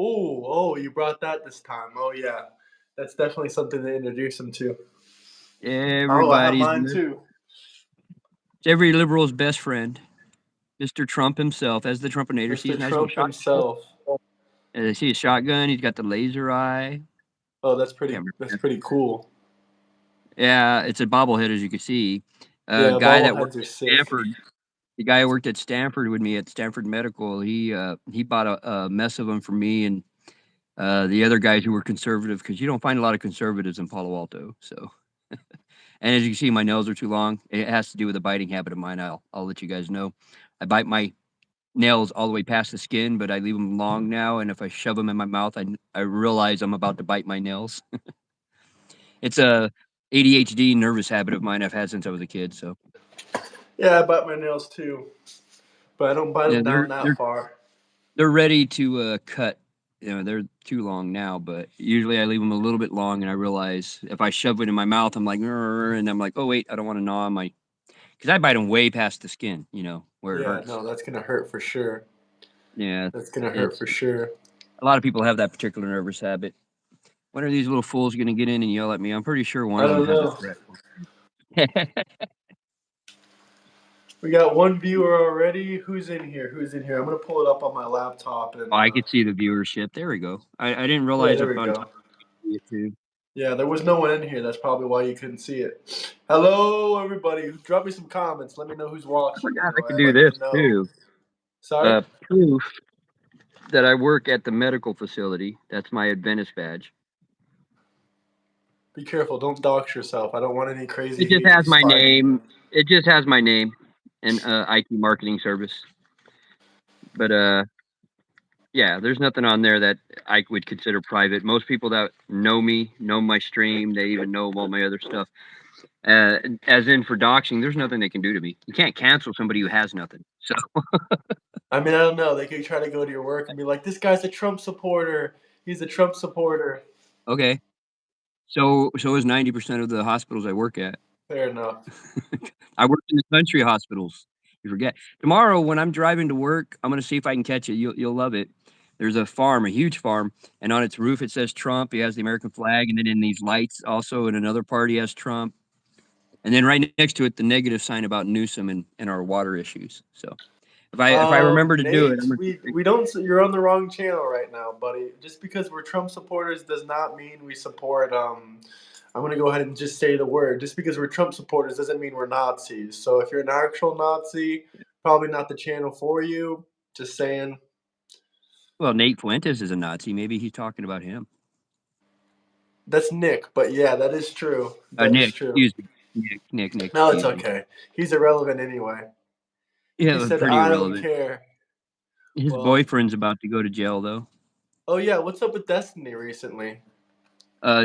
Oh, you brought that this time. Oh yeah, that's definitely something to introduce him to. Oh, I have Everybody's mine too. every liberal's best friend, Mr. Trump himself, as the Trumpinator Mr. sees nice little Trump shotgun. himself. And they see his shotgun. He's got the laser eye. Oh, that's Can't pretty. That's remember. pretty cool. Yeah, it's a bobblehead, as you can see. A Yeah, guy that bobbleheads worked are at sick. Stanford. The guy who worked at Stanford with me at Stanford Medical. He bought a mess of them for me and the other guys who were conservative because you don't find a lot of conservatives in Palo Alto. So, and as you can see, my nails are too long. It has to do with a biting habit of mine. I'll let you guys know. I bite my nails all the way past the skin, but I leave them long now. And if I shove them in my mouth, I realize I'm about to bite my nails. It's a ADHD nervous habit of mine I've had since I was a kid. So Yeah, I bite my nails too, but I don't bite yeah, them down that far. they're ready to cut. You know, they're too long now, but usually I leave them a little bit long, and I realize if I shove it in my mouth, I'm like, "Grr," and I'm like, oh wait, I don't want to gnaw on my because I bite them way past the skin, you know, where it Yeah, hurts. no, that's gonna hurt for sure. Yeah, That's gonna hurt it's for sure. a lot of people have that particular nervous habit. When are these little fools going to get in and yell at me? I'm pretty sure one I of them don't has a know. threat. We got one viewer already. Who's in here? Who's in here? I'm gonna pull it up on my laptop and. Oh, I could see the viewership. There we go. I didn't Yeah, realize there up we on top go. of it too. Yeah, there was no one in here. That's probably why you couldn't see it. Hello, everybody. Drop me some comments. Let me know who's I watching. forgot I could I do like to this know. too. Sorry. Proof that I work at the medical facility. That's my Adventist badge. Be careful. Don't dox yourself. I don't want any It crazy just has my spying. name. It just has my name and IT marketing service. But yeah, there's nothing on there that I would consider private. Most people that know me know my stream. They even know all my other stuff. As in for doxing, there's nothing they can do to me. You can't cancel somebody who has nothing. So I mean, I don't know. They could try to go to your work and be like, "This guy's a Trump supporter. He's a Trump supporter." okay. So is 90% of the hospitals I work at. Fair enough. I work in the country hospitals. You forget. Tomorrow when I'm driving to work, I'm gonna see if I can catch it. You'll love it. There's a farm, a huge farm, and on its roof it says Trump. He has the American flag, and then in these lights also in another part he has Trump. And then right next to it, the negative sign about Newsom and our water issues. So if I remember to do it, I'm Nate, we don't. You're on the wrong channel right now, buddy. Just because we're Trump supporters does not mean we support. I'm gonna go ahead and just say the word. Just because we're Trump supporters doesn't mean we're Nazis. So if you're an actual Nazi, probably not the channel for you. Just saying. well, Nate Fuentes is a Nazi. Maybe he's talking about him. That's Nick, but yeah, that is true. That is Nick, true. excuse me. Nick, No, it's excuse me. okay. He's irrelevant anyway. He Yeah, said, pretty "I don't irrelevant. care." His Well, boyfriend's about to go to jail though. oh yeah, what's up with Destiny recently?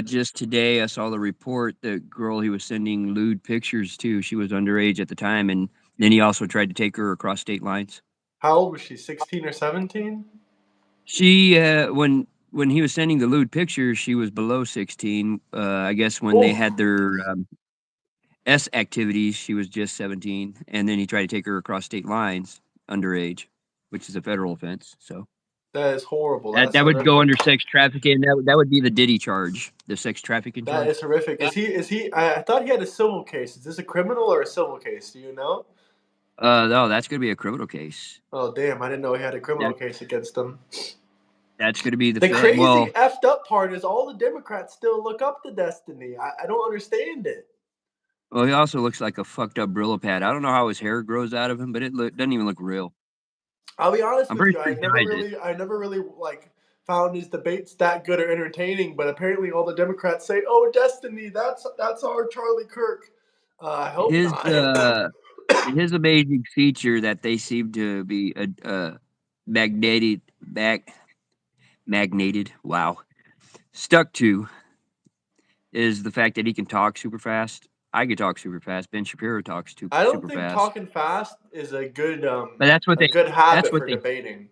Just today, I saw the report. The girl he was sending lewd pictures to, she was underage at the time, and then he also tried to take her across state lines. How old was she? 16 or 17? She, when he was sending the lewd pictures, she was below 16. I guess when they had Oh, their S activities, she was just 17, and then he tried to take her across state lines underage, which is a federal offense. So that is horrible. that That's that would go horrific. under sex trafficking. That would be the Diddy charge, the sex trafficking That charge. is horrific. Is he? I thought he had a civil case. Is this a criminal or a civil case? Do you know? No, that's gonna be a criminal case. Oh damn! I didn't know he had a criminal That case against him. that's gonna be the The crazy well. effed up part is all the Democrats still look up to Destiny. I don't understand it. Well, he also looks like a fucked up Brillo pad. I don't know how his hair grows out of him, but doesn't even look real. I'll be honest I'm with pretty you. sure he dyes it. I never really like found his debates that good or entertaining. But apparently, all the Democrats say, "Oh, Destiny, that's our Charlie Kirk." I hope His not. uh his amazing feature that they seem to be magneted back magnated. Wow, stuck to is the fact that he can talk super fast. I could talk super fast. Ben Shapiro talks I don't super think fast. talking fast is But that's what a they. good That's habit what for they. debating.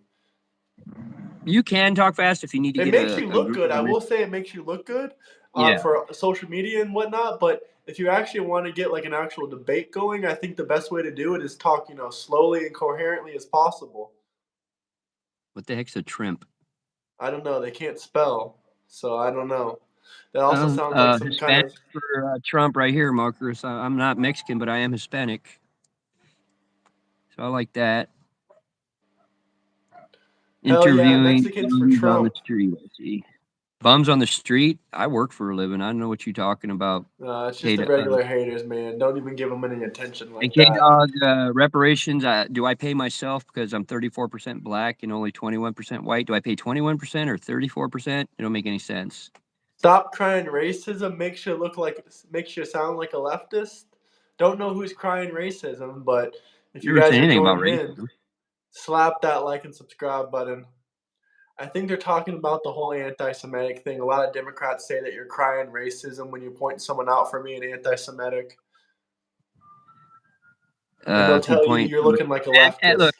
You can talk fast if you need to It get makes you a look group good. of I them in. will say it makes you look good Yeah. for social media and whatnot. But if you actually want to get like an actual debate going, I think the best way to do it is talk, slowly and coherently as possible. What the heck's a trimp? I don't know. They can't spell, so I don't know. That also sounds like some kind Hispanic of. for Trump right here, Marcus. I'm not Mexican, but I am Hispanic, so I like that. Hell yeah, Interviewing Mexicans for bums on the Trump. street. I see bums on the street. I work for a living. I know what you're talking about. It's just K the regular haters, man. Don't even give them any attention and like K that. Dog reparations. Do I pay myself because I'm 34% black and only 21% white? Do I pay 21% or 34%? It don't make any sense. Stop crying racism makes you sound like a leftist. Don't know who's crying racism, but if you Never guys say are anything about joining in, racism. slap that like and subscribe button. I think they're talking about the whole anti-Semitic thing. A lot of Democrats say that you're crying racism when you point someone out for being anti-Semitic, and they'll If you tell you point, you're look, looking like a leftist. look,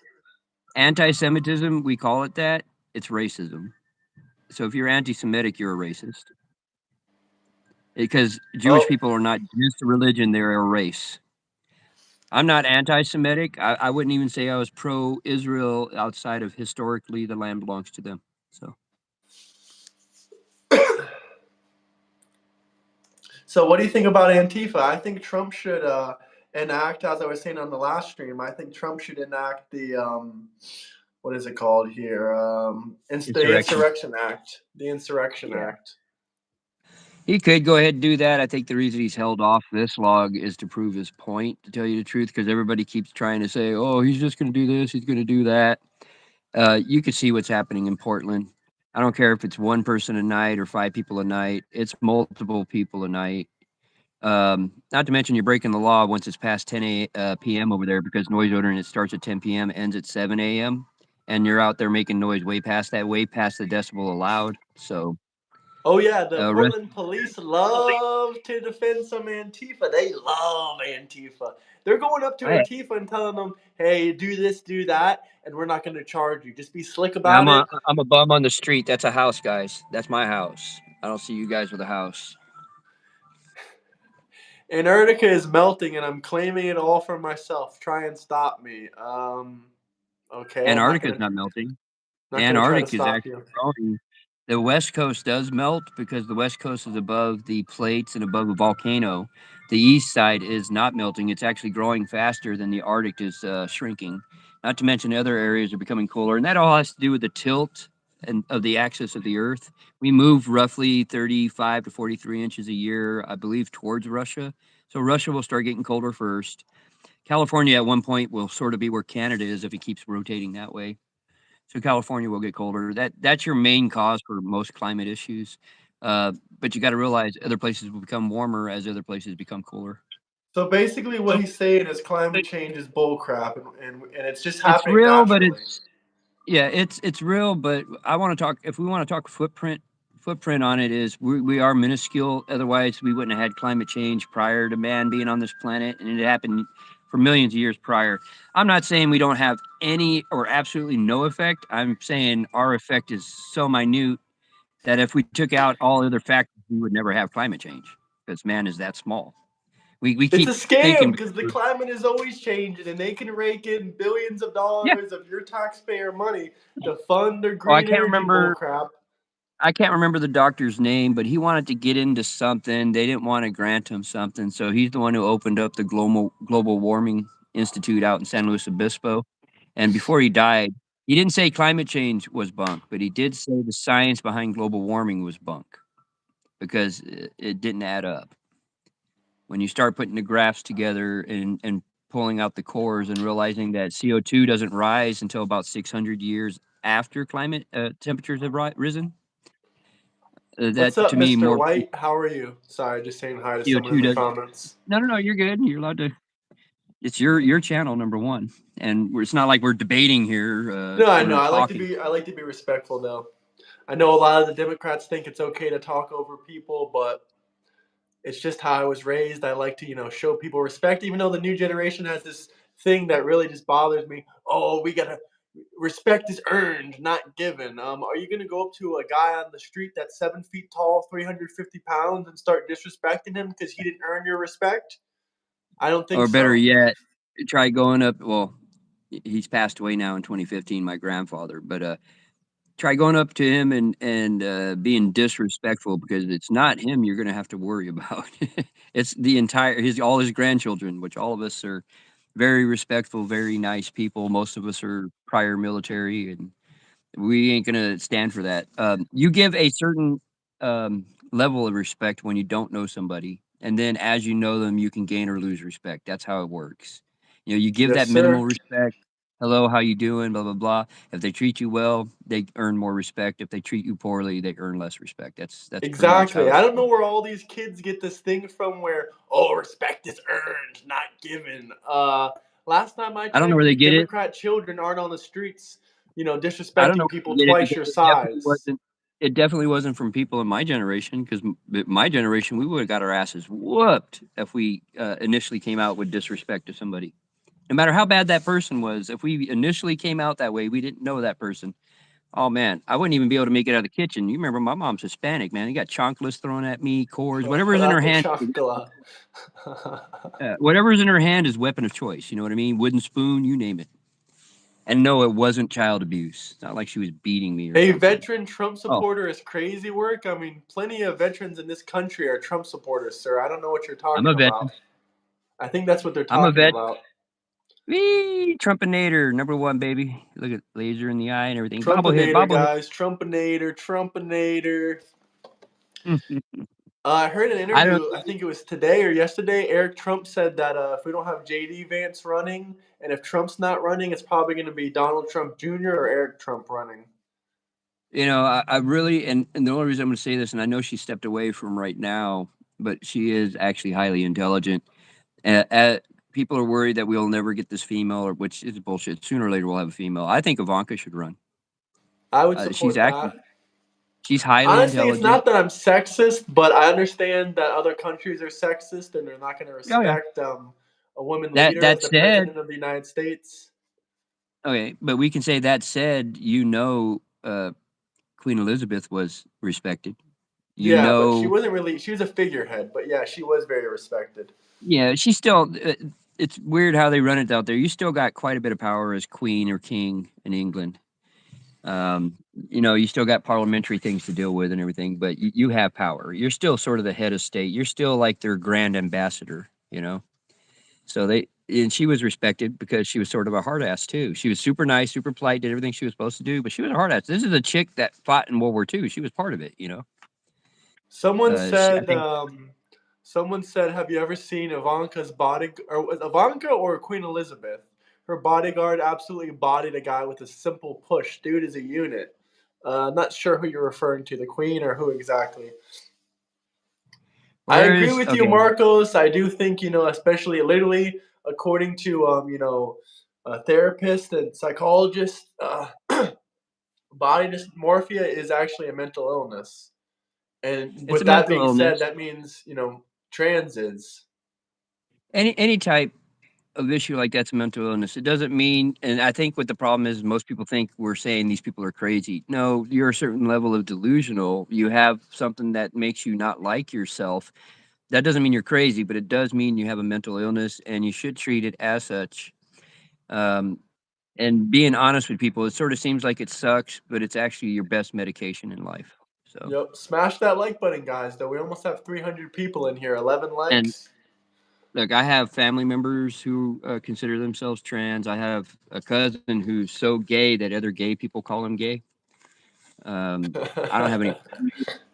anti-Semitism, we call it that. It's racism. So if you're anti-Semitic, you're a racist because Jewish Oh, people are not just a religion; they're a race. I'm not anti-Semitic. I wouldn't even say I was pro-Israel outside of historically the land belongs to them. So so what do you think about Antifa? I think Trump should enact, as I was saying on the last stream, I think Trump should enact the what is it called here? The insurrection. Insurrection Act. The Insurrection Yeah. Act. He could go ahead and do that. I think the reason he's held off this log is to prove his point, to tell you the truth, because everybody keeps trying to say, oh, he's just going to do this, he's going to do that. You can see what's happening in Portland. I don't care if it's one person a night or five people a night, it's multiple people a night. Not to mention you're breaking the law once it's past 10 p.m. over there because noise ordinance starts at 10 p.m., ends at 7 a.m., and you're out there making noise way past that, way past the decibel allowed. So, Oh yeah, the rest. Portland police love to defend some Antifa. They love Antifa. They're going up to I, Antifa and telling them, "Hey, do this, do that, and we're not going to charge you. Just be slick I'm about a it." I'm a bum on the street. That's a house, guys. That's my house. I don't see you guys with a house. Antarctica is melting, and I'm claiming it all for myself. Try and stop me. Okay, Antarctica is not melting. not gonna try to Antarctic is stop actually you. growing. The West Coast does melt because the West Coast is above the plates and above a volcano. The east side is not melting. It's actually growing faster than the Arctic is shrinking. Not to mention other areas are becoming cooler, and that all has to do with the tilt and of the axis of the Earth. We move roughly 35 to 43 inches a year, I believe, towards Russia. So Russia will start getting colder first. California at one point will sort of be where Canada is if it keeps rotating that way. So California will get colder. That's your main cause for most climate issues. But you got to realize other places will become warmer as other places become cooler. So basically, what he's saying is climate change is bullcrap, and it's just It's happening real, but naturally. it's real. But I want to talk. If we want to talk footprint on it is we are minuscule. Otherwise, we wouldn't have had climate change prior to man being on this planet, and it happened for millions of years prior. I'm not saying we don't have any or absolutely no effect. I'm saying our effect is so minute that if we took out all other factors, we would never have climate change because man is that small. We It's a keep scam thinking, because the climate is always changing, and they can rake in billions of yeah. dollars of your taxpayer money to fund their Oh, green energy bullcrap. I can't remember the doctor's name, but he wanted to get into something. They didn't want to grant him something, so he's the one who opened up the Global Warming Institute out in San Luis Obispo. And before he died, he didn't say climate change was bunk, but he did say the science behind global warming was bunk because it didn't add up. When you start putting the graphs together and pulling out the cores and realizing that CO2 doesn't rise until about 600 years after climate temperatures have risen, What's that up, to me Mr. more White? How are you? Sorry, just saying hi to someone in CO2 the does. comments. No, you're good. You're allowed to. It's your channel, number one, and it's not like we're debating here. No, I know. We're talking. I like to be respectful, though. I know a lot of the Democrats think it's okay to talk over people, but it's just how I was raised. I like to, show people respect, even though the new generation has this thing that really just bothers me. Oh, we gotta respect is earned, not given. Are you gonna go up to a guy on the street that's 7 feet tall, 350 pounds, and start disrespecting him because he didn't earn your respect? I don't think Or better so. yet, try going up. Well, he's passed away now in 2015. My grandfather, but try going up to him and being disrespectful because it's not him you're gonna have to worry about. It's the entire his all his grandchildren, which all of us are very respectful, very nice people. Most of us are prior military, and we ain't gonna stand for that. You give a certain level of respect when you don't know somebody, and then as you know them, you can gain or lose respect. That's how it works. You give Yes, that minimal sir. respect. Hello, how you doing? Blah blah blah. If they treat you well, they earn more respect. If they treat you poorly, they earn less respect. That's pretty much how Exactly. it I don't know goes. where all these kids get this thing from where, oh, respect is earned, not given. Last time I I don't know checked, where they you get it. Democrat children aren't on the streets, I don't know disrespecting where people they get it twice because your size. it definitely wasn't from people in my generation. Because my generation, we would have got our asses whooped if we initially came out with disrespect to somebody. No matter how bad that person was, if we initially came out that way, we didn't know that person. Oh man, I wouldn't even be able to make it out of the kitchen. You remember my mom's Hispanic, man. He got chonkless thrown at me, cords, whatever's in her Rato hand. Chakla. Whatever's in her hand is weapon of choice. You know what I mean? Wooden spoon, you name it. And no, it wasn't child abuse. It's not like she was beating me or A something. veteran Trump Oh, supporter is crazy work. I mean, plenty of veterans in this country are Trump supporters, sir. I don't know what you're I'm a talking about. veteran. I think that's what they're I'm a talking vet. about. Wee, Trumpinator, number one, baby. Look at laser in the eye and everything. Bobblehead, Trumpinator, bobblehead. guys. Trumpinator, Trumpinator. I heard an I don't. interview, I think it was today or yesterday. Eric Trump said that if we don't have JD Vance running, and if Trump's not running, it's probably going to be Donald Trump Jr. or Eric Trump running. I really, and the only reason I'm going to say this, and I know she stepped away from right now, but she is actually highly intelligent. Uh, People are worried that we'll never get this female, or which is bullshit. Sooner or later, we'll have a female. I think Ivanka should run. I would She's support actually that. she's highly Honestly, it's intelligent. not that I'm sexist, but I understand that other countries are sexist and they're not going to Oh yeah. respect a woman That leader as that the said, president of the United States. okay, but we can say that said, Queen Elizabeth was respected. You Yeah, but she know, wasn't really, she was a figurehead, but yeah, she was very respected. yeah, she's still. It's weird how they run it out there. You still got quite a bit of power as queen or king in England. Um, you still got parliamentary things to deal with and everything, but you have power. You're still sort of the head of state. You're still like their grand ambassador. So and she was respected because she was sort of a hard ass too. She was super nice, super polite, did everything she was supposed to do, but she was a hard ass. This is a chick that fought in World War II. She was part of it. Someone I said, think have you ever seen Ivanka's body, or was Ivanka or Queen Elizabeth? Her bodyguard absolutely bodied a guy with a simple push. Dude is a unit. Not sure who you're referring to, the Queen or who exactly. I where agree is with you, okay. Marcos. I do think, especially literally according to, therapists and psychologists, body dysmorphia is actually a mental illness. And It's a with that mental being said, illness. that means, trans is. Any type of issue like that's a mental illness. It doesn't mean, and I think what the problem is, most people think we're saying these people are crazy. No, you're a certain level of delusional. You have something that makes you not like yourself. That doesn't mean you're crazy, but it does mean you have a mental illness, and you should treat it as such. Um, and being honest with people, it sort of seems like it sucks, but it's actually your best medication in life. So, Yep. Smash that like button, guys, though. We almost have 300 people in here. 11 and likes. look, I have family members who consider themselves trans. I have a cousin who's so gay that other gay people call him gay. I don't have any.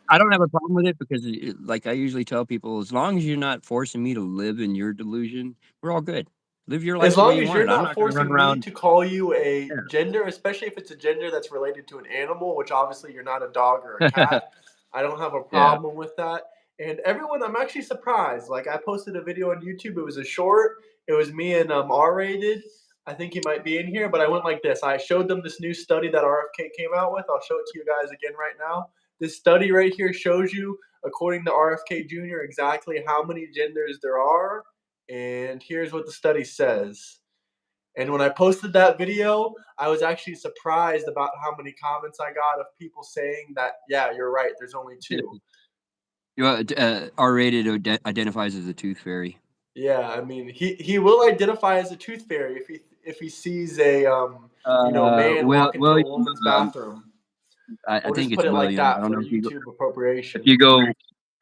I don't have a problem with it because, like I usually tell people, as long as you're not forcing me to live in your delusion, we're all good. Live your life As the way long you as want you're it. I'm not not going to run forcing me around. to call you a gender, especially if it's a gender that's related to an animal, which obviously you're not a dog or a Yeah. cat, I don't have a Yeah. problem with that. And everyone, I'm actually surprised. Like, I posted a video on YouTube. It was a short. It was me and R rated. I think he might be in here, but I went like this. I showed them this new study that RFK came out with. I'll show it to you guys again right now. This study right here shows you, according to RFK Jr., exactly how many genders there are. And here's what the study says. And when I posted that video, I was actually surprised about how many comments I got of people saying that, yeah, you're right, there's only two. R-rated identifies as a tooth fairy. Yeah, I mean, he will identify as a tooth fairy if he sees a man Will walk into a William, woman's bathroom. I We'll think just it's put it like William. I that don't for know YouTube if appropriation. you go.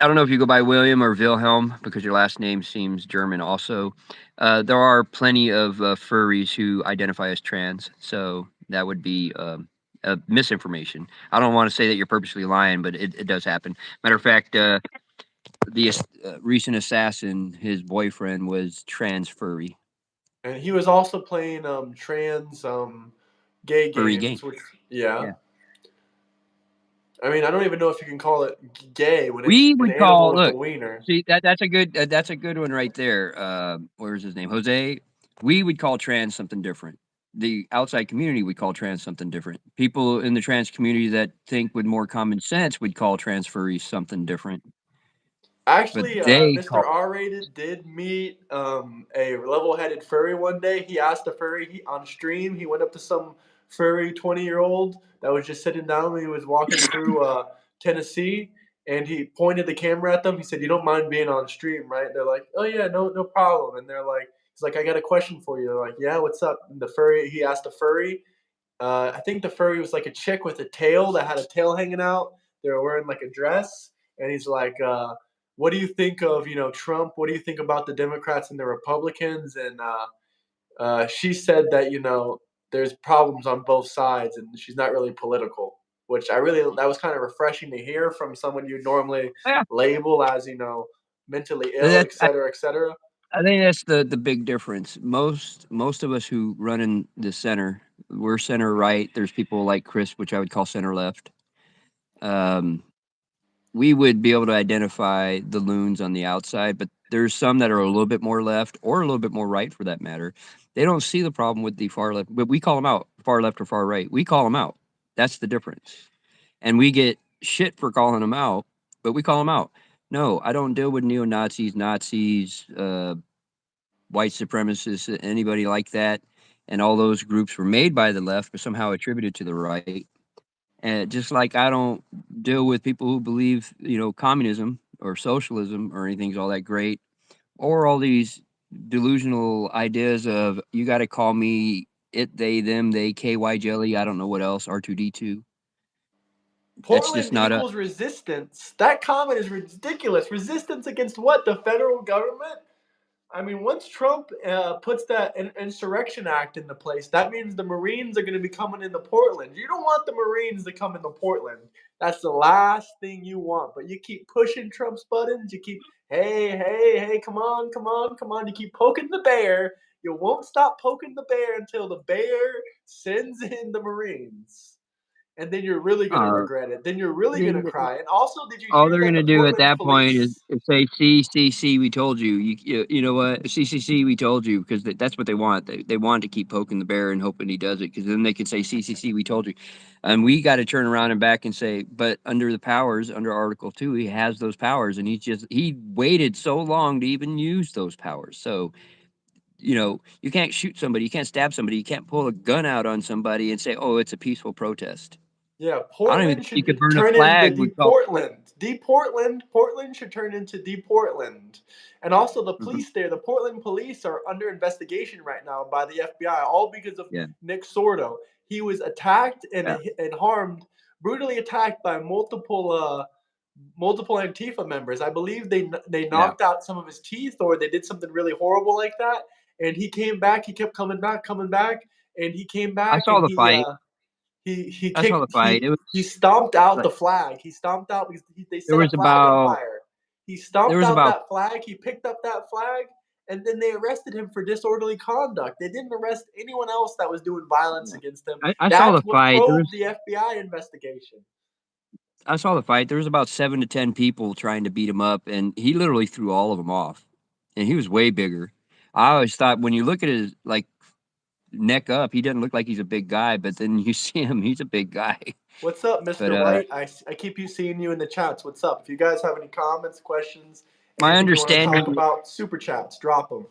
I don't know if you go by William or Wilhelm because your last name seems German. Also, there are plenty of furries who identify as trans, so that would be misinformation. I don't want to say that you're purposely lying, but it does happen. Matter of fact, recent assassin, his boyfriend was trans furry. And he was also playing trans gay Furry game. games, which yeah. Yeah. I mean, I don't even know if you can call it gay when it's We an would animal call with a look, wiener. see that's a good one right there. Where's his name? Jose. We would call trans something different. The outside community would call trans something different. People in the trans community that think with more common sense would call trans furries something different. But Actually, they Mr. call R-rated did meet a level-headed furry one day. He asked a furry on stream. He went up to some furry 20-year-old that was just sitting down when he was walking through Tennessee, and he pointed the camera at them. He said, "You don't mind being on stream, right?" They're like, "Oh yeah, no problem." And they're like, "He's like, I got a question for you." They're like, "Yeah, what's up?" And the furry, he asked the furry. I think the furry was like a chick with a tail that had a tail hanging out. They were wearing like a dress, and he's like, "What do you think of Trump? What do you think about the Democrats and the Republicans?" And she said that there's problems on both sides, and she's not really political. Which that was kind of refreshing to hear from someone you normally yeah. label as mentally ill, That, et cetera, et cetera. I think that's the big difference. Most of us who run in the center, we're center right. There's people like Chris, which I would call center left. Um, we would be able to identify the loons on the outside, but there's some that are a little bit more left or a little bit more right for that matter. They don't see the problem with the far left, but we call them out, far left or far right. We call them out. That's the difference. And we get shit for calling them out, but we call them out. No, I don't deal with neo Nazis, Nazis, white supremacists, anybody like that. And all those groups were made by the left, but somehow attributed to the right. And just like I don't deal with people who believe, communism or socialism or anything's all that great, or all these delusional ideas of you got to call me it, they, them, they, KY jelly, I don't know what else, R2D2. That's just Portland not a. equals resistance. That comment is ridiculous. Resistance against what? The federal government? I mean, once Trump puts that insurrection act into place, that means the Marines are going to be coming into Portland. You don't want the Marines to come into Portland. That's the last thing you want. But you keep pushing Trump's buttons. You keep, hey, come on, come on, come on. You keep poking the bear. You won't stop poking the bear until the bear sends in the Marines. And then you're really going to Uh, regret it. Then you're really going to cry. And also, did you all hear they're that gonna the do at Portland that point police. is say, "See, we told you." You know what? See, we told you," because that's what they want. They want to keep poking the bear and hoping he does it, because then they can say, "See, we told you," and we got to turn around and back and say, "But under the powers, under Article 2, he has those powers, and he waited so long to even use those powers." So you can't shoot somebody, you can't stab somebody, you can't pull a gun out on somebody and say, "Oh, it's a peaceful protest." Yeah, I don't even Portland think you could should burn a turn into flag with call. De-Portland. De-Portland. Portland should turn into De-Portland. And also the Mhm. police there, the Portland police are under investigation right now by the FBI, all because of Yeah, Nick Sordo. He was attacked yeah, and harmed, brutally attacked by multiple Antifa members. I believe they yeah. knocked out some of his teeth or they did something really horrible like that. And he came back. He kept coming back, and he came I back saw and the fight. he I saw the kicked fight. It he was stomped out the like flag. He stomped out because they there set a was flag on about fire. He there stomped was out about that flag. He picked up that flag, and then they arrested him for disorderly conduct. They didn't arrest anyone else that was doing violence against him. I saw That's the what fight. probed the FBI investigation. I saw the fight. There was about 7 to 10 people trying to beat him up, and he literally threw all of them off. And he was way bigger. I always thought when you look at his like neck up, he doesn't look like he's a big guy, but then you see him, he's a big guy. What's up, But Mr. White? I keep you seeing you in the chats. What's up? If you guys have any comments, questions, my anything you want to talk understanding about, super chats, drop them.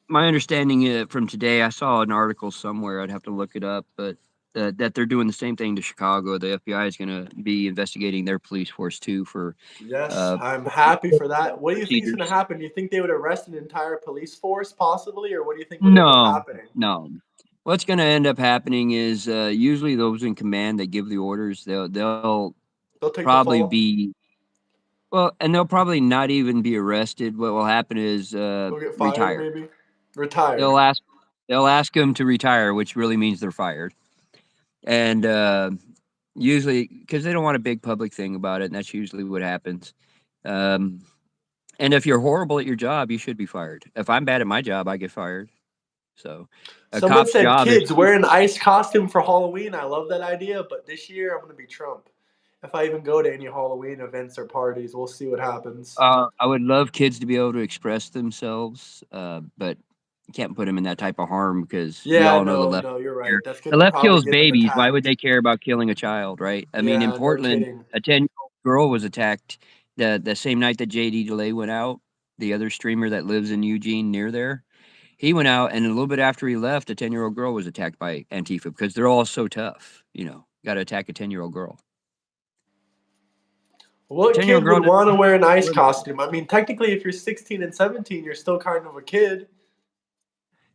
my understanding from today, I saw an article somewhere. I'd have to look it up, but that they're doing the same thing to Chicago. The FBI is going to be investigating their police force too for Yes, uh, I'm happy for that. What do you think is going to procedures. happen? Do you think they would arrest an entire police force, possibly, or what do you think would end up No, happening? no. What's going to end up happening is usually those in command that give the orders, they'll They'll take the probably fall. be well, and they'll probably not even be arrested. What will happen is They'll get fired, retire. maybe. Retired. They'll ask they'll ask them to retire, which really means they're fired. And usually, because they don't want a big public thing about it, and that's usually what happens. Um, and if you're horrible at your job, you should be fired. If I'm bad at my job, I get fired. So, a Someone cop's said job is kids wear an ice costume for Halloween. I love that idea, but this year I'm going to be Trump. If I even go to any Halloween events or parties, we'll see what happens. I would love kids to be able to express themselves, but you can't put them in that type of harm because we Yeah, all know the no, left. no, you're Care. right. That's The going to left probably kills get them babies. Why would attacked. they care about killing a child, right? I mean, in Yeah, no Portland, kidding. a 10-year-old girl was attacked the same night that JD Delay went out. The other streamer that lives in Eugene near there, he went out, and a little bit after he left, a 10-year-old girl was attacked by Antifa because they're all so tough. Got to attack a 10-year-old girl. A What 10-year-old kid girl would doesn't want to wear an ice know. costume? I mean, technically, if you're 16 and 17, you're still kind of a kid.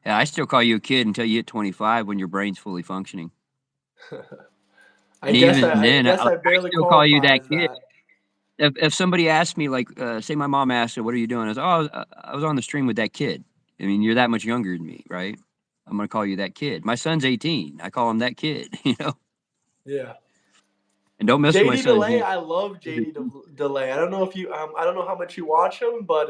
Yeah, I still call you a kid until you hit 25 when your brain's fully functioning. I And guess even I, I then, guess I I barely still call you qualify that as kid. that. If somebody asked me, like, say my mom asked, her, "What are you doing?" I was, "Oh, I was on the stream with that kid." I mean, you're that much younger than me, right? I'm gonna call you that kid. My son's 18. I call him that kid, Yeah. And don't mess with my JD son. Delay, I love JD Delay. I don't know if you, I don't know how much you watch him, but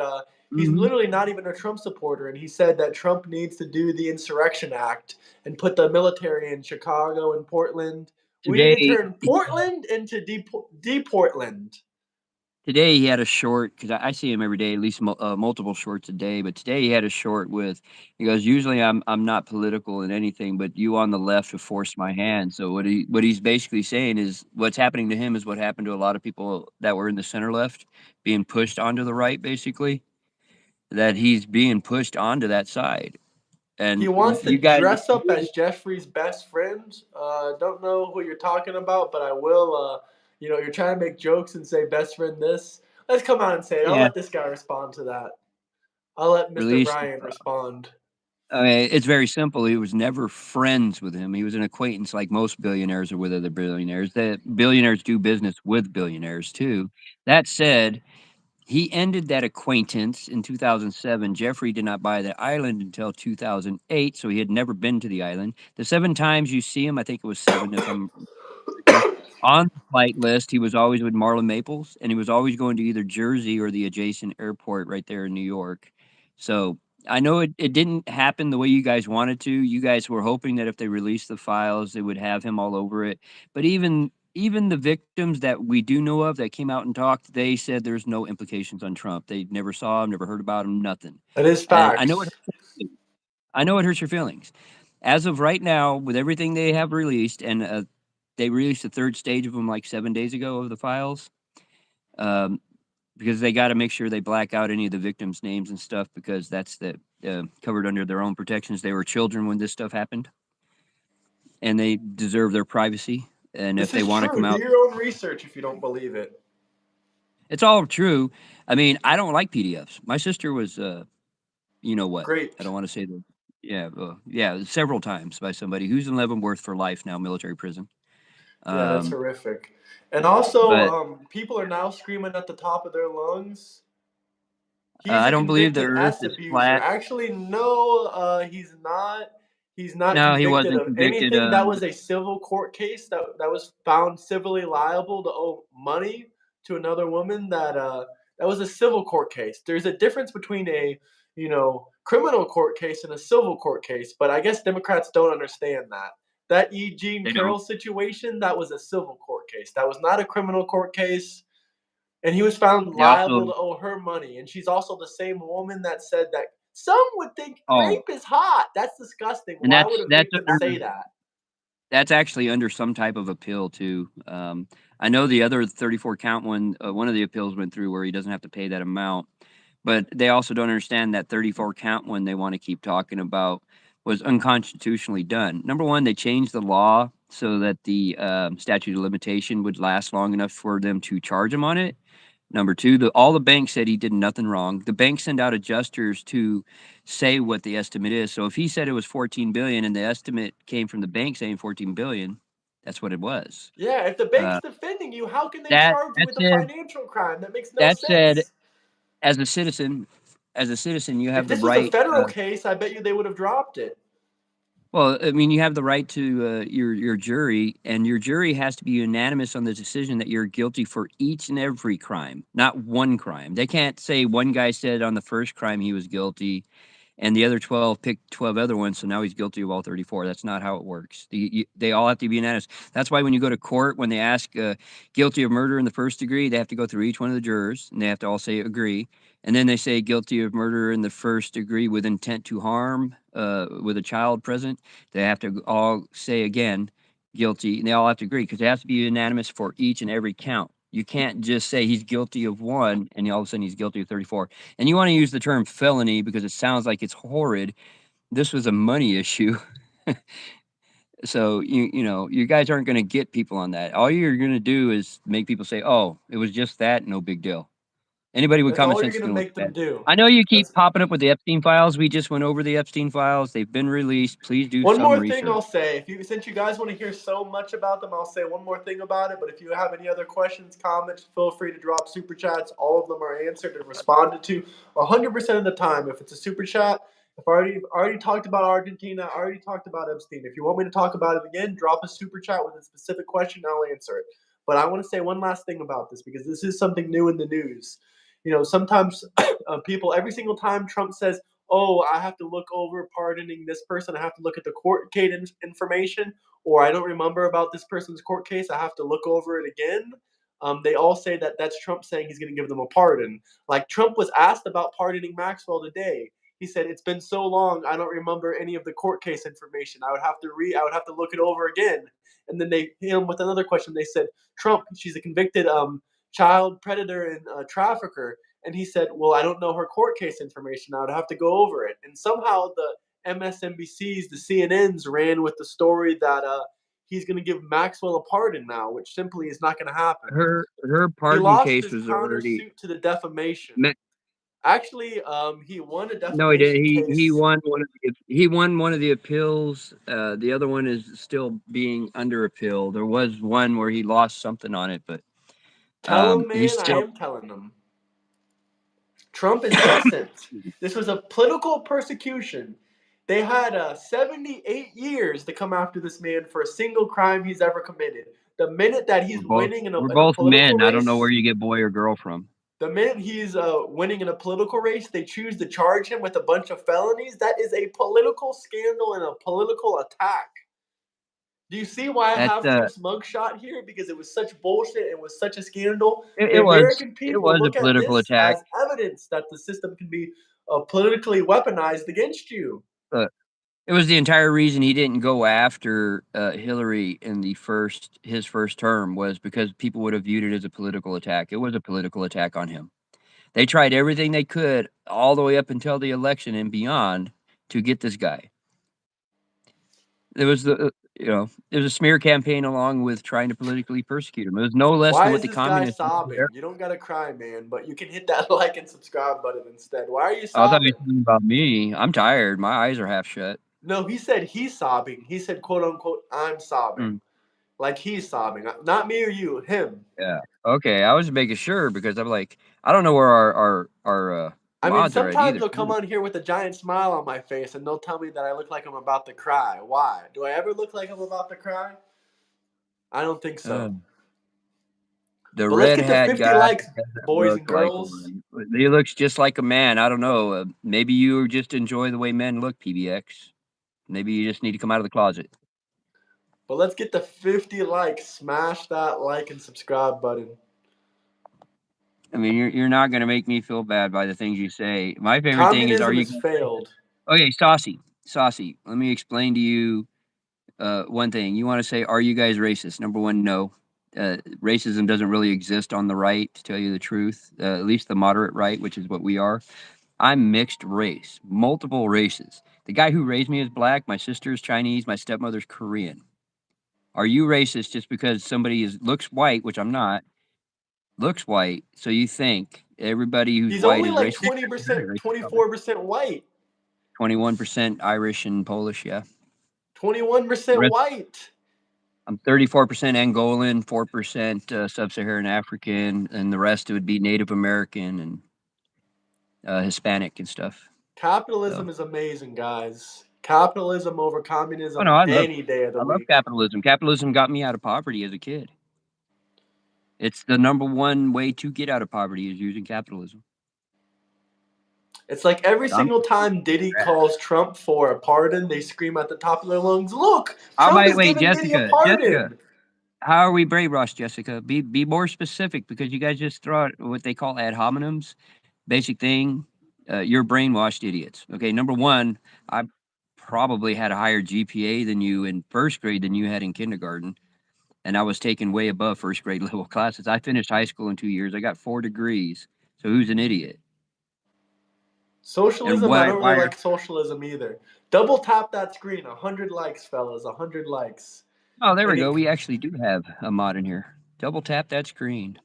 he's Mhm. literally not even a Trump supporter, and he said that Trump needs to do the Insurrection Act and put the military in Chicago and Portland. We need to Today, turn Portland into Portland. Today he had a short because I see him every day, at least multiple shorts a day. But today he had a short with. He goes, "Usually I'm not political in anything, but you on the left have forced my hand." So what he's basically saying is what's happening to him is what happened to a lot of people that were in the center left, being pushed onto the right, basically. That he's being pushed onto that side, He and wants to you guys. dress up as Jeffrey's best friend. Don't know who you're talking about, but I will. You're trying to make jokes and say best friend this. Let's come out and say it. I'll Yeah, let this guy respond to that. I'll let Mr. released. Bryant respond. I mean, it's very simple. He was never friends with him. He was an acquaintance, like most billionaires are with other billionaires. That billionaires do business with billionaires too. That said, he ended that acquaintance in 2007. Jeffrey did not buy the island until 2008, so he had never been to the island. The 7 times you see him, I think it was seven, if I'm correctly, on the flight list, he was always with Marlon Maples, and he was always going to either Jersey or the adjacent airport right there in New York. So I know it didn't happen the way you guys wanted to. You guys were hoping that if they released the files, they would have him all over it. But even the victims that we do know of that came out and talked, they said there's no implications on Trump. They never saw him, never heard about him, nothing. That is And I know it facts. hurts your feelings. I know it hurts your feelings. As of right now, with everything they have released, and they released the third stage of them like 7 days ago of the files, um, because they got to make sure they black out any of the victims' names and stuff because that's covered under their own protections. They were children when this stuff happened, and they deserve their privacy. And if This they is want to true. come Do out, your own research if you don't believe it. it's all true. I mean, I don't like PDFs. My sister was, you know what? I Great. don't want to say the, yeah, several times by somebody who's in Leavenworth for life now, military prison. Yeah, that's Um, horrific. And also, but people are now screaming at the top of their lungs. He's I a don't believe the convicted Earth S is abuser. flat. Actually, no, he's not. He's not No, he convicted wasn't of convicted anything. of. That was a civil court case that was found civilly liable to owe money to another woman. That was a civil court case. There's a difference between a criminal court case and a civil court case, but I guess Democrats don't understand that. That Eugene They don't. Carroll situation, that was a civil court case. That was not a criminal court case. And he was found They also. liable to owe her money. And she's also the same woman that said that some would think Oh, rape is hot. That's disgusting. and Why would a that's victim under. say that? That's actually under some type of appeal too. I know the other 34 count one. One of the appeals went through where he doesn't have to pay that amount, but they also don't understand that 34 count one they want to keep talking about was unconstitutionally done. Number one, they changed the law so that the statute of limitation would last long enough for them to charge him on it. Number two, all the banks said he did nothing wrong. The banks send out adjusters to say what the estimate is. So if he said it was 14 billion and the estimate came from the bank saying 14 billion, that's what it was. Yeah, if the bank's defending you, how can they That charge you that with a said financial crime? That makes no that said, sense. as a citizen, you If have the this was a right. federal case, I bet you they would have dropped it. Well, I mean, you have the right to your jury, and your jury has to be unanimous on the decision that you're guilty for each and every crime, not one crime. They can't say one guy said on the first crime he was guilty, and the other 12 picked 12 other ones, so now he's guilty of all 34. That's not how it works. They all have to be unanimous. That's why when you go to court, when they ask guilty of murder in the first degree, they have to go through each one of the jurors, and they have to all say agree. And then they say guilty of murder in the first degree with intent to harm, with a child present. They have to all say again guilty, and they all have to agree because it has to be unanimous for each and every count. You can't just say he's guilty of one and all of a sudden he's guilty of 34. And you want to use the term felony because it sounds like it's horrid. This was a money issue. So you guys aren't going to get people on that. All you're going to do is make people say, "Oh, it was just that, no big deal." Anybody with That's common all you're sense is gonna going to look make at them that. do. I know you keep That's popping up with the Epstein files. We just went over the Epstein files. They've been released. Please do one some more thing research. I'll say. If you since you guys want to hear so much about them, I'll say one more thing about it. But if you have any other questions, comments, feel free to drop super chats. All of them are answered and responded to 100% of the time. If it's a super chat, if I already talked about Argentina, I already talked about Epstein. If you want me to talk about it again, drop a super chat with a specific question. I'll answer it. But I want to say one last thing about this because this is something new in the news. Sometimes people every single time Trump says, "Oh, I have to look over pardoning this person. I have to look at the court case information, or I don't remember about this person's court case. I have to look over it again." They all say that that's Trump saying he's going to give them a pardon. Like Trump was asked about pardoning Maxwell today. He said, "It's been so long, I don't remember any of the court case information. I would have to look it over again." And then they hit him with another question. They said, "Trump, she's a convicted child predator and trafficker." And he said, "Well, I don't know her court case information. I would have to go over it." And somehow the MSNBCs, the CNNs ran with the story that he's going to give Maxwell a pardon now, which simply is not going to happen. Her He pardon lost case his was already. countersuit to the defamation. Me- Actually, he won a No, he did. defamation He case. won one of the appeals. The other one is still being under appeal. There was one where he lost something on it, but Tell him, he's man, I still. am telling him. Trump is innocent. This was a political persecution. They had 78 years to come after this man for a single crime he's ever committed. The minute that he's winning We're in a both political men. I don't know race, where you get boy or girl from. the minute he's winning in a political race, they choose to charge him with a bunch of felonies. That is a political scandal and a political attack. Do you see why I That have Trump's mugshot here? Because it was such bullshit. It was such a scandal. it, The it was American it people was a look at political this attack. as evidence that the system can be politically weaponized against you. Uh, it was the entire reason he didn't go after Hillary in his first term was because people would have viewed it as a political attack. It was a political attack on him. They tried everything they could all the way up until the election and beyond to get this guy. It was it was a smear campaign along with trying to politically persecute him. It was no less Why than what is the this guy communists did sobbing? there. You don't gotta cry, man, but you can hit that like and subscribe button instead. Why are you I thought you sobbing? were talking about me. I'm tired. My eyes are half shut. No, he said he's sobbing. He said, quote unquote, I'm sobbing. Mm, Like he's sobbing. Not me or you, him. yeah. Okay. I was making sure because I'm like, I don't know where our I mean, mods are at sometimes either. they'll come on here with a giant smile on my face and they'll tell me that I look like I'm about to cry. Why? Do I ever look like I'm about to cry? I don't think Uh, so. the But let's red get to hat 50 guy likes, doesn't boys look and like girls. one. He looks just like a man. I don't know. Maybe you just enjoy the way men look, PBX. Maybe you just need to come out of the closet. But let's get to 50 likes. Smash that like and subscribe button. I mean, you're not gonna make me feel bad by the things you say. My favorite thing is, are Communism you has guys racist? failed. Okay, Saucy. Let me explain to you one thing. You want to say, are you guys racist? Number one, no. Racism doesn't really exist on the right, to tell you the truth. At least the moderate right, which is what we are. I'm mixed race, multiple races. The guy who raised me is black. My sister's Chinese. My stepmother's Korean. Are you racist just because somebody looks white, which I'm not, looks white, so you think everybody who's He's white only is like racially 20%, racist colored. 24% white. 21% Irish and Polish, yeah. 21% Rest, white. I'm 34% Angolan, 4% Sub-Saharan African, and the rest would be Native American and Hispanic and stuff. Capitalism So, is amazing, guys. Capitalism over oh no, communism any day of the I love week. capitalism. Capitalism got me out of poverty as a kid. It's the number one way to get out of poverty is using capitalism. It's like every I'm single time Diddy calls Trump for a pardon, they scream at the top of their lungs, "Look, How Trump about is wait, giving Diddy a Jessica? pardon." How are we brainwashed, Jessica? Be more specific because you guys just throw out what they call ad hominems. Basic thing, you're brainwashed idiots. Okay, number one, I probably had a higher GPA than you in first grade than you had in kindergarten, and I was taking way above first grade level classes. I finished high school in 2 years. I got 4 degrees. So who's an idiot? And Socialism, I why? don't really Why? like socialism either. Double tap that screen. 100 likes, fellas. 100 likes. Oh, there we Any go. We actually do have a mod in here. Double tap that screen.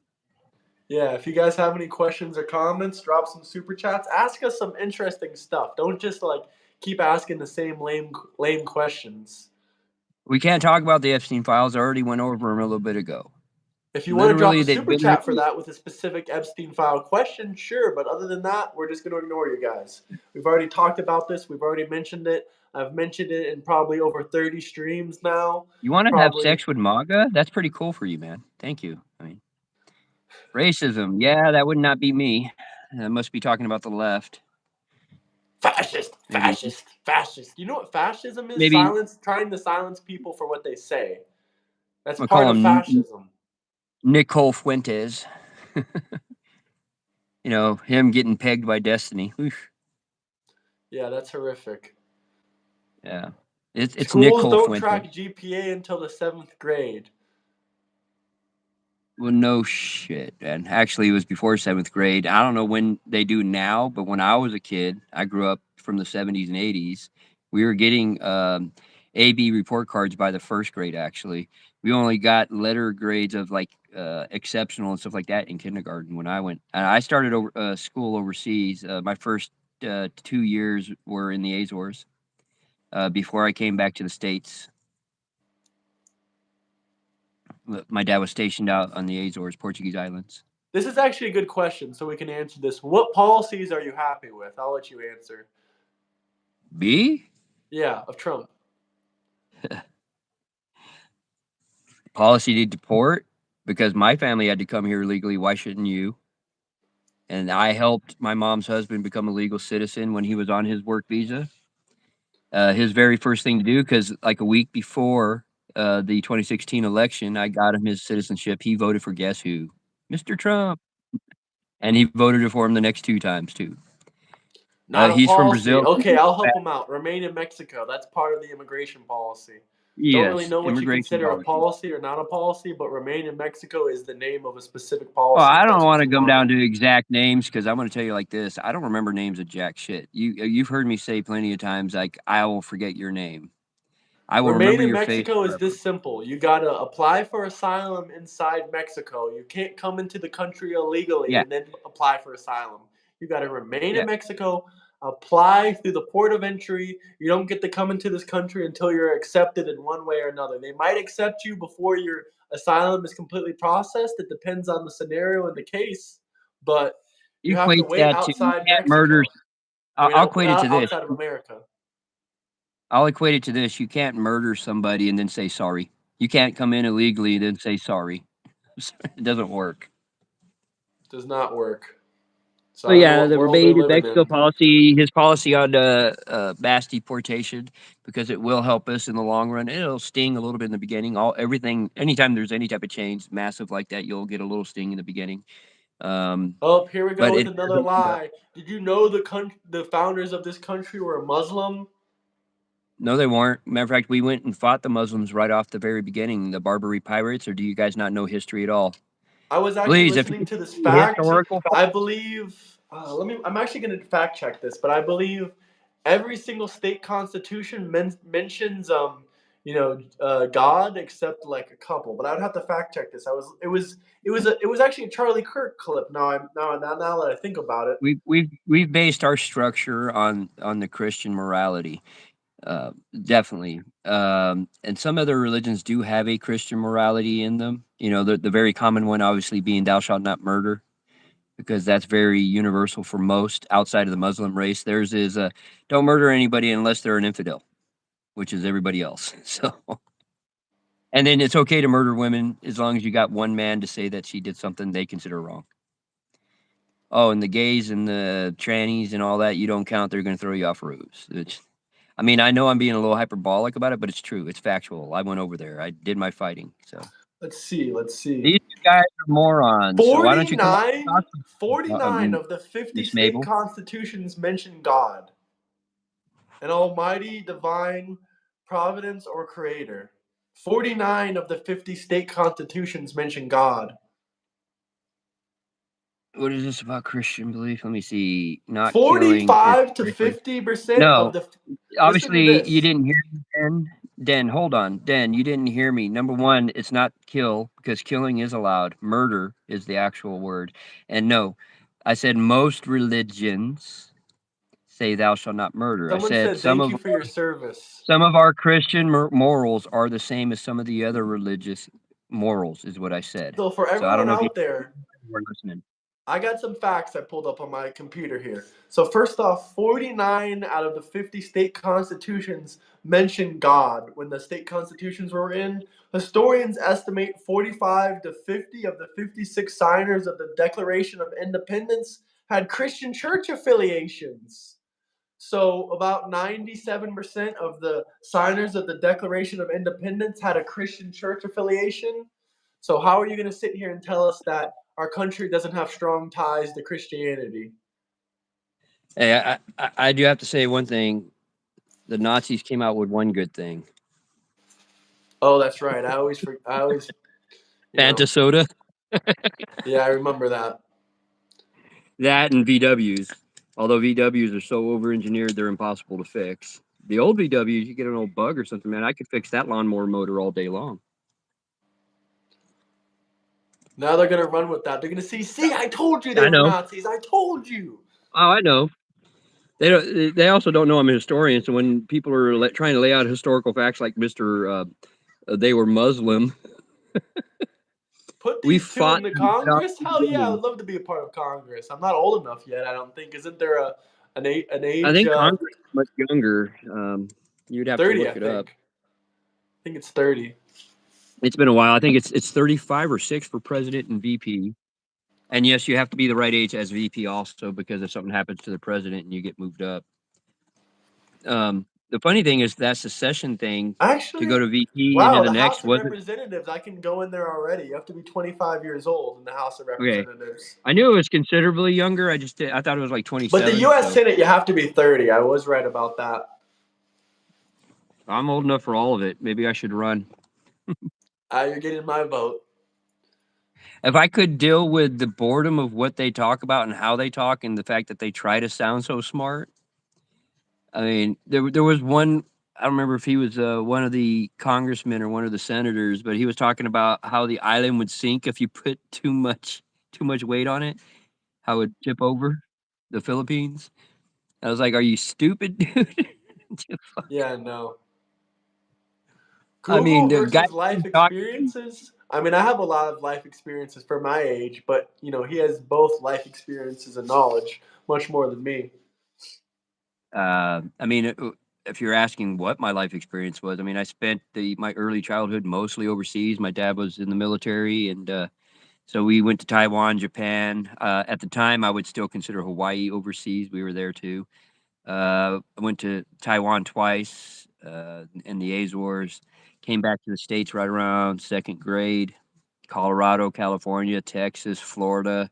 Yeah, if you guys have any questions or comments, drop some super chats. Ask us some interesting stuff. Don't just like keep asking the same lame questions. We can't talk about the Epstein files. I already went over them a little bit ago. If you want to drop Literally, a they've super been chat for released. that with a specific Epstein file question, sure. But other than that, we're just going to ignore you guys. We've already talked about this. We've already mentioned it. I've mentioned it in probably over 30 streams now. You want to have Probably sex with MAGA? That's pretty cool for you, man. Thank you. I mean, racism. Yeah, that would not be me. I must be talking about the left. fascist, Maybe, fascist, fascist. You know what fascism is? maybe Silence, trying to silence people for what they say. That's I'm gonna call part of him fascism. Nicole Fuentes. You know, him getting pegged by destiny. Oof. Yeah, that's horrific. Yeah, it's Schools Nicole don't Fuentes. track GPA until the seventh grade. Well, no shit. And actually, it was before seventh grade. I don't know when they do now, but when I was a kid, I grew up from the 70s and 80s. We were getting AB report cards by the first grade, actually. We only got letter grades of like exceptional and stuff like that in kindergarten when I went. I started over school overseas. My first 2 years were in the Azores before I came back to the States. My dad was stationed out on the Azores, Portuguese islands. This is actually a good question, so we can answer this. What policies are you happy with? I'll let you answer. B? Yeah, of Trump. Policy to deport because my family had to come here legally. Why shouldn't you? And I helped my mom's husband become a legal citizen when he was on his work visa. His very first thing to do, because like a week before the 2016 election, I got him his citizenship. He voted for guess who? Mr. Trump. And he voted for him the next 2 times too. Not a He's from policy. Brazil. Okay, I'll help him out. Remain in Mexico. That's part of the immigration policy. Don't really Yes, know what you immigration consider a policy. policy or not a policy, but remain in Mexico is the name of a specific Well, policy I if don't that's want what to you come want. down to exact names because I'm going to tell you like this. I don't remember names of jack shit. You've heard me say plenty of times like I will forget your name. I will Remain remember in your face Mexico is forever. this simple. You gotta apply for asylum inside Mexico. You can't come into the country illegally Yeah, and then apply for asylum. You gotta remain in yeah. Mexico, apply through the port of entry. You don't get to come into this country until you're accepted in one way or another. They might accept you before your asylum is completely processed. It depends on the scenario and the case, but you have to Equate wait that to you outside can't murder. Mexico. I mean, I'll equate it to this. outside of America. I'll equate it to this. You can't murder somebody and then say sorry. You can't come in illegally and then say sorry. It doesn't work. Does not work. So But I don't know yeah, what the world they're remain in living Mexico in. policy, his policy on mass deportation, because it will help us in the long run. It'll sting a little bit in the beginning. Everything, anytime there's any type of change, massive like that, you'll get a little sting in the beginning. Um, Oh, here we go but with it another doesn't end up. lie. Did you know the founders of this country were Muslim? No, they weren't. Matter of fact, we went and fought the Muslims right off the very beginning, the Barbary pirates. Or do you guys not know history at all? I was actually Please, if listening you to this know fact. historical, I believe. Let me. I'm actually going to fact check this, but I believe every single state constitution mentions God except like a couple. But I would have to fact check this. It was actually a Charlie Kirk clip. Now that I think about it. We've based our structure on the Christian morality, definitely. And some other religions do have a Christian morality in them. You know, the very common one, obviously, being "Thou shalt not murder," because that's very universal for most outside of the Muslim race. Theirs is don't murder anybody unless they're an infidel, which is everybody else. So, and then it's okay to murder women as long as you got one man to say that she did something they consider wrong. Oh, and the gays and the trannies and all that, you don't count. They're going to throw you off roofs. I mean, I know I'm being a little hyperbolic about it, but it's true. It's factual. I went over there. I did my fighting. So Let's see. Let's see. these guys are morons. So why don't you come up and 49, talk to me, 49 of the 50 Miss state Mabel? constitutions mention God, an almighty, divine providence or creator. 49 of the 50 state constitutions mention God. What is this about Christian belief? Let me see. Not killing is 45 to sacred. 50% of No, the. Listen to obviously you this. didn't hear me, Den. Den, hold on. Den, you didn't hear me. Number one, it's not kill because killing is allowed. Murder is the actual word. And no, I said most religions say thou shalt not murder. I Someone said said, "Thank you for your service." some of our Christian morals are the same as some of the other religious morals, is what I said. So, for So I don't everyone know if you out there, were listening. I got some facts I pulled up on my computer here. So, first off, 49 out of the 50 state constitutions mention God when the state constitutions were in. Historians estimate 45 to 50 of the 56 signers of the Declaration of Independence had Christian church affiliations. So, about 97% of the signers of the Declaration of Independence had a Christian church affiliation. So, how are you going to sit here and tell us that our country doesn't have strong ties to Christianity? Hey, I do have to say one thing. The Nazis came out with one good thing. Oh, that's right. I always, you Fanta know, soda. yeah, I remember that. That and VWs. Although VWs are so over engineered, they're impossible to fix. The old VWs, you get an old bug or something, man. I could fix that lawnmower motor all day long. Now they're going to run with that. They're going to see, I told you they I were know. Nazis. I told you. Oh, I know. They don't. They also don't know I'm a historian. So when people are trying to lay out historical facts like Mister, they were Muslim. Put We these two fought in the them right off Congress? the Hell yeah, I beginning. would love to be a part of Congress. I'm not old enough yet, I don't think. Isn't there an I age think Congress is much younger. You'd have to 30, I look it up. think. I think it's 30. It's been a while. I think it's 35 or 6 for president and VP. And yes, you have to be the right age as VP also because if something happens to the president and you get moved up. The funny thing is that secession thing to go Actually, to VP into wow, the the next House of wasn't Representatives, I can go in there already. You have to be 25 years old in the House of okay. Representatives. I knew it was considerably younger. I thought it was like But the 27. U.S. So Senate, you have to be 30. I was right about that. I'm old enough for all of it. Maybe I should run. You're getting my vote. If I could deal with the boredom of what they talk about and how they talk and the fact that they try to sound so smart. I mean, there was one. I don't remember if he was one of the congressmen or one of the senators, but he was talking about how the island would sink if you put too much weight on it. How it would tip over the Philippines. I was like, "Are you stupid, dude?" Yeah, no. I mean, Google the guy versus life talking. experiences. I mean, I have a lot of life experiences for my age, but he has both life experiences and knowledge, much more than me. I mean, if you're asking what my life experience was, I mean, I spent my early childhood mostly overseas. My dad was in the military, and so we went to Taiwan, Japan. At the time, I would still consider Hawaii overseas. We were there too. I went to Taiwan twice in the Azores. Came back to the States right around second grade. Colorado, California, Texas, Florida.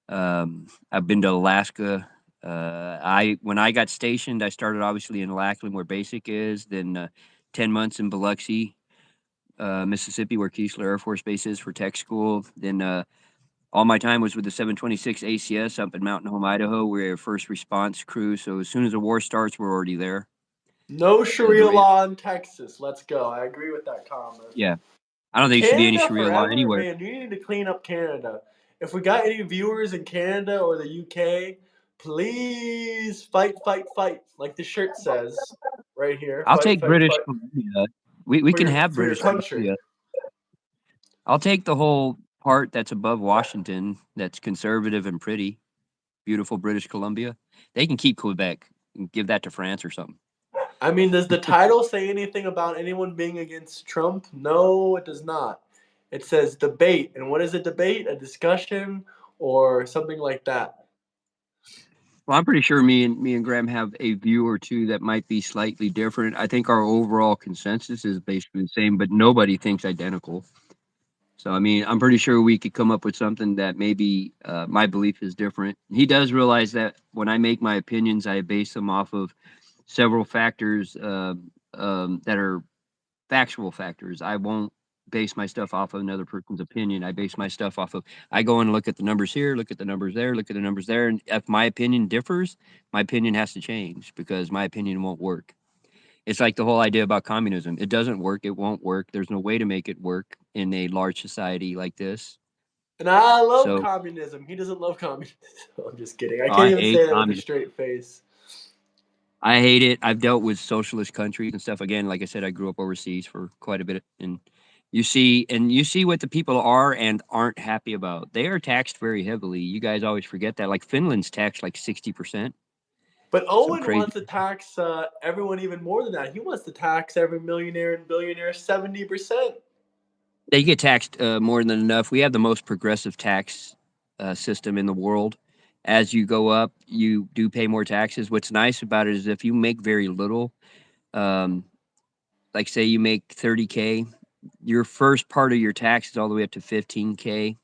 I've been to Alaska. I when I got stationed, I started obviously in Lackland, where basic is. Then 10 months in Biloxi, Mississippi, where Keesler Air Force Base is for tech school. Then all my time was with the 726 ACS up in Mountain Home, Idaho. We're a first response crew. So as soon as the war starts, we're already there. No The Sharia way, law in Texas. Let's go. I agree with that comment. yeah, I don't think there should be any Canada Sharia law forever, anywhere. man. You need to clean up Canada. If we got any viewers in Canada or the UK, please fight, fight, fight, like the shirt says right here. I'll Fight, take fight, British fight Columbia. We can have for your British country. Columbia. I'll take the whole part that's above Washington, that's conservative and pretty, beautiful British Columbia. They can keep Quebec and give that to France or something. I mean, does the title say anything about anyone being against Trump? No, it does not. It says debate, and what is a debate? A discussion or something like that. Well, I'm pretty sure me and Graham have a view or two that might be slightly different. I think our overall consensus is basically the same, but nobody thinks identical. So, I mean, I'm pretty sure we could come up with something that maybe my belief is different. He does realize that when I make my opinions, I base them off of several factors that are factual factors. I won't base my stuff off of another person's opinion. I base my stuff off of, I go and look at the numbers here, look at the numbers there, look at the numbers there. And if my opinion differs, my opinion has to change because my opinion won't work. It's like the whole idea about communism. It doesn't work. It won't work. There's no way to make it work in a large society like this. And I love So communism. He doesn't love communism. I'm just kidding. I can't I even hate say that with a communism. straight face. I hate it. I've dealt with socialist countries and stuff. Again, like I said, I grew up overseas for quite a bit, and you see what the people are and aren't happy about. They are taxed very heavily. You guys always forget that. Like Finland's taxed like 60%. But Some Owen crazy. wants to tax everyone even more than that. He wants to tax every millionaire and billionaire 70%. They get taxed more than enough. We have the most progressive tax system in the world. As you go up, you do pay more taxes. What's nice about it is if you make very little, um, like say you make 30K, your first part of your tax is all the way up to 15K,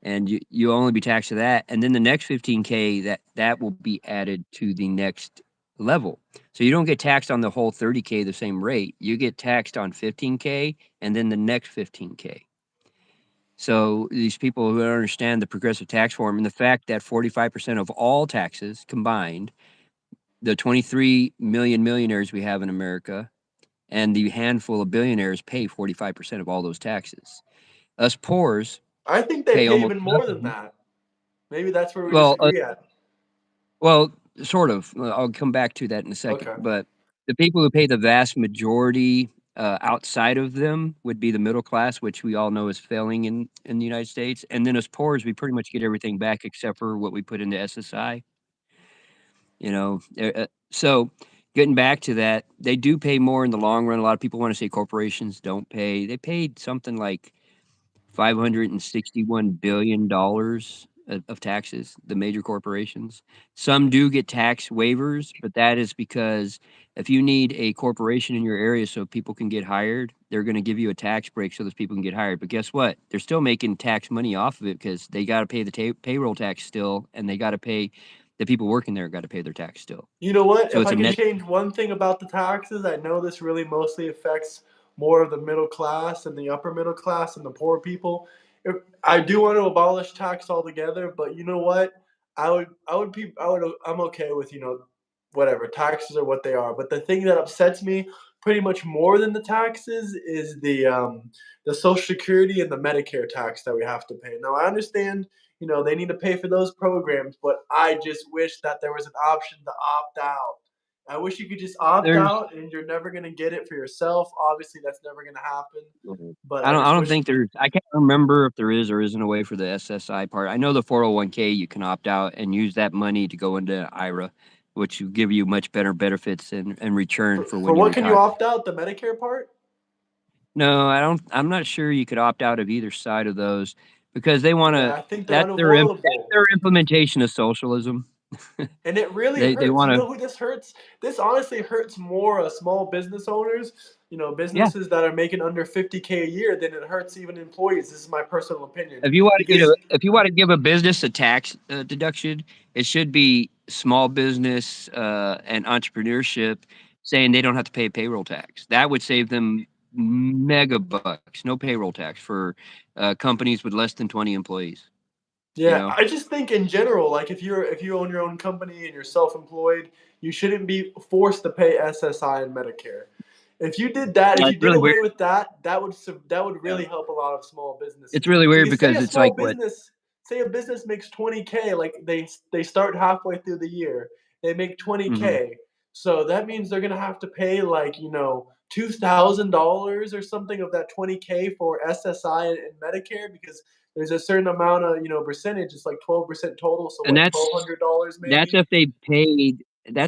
and you only be taxed to that, and then the next 15K that will be added to the next level. So you don't get taxed on the whole 30K the same rate. You get taxed on 15K and then the next 15K. So these people who don't understand the progressive tax form and the fact that 45% of all taxes combined, the 23 million millionaires we have in America and the handful of billionaires pay 45% of all those taxes. Us poors I think they pay pay almost even more than nothing. that. Maybe that's where we Well, disagree at. well, sort of. I'll come back to that in a second. Okay. But the people who pay the vast majority outside of them would be the middle class, which we all know is failing in the United States. And then as poor as we pretty much get everything back except for what we put into SSI. So getting back to that, they do pay more in the long run. A lot of people want to say corporations don't pay. They paid something like $561 billion of taxes, the major corporations. Some do get tax waivers, but that is because if you need a corporation in your area so people can get hired, they're going to give you a tax break so those people can get hired. But guess what? They're still making tax money off of it because they got to pay the payroll tax still, and they got to pay the people working there got to pay their tax still. You know what? So If it's I a could net. change one thing about the taxes, I know this really mostly affects more of the middle class and the upper middle class and the poor people. If, I do want to abolish tax altogether, but you know what? I'm okay with whatever taxes are what they are. But the thing that upsets me pretty much more than the taxes is the Social Security and the Medicare tax that we have to pay. Now I understand they need to pay for those programs, but I just wish that there was an option to opt out. I wish you could just opt There's out and you're never going to get it for yourself. Obviously, that's never going to happen, Mhm. but I I don't I just don't wish. think there's I can't remember if there is or isn't a way for the SSI part. I know the 401k you can opt out and use that money to go into IRA, which will give you much better benefits in return for For when you what can you retire. opt out? The Medicare part? No, I don't. I'm not sure you could opt out of either side of those because they want Yeah, to. I think they're That's unavoidable. their implementation of socialism. And it really They hurts. You want to. know who this hurts? This honestly hurts more small business owners, Yeah. businesses that are making under 50K a year than it hurts even employees. This is my personal opinion. If you want to get a Because if you want to give a business a tax deduction, it should be small business and entrepreneurship saying they don't have to pay payroll tax. That would save them mega bucks. No payroll tax for companies with less than 20 employees. You Yeah, know, I just think in general, like if you own your own company and you're self-employed, you shouldn't be forced to pay SSI and Medicare. If you did that, if yeah, you it's did really weird. away with that, that would Yeah. really help a lot of small It's businesses. really weird Because because it's like what. say a business makes 20K, like they start halfway through the year, they make Mhm. 20K. So that means they're gonna have to pay like, $2,000 or something of that 20K for SSI and Medicare because there's a certain amount of, percentage. It's like 12% total. So And what, $1,200 that's maybe?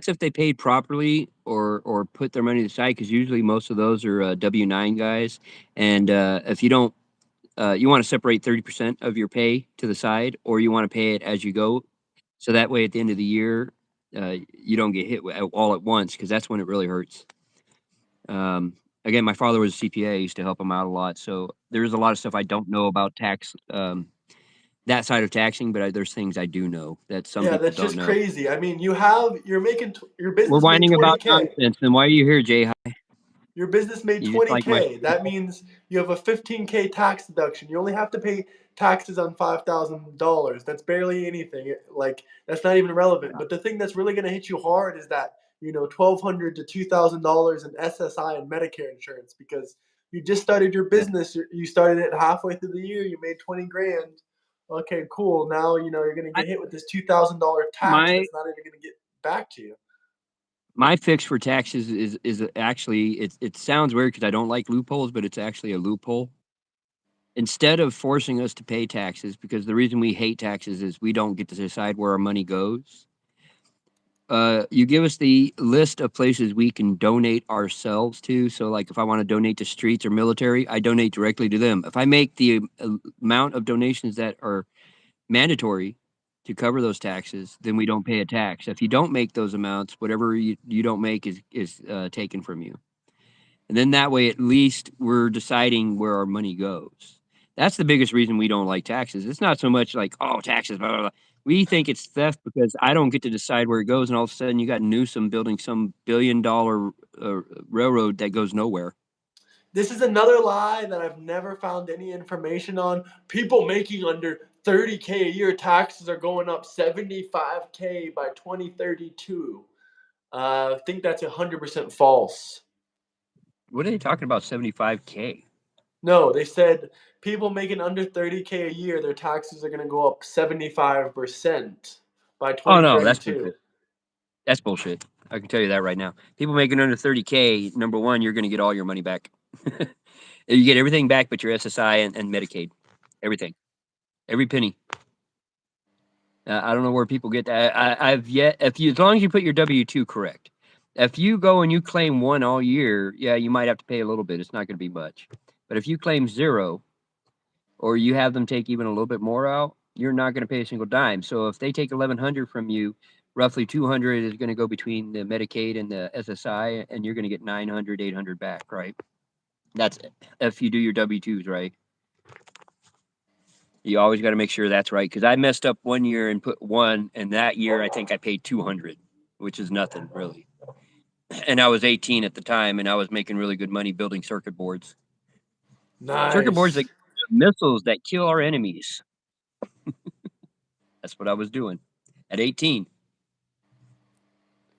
if they paid properly or put their money aside, because usually most of those are, W-9 guys, and, if you don't, you wanna separate 30% of your pay to the side, or you wanna pay it as you go, so that way at the end of the year, you don't get hit all at once, because that's when it really hurts. Again, my father was a CPA, I used to help him out a lot, so there's a lot of stuff I don't know about tax, that side of taxing, but there's things I do know that some Yeah, people that's don't just know. crazy. I mean, your We're business made whining about 20K. nonsense, then why are you here, Jay? Your business made You just like my 20K. That means you have a 15K tax deduction. You only have to pay taxes on $5,000. That's barely anything. Like that's not even relevant. But the thing that's really going to hit you hard is that, $1,200 to $2,000 in SSI and Medicare insurance because you just started your yeah. business. You started it halfway through the year. You made 20 grand. Okay, cool. Now, you're going to I get hit with this $2,000 tax my that's not even going to get back to you. my fix for taxes is actually it sounds weird because I don't like loopholes, but it's actually a loophole. Instead of forcing us to pay taxes, because the reason we hate taxes is we don't get to decide where our money goes. You give us the list of places we can donate ourselves to. So, like, if I want to donate to streets or military, I donate directly to them. If I make the amount of donations that are mandatory to cover those taxes, then we don't pay a tax. If you don't make those amounts, whatever you don't make is taken from you. And then that way, at least we're deciding where our money goes. That's the biggest reason we don't like taxes. It's not so much like, oh, taxes, blah, blah, blah. We think it's theft because I don't get to decide where it goes. And all of a sudden, you got Newsom building some $1 billion railroad that goes nowhere. This is another lie that I've never found any information on. People making under 30K a year taxes are going up 75K by 2032. I think that's 100% false. What are they talking about? 75K. No, they said people making under 30K a year, their taxes are going to go up 75% by Oh, no, that's bullshit. 2032. That's bullshit. I can tell you that right now. People making under 30K, number one, you're going to get all your money back. You get everything back but your SSI and Medicaid. Everything. Every penny. I don't know where people get that. I've yet, if you, as long as you put your W-2 correct. If you go and you claim one all year, yeah, you might have to pay a little bit. It's not going to be much. But if you claim zero, or you have them take even a little bit more out, you're not going to pay a single dime. So if they take 1,100 from you, roughly 200 is going to go between the Medicaid and the SSI, and you're going to get 900, 800 back, right? That's if you do your W-2s right. You always got to make sure that's right. Because I messed up one year and put one, and that year I think I paid 200, which is nothing really. And I was 18 at the time, and I was making really good money building circuit boards. Circuit boards that Nice. missiles that kill our enemies. That's what I was doing at 18.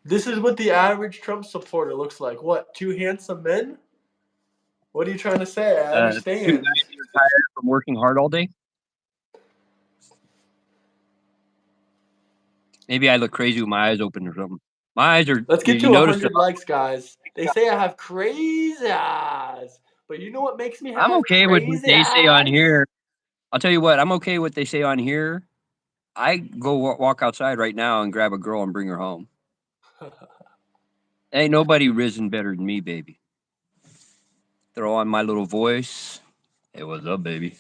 This is what the average Trump supporter looks like. What, two handsome men? What are you trying to say? I Two understand. guys who are tired from working hard all day. Maybe I look crazy with my eyes open or something. My eyes are. Let's get You to notice 100 likes, guys. They say I have crazy eyes. But you know what makes me I'm have okay with what crazy they say on eyes? here. I'll tell you what. I'm okay with what they say on here. I go walk outside right now and grab a girl and bring her home. Ain't nobody risen better than me, baby. Throw on my little voice. Hey, what's up, baby?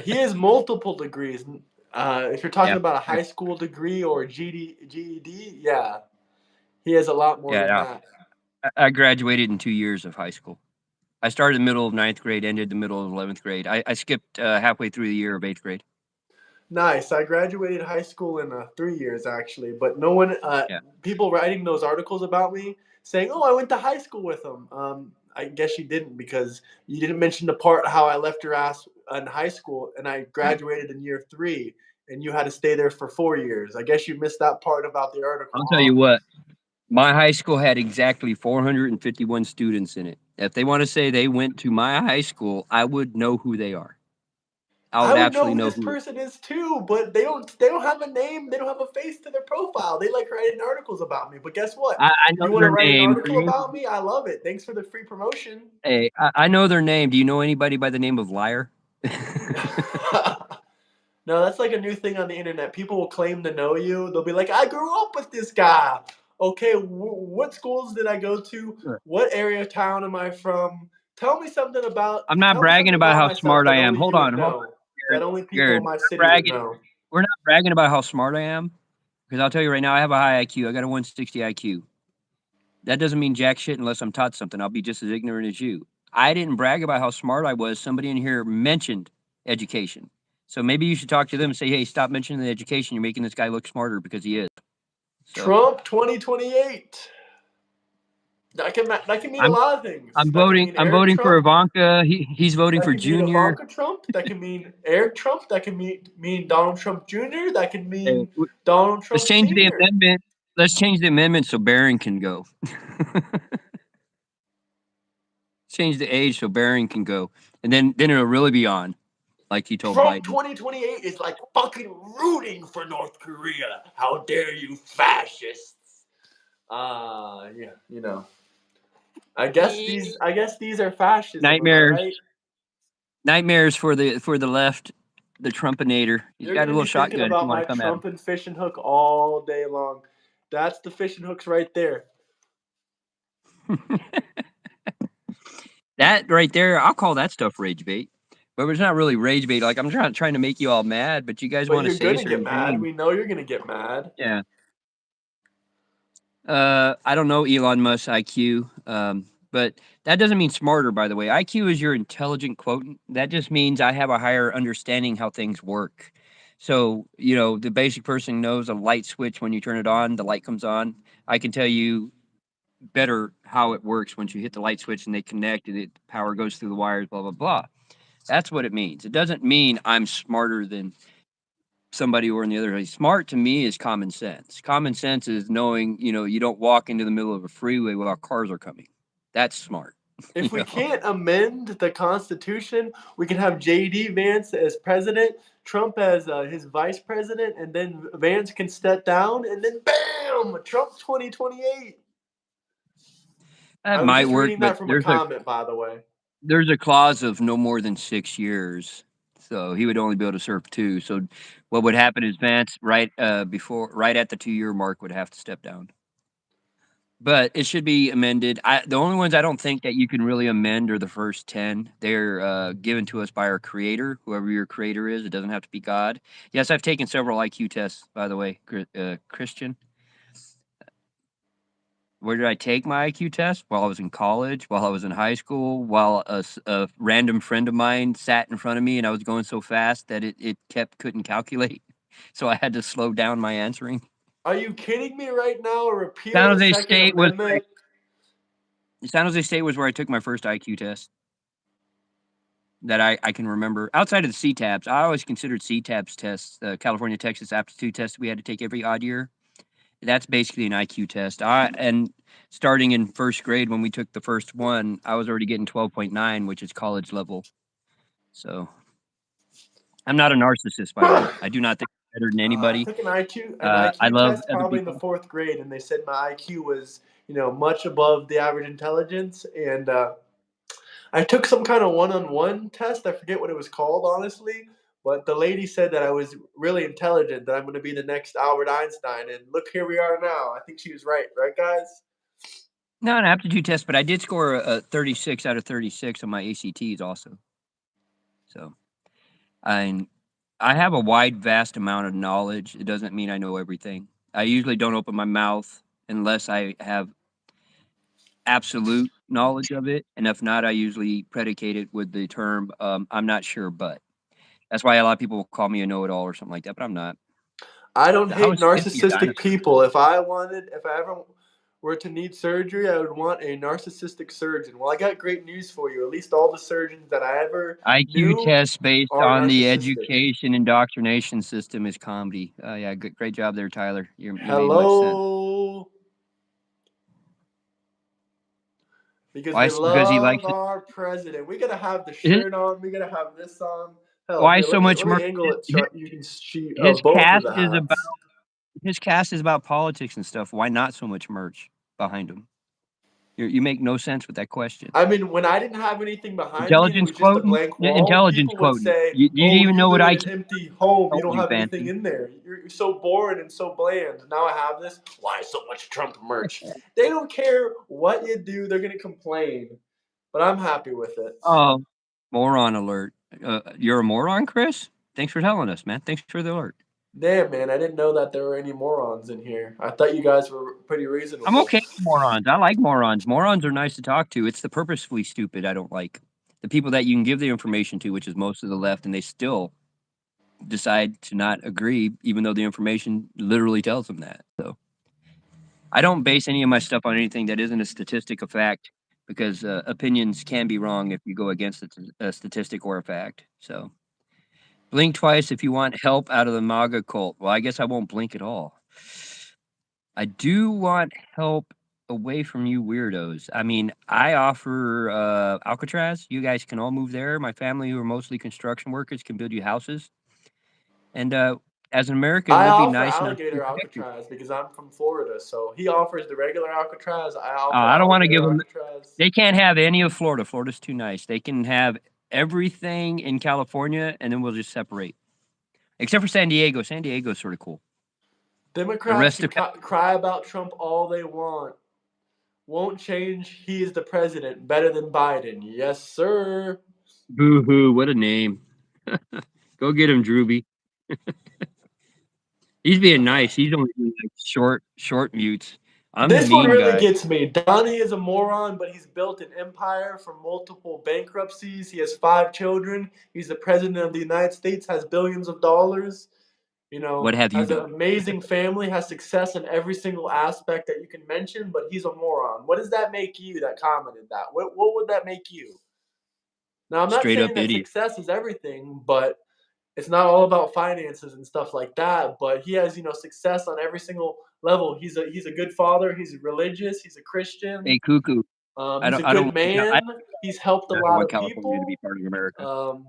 He has multiple degrees. If you're Yeah, talking about a high school degree or GED, yeah, he has a lot more yeah. than No, that. I graduated in 2 years of high school. I started in the middle of ninth grade, ended the middle of 11th grade. I skipped halfway through the year of eighth grade. Nice. I graduated high school in 3 years actually, but no one, Yeah. people writing those articles about me saying, "Oh, I went to high school with him." I guess you didn't because you didn't mention the part how I left your ass in high school and I Mm. graduated in year 3. and you had to stay there for 4 years. I guess you missed that part about the I'll article, tell huh? you what, my high school had exactly 451 students in it. If they want to say they went to my high school, I would know who they are. I I would would know absolutely who know this who. person is too, but they don't have a name, they don't have a face to their profile. They like writing articles about me. But guess what? I know You want to their write an name. article about me? I love it. Thanks for the free promotion. Hey, I know their name. Do you know anybody by the name of Liar? No, that's like a new thing on the internet. People will claim to know you. They'll be like, "I grew up with this guy." Okay, what schools did I go to? Sure. What area of town am I from? I'm not Tell me bragging something about about how myself smart I that am. only you would Hold on, know. That Jared. only people Jared, in my we're not city would bragging. know. We're not bragging about how smart I am because I'll tell you right now, I have a high IQ. I got a 160 IQ. That doesn't mean jack shit unless I'm taught something. I'll be just as ignorant as you. I didn't brag about how smart I was. Somebody in here mentioned education. So maybe you should talk to them and say, hey, stop mentioning the education. You're making this guy look smarter because he is. So Trump 2028. That can mean a I'm lot of things. I'm That can voting. mean I'm Eric voting for Trump. Ivanka. He's voting That for can mean Junior. Ivanka Trump. That can mean Eric Trump. That can mean Donald Trump Jr. That can Hey, mean Donald let's Trump change the Sr. amendment. Let's change the amendment so Barron can go. Change the age so Barron can go, and then it'll really be on, like he told Trump Biden. 2028 is like fucking rooting for North Korea. How dare you, fascists? Yeah, you know. I guess these are fascism. Am I Nightmares, right? nightmares for the left, the Trumpinator. He's You're got a gonna little be thinking shotgun if you about want my to come at him. Trump and fishing hook all day long. That's the fishing hooks right there. That right there, I'll call that stuff rage bait. But it's not really rage bait. Like I'm trying to make you all mad, but you guys But want to you're say gonna get certain mad. things. We know you're gonna get mad. Yeah. I don't know Elon Musk's IQ, but that doesn't mean smarter. By the way, IQ is your intelligent quotient. That just means I have a higher understanding how things work. So the basic person knows a light switch when you turn it on, the light comes on. I can tell you better how it works once you hit the light switch and they connect and it power goes through the wires. Blah blah blah. That's what it means. It doesn't mean I'm smarter than somebody or in the other way. Smart to me is common sense. Common sense is knowing, you don't walk into the middle of a freeway while cars are coming. That's smart. you If we know. can't amend the Constitution, we can have J.D. Vance as president, Trump as his vice president, and then Vance can step down, and then bam, Trump 2028. That I was might just work, reading but that from a comment, by the way. there's a clause of no more than 6 years. So he would only be able to serve two. So what would happen is Vance right at the 2 year mark would have to step down. But it should be amended. The only ones I don't think that you can really amend are the first 10. They're given to us by our creator, whoever your creator is. It doesn't have to be God. Yes, I've taken several IQ tests, by the way, Christian. Where did I take my IQ test? While I was in college, while I was in high school, while a random friend of mine sat in front of me and I was going so fast that it couldn't calculate. So I had to slow down my answering. Are you kidding me right now? Repeal San the Jose Second State was Amendment. San Jose State was where I took my first IQ test that I can remember. Outside of the C-TABs, I always considered C-TABs tests, the California Texas aptitude test we had to take every odd year. That's basically an IQ test. And starting in first grade when we took the first one, I was already getting 12.9, which is college level. So I'm not a narcissist, by the way. I do not think I'm better than I anybody. took an IQ I love test other probably in the people. fourth grade, and they said my IQ was much above the average intelligence, and I took some kind of one-on-one test. I forget what it was called, honestly. But the lady said that I was really intelligent, that I'm going to be the next Albert Einstein. And look, here we are now. I think she was right. Right, guys? Not an aptitude test, but I did score a 36 out of 36 on my ACTs also. So I I have a wide, vast amount of knowledge. It doesn't mean I know everything. I usually don't open my mouth unless I have absolute knowledge of it, and if not, I usually predicate it with the term "I'm not sure," but that's why a lot of people call me a know-it-all or something like that. But I'm not. I don't I hate was 50 a narcissistic dinosaur. people. If I ever were to need surgery, I would want a narcissistic surgeon. Well, I got great news for you. At least all the surgeons that I ever IQ knew test based are on the narcissistic. education indoctrination system is comedy. Yeah, great job there, Tyler. You made much sense. Hello. Because Why? they Because he love likes it. our president. We gotta have the His, shirt on. We gotta have this on. Hell, why here, so let much me merch? angle it His, so you can see his both of cast the is about hats. politics and stuff. Why not so much merch behind him? You make no sense with that question. I mean, when I didn't have anything behind me and it was just a blank wall, Intelligence people would quoting. say, You "Oh, didn't even you know what live in an IQ empty home. You told don't you, have anything Fancy. in there. You're so boring and so bland." Now I have this. Why so much Trump merch? They don't care what you do. They're gonna complain, but I'm happy with it. Oh, moron alert. You're a moron, Chris? Thanks for telling us, man. Thanks for the alert. Damn, man, I didn't know that there were any morons in here. I thought you guys were pretty I'm reasonable. okay with morons. I like morons. Morons are nice to talk to. It's the purposefully stupid I don't like. The people that you can give the information to, which is most of the left, and they still decide to not agree, even though the information literally tells them that. So I don't base any of my stuff on anything that isn't a statistic of fact because opinions can be wrong if you go against a statistic or a fact. So blink twice if you want help out of the MAGA cult. Well, I guess I won't blink at all. I do want help away from you weirdos. I mean, I offer Alcatraz. You guys can all move there. My family, who are mostly construction workers, can build you houses. And as an American, I we'll be offer nice enough to alligator protect you. Alcatraz because I'm from Florida. So he offers the regular Alcatraz. I offer I don't want to give alligator them. Alcatraz. They can't have any of Florida. Florida's too nice. They can have everything in California, and then we'll just separate. Except for San Diego. San Diego's sort of cool. The Democrats rest can of cry about Trump all they want. Won't change. He is the president. Better than Biden. Yes, sir. boo hoo, what a name. Go get him, Drewby. He's being nice. He's only doing like short mutes. I'm the This one mean really guy. gets me. Donnie is a moron, but he's built an empire from multiple bankruptcies. He has 5 children. He's the president of the United States, has billions of dollars. What have you Has an done? amazing family, has success in every single aspect that you can mention, but he's a moron. What does that make you that commented that? What would that make you? Now, I'm not Straight saying up that idiot. success is everything, but it's not all about finances and stuff like that. But he has, success on every single level. He's a good father. He's religious. He's a Christian. Hey, cuckoo. He's a I don't good want I man. He's helped a don't lot want of California to be people. part of America. Um,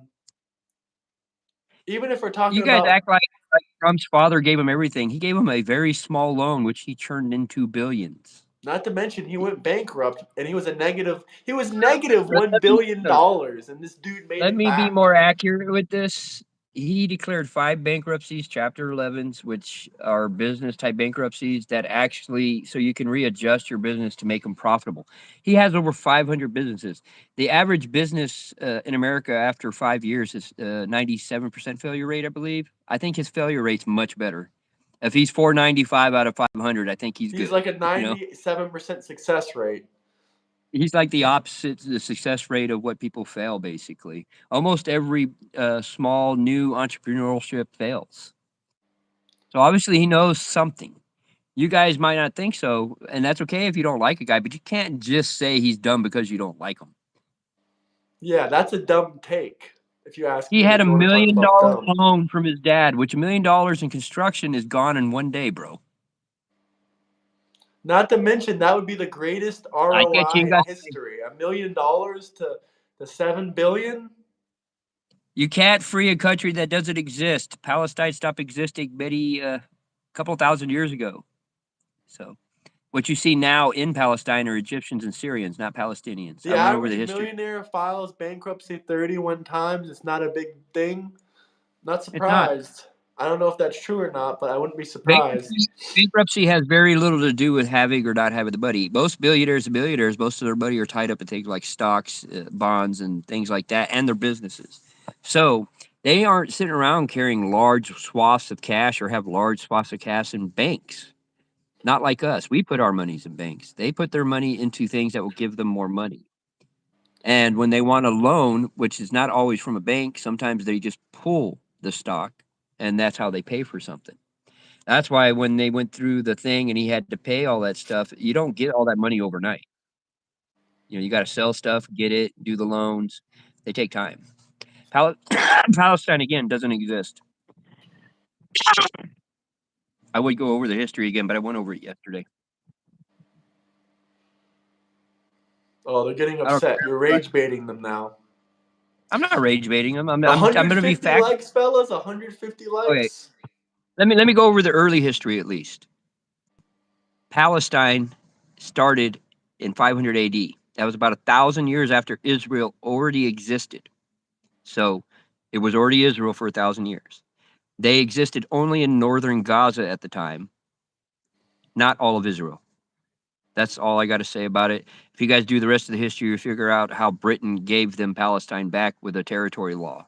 Even if we're You talking guys about act like Trump's father gave him everything. He gave him a very small loan, which he turned into billions. Not to mention he went bankrupt and he was a negative. He was negative Let $1 me billion dollars, and this dude made let it me be back. more accurate with this. He declared 5 bankruptcies, Chapter 11s, which are business type bankruptcies that actually, so you can readjust your business to make them profitable. He has over 500 businesses. The average business in America after 5 years is 97% failure rate, I believe. I think his failure rate's much better. If he's 495 out of 500, I think he's He's good. like a 97% success rate. He's like the opposite, the success rate of what people fail, basically. Almost every small new entrepreneurship fails. So obviously he knows something. You guys might not think so, and that's okay if you don't like a guy, but you can't just say he's dumb because you don't like him. Yeah, that's a dumb take, if you ask He me, had if a you want to talk about $1 million dumb. loan from his dad, which $1 million in construction is gone in one day, bro. Not to mention that would be the greatest I get ROI you. in history. $1 million to 7 billion. You can't free a country that doesn't exist. Palestine stopped existing maybe a couple thousand years ago. So what you see now in Palestine are Egyptians and Syrians, not Palestinians. The I went over the average history. millionaire files bankruptcy 31 times. It's not a big thing. Not It's not. surprised. I don't know if that's true or not, but I wouldn't be surprised. Bankruptcy has very little to do with having or not having the money. Most billionaires and millionaires, most of their money are tied up in things like stocks, bonds, and things like that, and their businesses. So they aren't sitting around carrying large swaths of cash or have large swaths of cash in banks. Not like us. We put our monies in banks. They put their money into things that will give them more money. And when they want a loan, which is not always from a bank, sometimes they just pull the stock, and that's how they pay for something. That's why when they went through the thing and he had to pay all that stuff, you don't get all that money overnight. You got to sell stuff, get it, do the loans. They take time. Palestine again doesn't exist. I would go over the history again, but I went over it yesterday. Oh, they're getting I don't upset. care. You're rage baiting them now. I'm not rage baiting them. I'm going to be 150 fact. likes, fellas. 150 Okay, likes. let me go over the early history at least. Palestine started in 500 AD. That was about 1,000 years after Israel already existed. So it was already Israel for 1,000 years. They existed only in northern Gaza at the time, not all of Israel. That's all I got to say about it. If you guys do the rest of the history, you figure out how Britain gave them Palestine back with a territory law.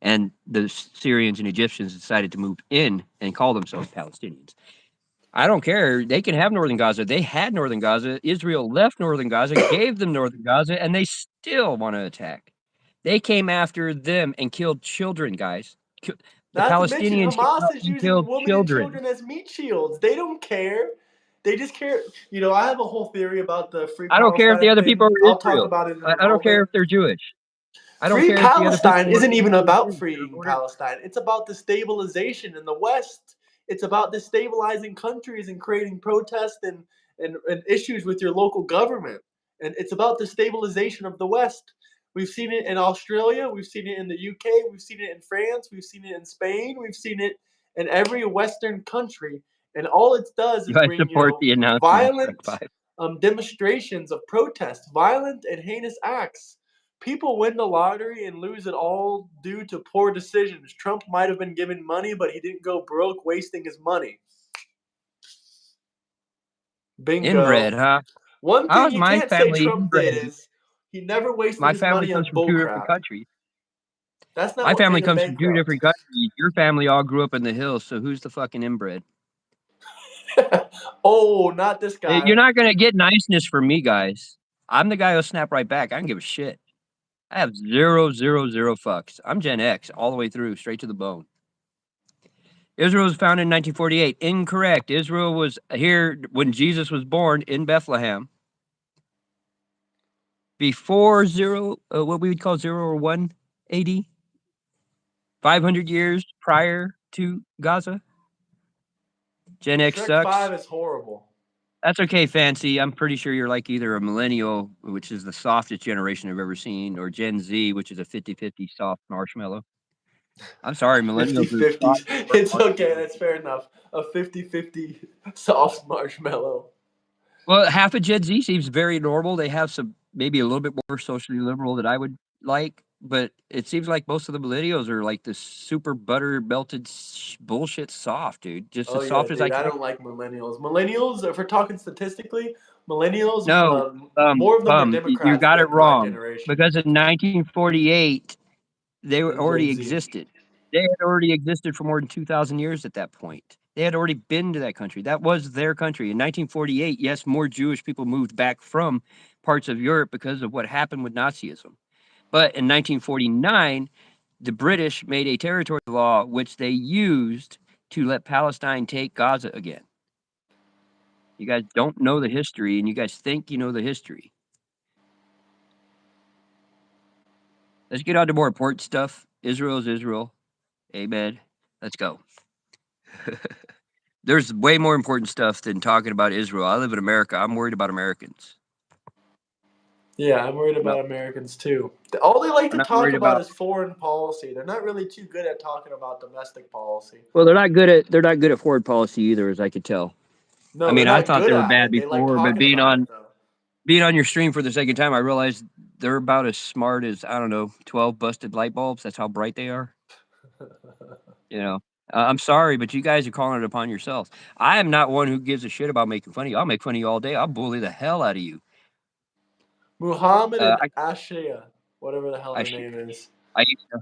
And the Syrians and Egyptians decided to move in and call themselves Palestinians. I don't care. They can have northern Gaza. They had northern Gaza. Israel left northern Gaza, gave them northern Gaza, and they still want to attack. They came after them and killed children, guys. The Not to mention, Palestinians came Hamas out is and using killed women and children. children as meat shields. They don't care. They just care. I have a whole theory about the Free I don't care if the Palestine other people thing. are I'll talk Israel. about it in a I don't care moment. if they're Jewish. I don't Free care if the other Palestine people are isn't even Israel or about Jewish. They're freeing ordered. Palestine. It's about the stabilization in the West. It's about destabilizing countries and creating protests and issues with your local government. And it's about the stabilization of the West. We've seen it in Australia. We've seen it in the UK. We've seen it in France. We've seen it in Spain. We've seen it in every Western country. And all it does is I bring, support the announcement of Strike violent 5. demonstrations of protest, violent and heinous acts. People win the lottery and lose it all due to poor decisions. Trump might have been given money, but he didn't go broke wasting his money. Inbred, Bingo. huh? One How thing is you my can't say family Trump did inbred? is he never wasted My his family money comes on from two different bullcrap. countries. That's not My what family made him comes from two bankrupt. different countries. Your family all grew up in the hills, so who's the fucking inbred? Oh, not this You're guy. not gonna get niceness from me, guys. I'm the guy who'll snap right back. I don't give a shit. I have zero, zero, zero fucks. I'm Gen X all the way through, straight to the bone. Israel was founded in 1948. Incorrect. Israel was here when Jesus was born in Bethlehem. Before zero, what we would call 0 or 1 AD, 500 years prior to Gaza. Gen X Shrek 5 sucks. is horrible. That's okay, Fancy. I'm pretty sure you're like either a millennial, which is the softest generation I've ever seen, or Gen Z, which is a 50-50 soft marshmallow. I'm sorry, millennials are the 50-50. softest hard It's okay. marshmallow. That's fair enough. A 50-50 soft marshmallow. Well, half of Gen Z seems very normal. They have some maybe a little bit more socially liberal that I would like, but it seems like most of the millennials are like this super butter melted bullshit soft, dude. Just Oh as yeah, soft as I dude. I can. don't like millennials. Millennials, if we're talking statistically, millennials, No, more of them are you Democrats got it than my wrong. generation Because in 1948, they were and already Gen Z. existed. They had already existed for more than 2,000 years at that point. They had already been to that country. That was their country. In 1948, yes, more Jewish people moved back from parts of Europe because of what happened with Nazism. But in 1949, the British made a territory law which they used to let Palestine take Gaza again. You guys don't know the history, and you guys think you know the history. Let's get on to more important stuff. Israel is Israel. Amen. Let's go. There's way more important stuff than talking about Israel. I live in America. I'm worried about Americans. Yeah, I'm worried No, about Americans too. All they like I'm to not talk worried about about. is foreign policy. They're not really too good at talking about domestic policy. Well, they're not good at foreign policy either, as I could tell. I No, they're mean, I not thought good they were at bad it. They like before, but talking about it though. being on your stream for the second time, I realized they're about as smart as I don't know 12 busted light bulbs. That's how bright they are. You know, I'm sorry, but you guys are calling it upon yourselves. I am not one who gives a shit about making fun of you. I'll make fun of you all day. I'll bully the hell out of you. Muhammad and I Ashia, whatever the hell I their should name is. I used to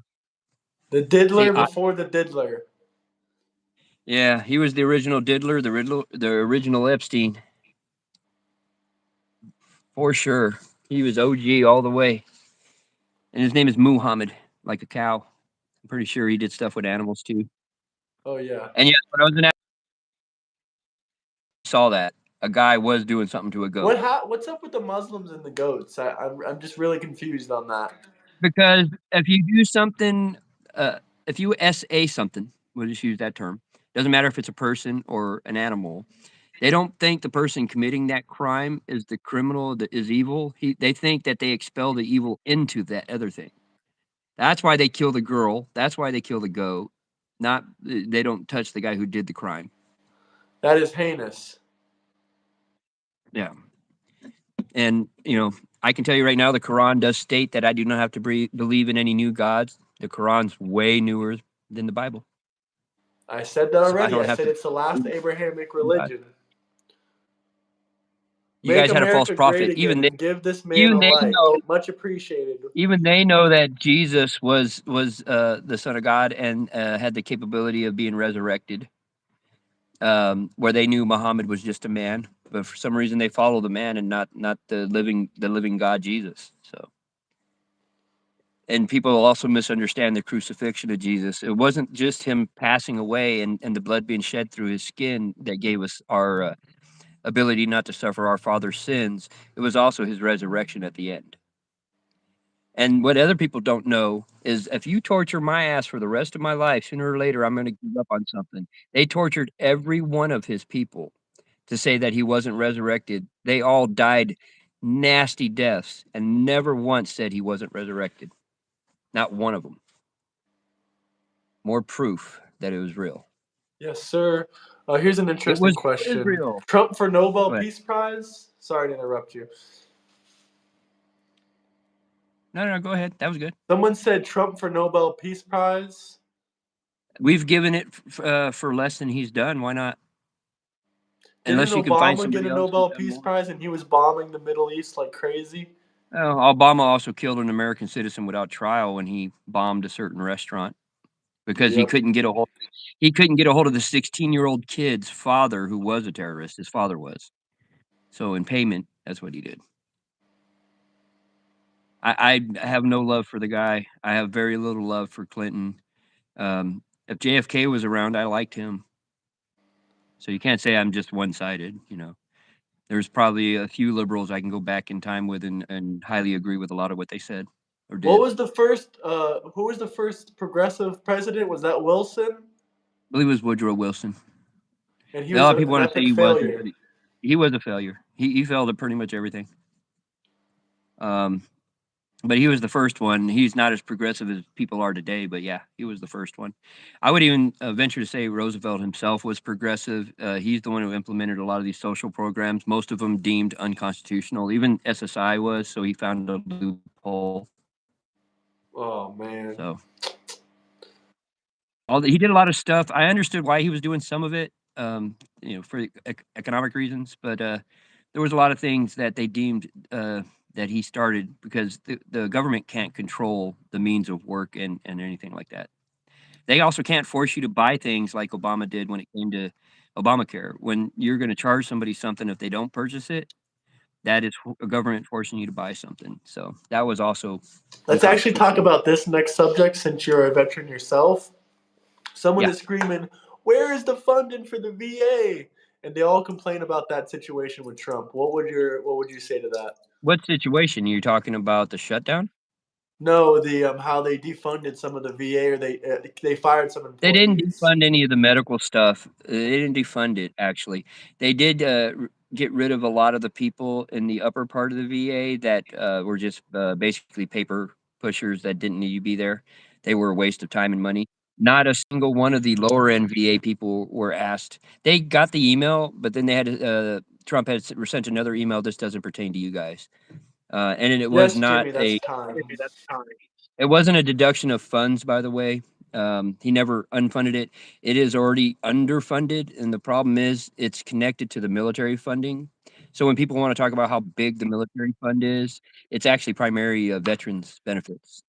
The see. diddler before the diddler. Yeah, he was the original diddler, the original Epstein for sure. He was OG all the way, and his name is Muhammad, like a cow. I'm pretty sure he did stuff with animals too. Oh yeah. And yes, when I was in saw that a guy was doing something to a goat. What's up with the Muslims and the goats? I'm just really confused on that. Because if you do something, if you SA something, we'll just use that term. Doesn't matter if it's a person or an animal. They don't think the person committing that crime is the criminal that is evil. They think that they expel the evil into that other thing. That's why they kill the girl. That's why they kill the goat. Not they don't touch the guy who did the crime. That is heinous. Yeah, and I can tell you right now, the Quran does state that I do not have to believe in any new gods. The Quran's way newer than the Bible, I said that so I already. don't I have said to. it's the last Abrahamic God. religion. You Make guys had a false America great prophet. again and give this man Even a they like. know. Much appreciated. Even they know that Jesus was the Son of God and had the capability of being resurrected. Where they knew Muhammad was just a man, but for some reason they follow the man and not the living God Jesus. So, and people also misunderstand the crucifixion of Jesus. It wasn't just him passing away and the blood being shed through his skin that gave us our ability not to suffer our Father's sins. It was also his resurrection at the end. And what other people don't know is if you torture my ass for the rest of my life, sooner or later I'm going to give up on something. They tortured every one of his people to say that he wasn't resurrected. They all died nasty deaths and never once said he wasn't resurrected. Not one of them. More proof that it was real. Yes, sir. Here's an It interesting was question. Israel. Trump for Nobel Go ahead. Peace Prize? Sorry to interrupt you. No, go ahead. That was good. Someone said Trump for Nobel Peace Prize. We've given it for less than he's done. Why not? Didn't Unless you can find Obama get somebody a else who's Nobel done Peace more. Prize and he was bombing the Middle East like crazy? Obama also killed an American citizen without trial when he bombed a certain restaurant because he Yep. couldn't get a hold. He couldn't get a hold of the 16-year-old kid's father, who was a terrorist. His father was. So in payment, that's what he did. I have no love for the guy. I have very little love for Clinton. If JFK was around, I liked him. So you can't say I'm just one-sided. There's probably a few liberals I can go back in time with and highly agree with a lot of what they said or What did. was the first? Who was the first progressive president? Was that Wilson? I believe it was Woodrow Wilson. And he A was lot of an people want to say epic he wasn't, but failure. he was a failure. He failed at pretty much everything. Um, but he was the first one. He's not as progressive as people are today, but yeah, he was the first one. I would even venture to say Roosevelt himself was progressive. He's the one who implemented a lot of these social programs, most of them deemed unconstitutional. Even SSI was, so he found a loophole. Oh man. So he did a lot of stuff. I understood why he was doing some of it, for economic reasons, but there was a lot of things that they deemed that he started because the government can't control the means of work and anything like that. They also can't force you to buy things like Obama did when it came to Obamacare. When you're going to charge somebody something if they don't purchase it, that is a government forcing you to buy something. So that was also Let's actually talk unconstitutional. about this next subject since you're a veteran yourself. Someone Yeah. is screaming, "Where is the funding for the VA?" And they all complain about that situation with Trump. What would you say to that? What situation? You're talking about the shutdown? No, the how they defunded some of the VA or they fired some They didn't employees. defund any of the medical stuff. They didn't defund it, actually. They did, get rid of a lot of the people in the upper part of the VA that, were just, basically paper pushers that didn't need to be there. They were a waste of time and money. Not a single one of the lower end VA people were asked. They got the email, but then they had Trump had sent another email, "This doesn't pertain to you guys." And it was Yes, not Jimmy, a that's time. it wasn't a deduction of funds, by the way. He never unfunded it. It is already underfunded, and the problem is it's connected to the military funding. So when people want to talk about how big the military fund is, it's actually primary veterans benefits.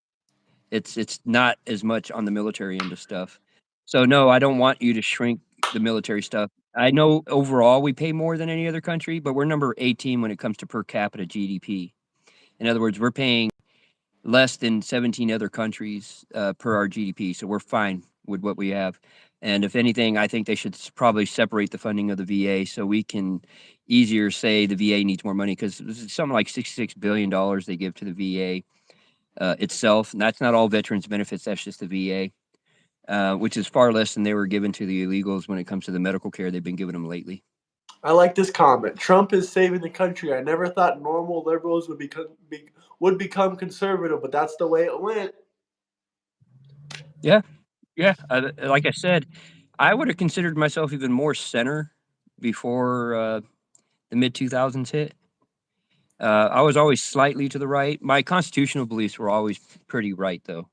It's not as much on the military end of stuff. So no, I don't want you to shrink the military stuff. I know overall we pay more than any other country, but we're number 18 when it comes to per capita GDP. In other words, we're paying less than 17 other countries per our GDP, so we're fine with what we have. And if anything, I think they should probably separate the funding of the VA so we can easier say the VA needs more money because it's something like $66 billion they give to the VA itself. And that's not all veterans benefits, that's just the VA, which is far less than they were given to the illegals when it comes to the medical care they've been giving them lately. I like this comment. Trump is saving the country. I never thought normal liberals would become conservative, but that's the way it went. Yeah. Yeah. Like I said, I would have considered myself even more center before the mid 2000s hit. I was always slightly to the right. My constitutional beliefs were always pretty right, though,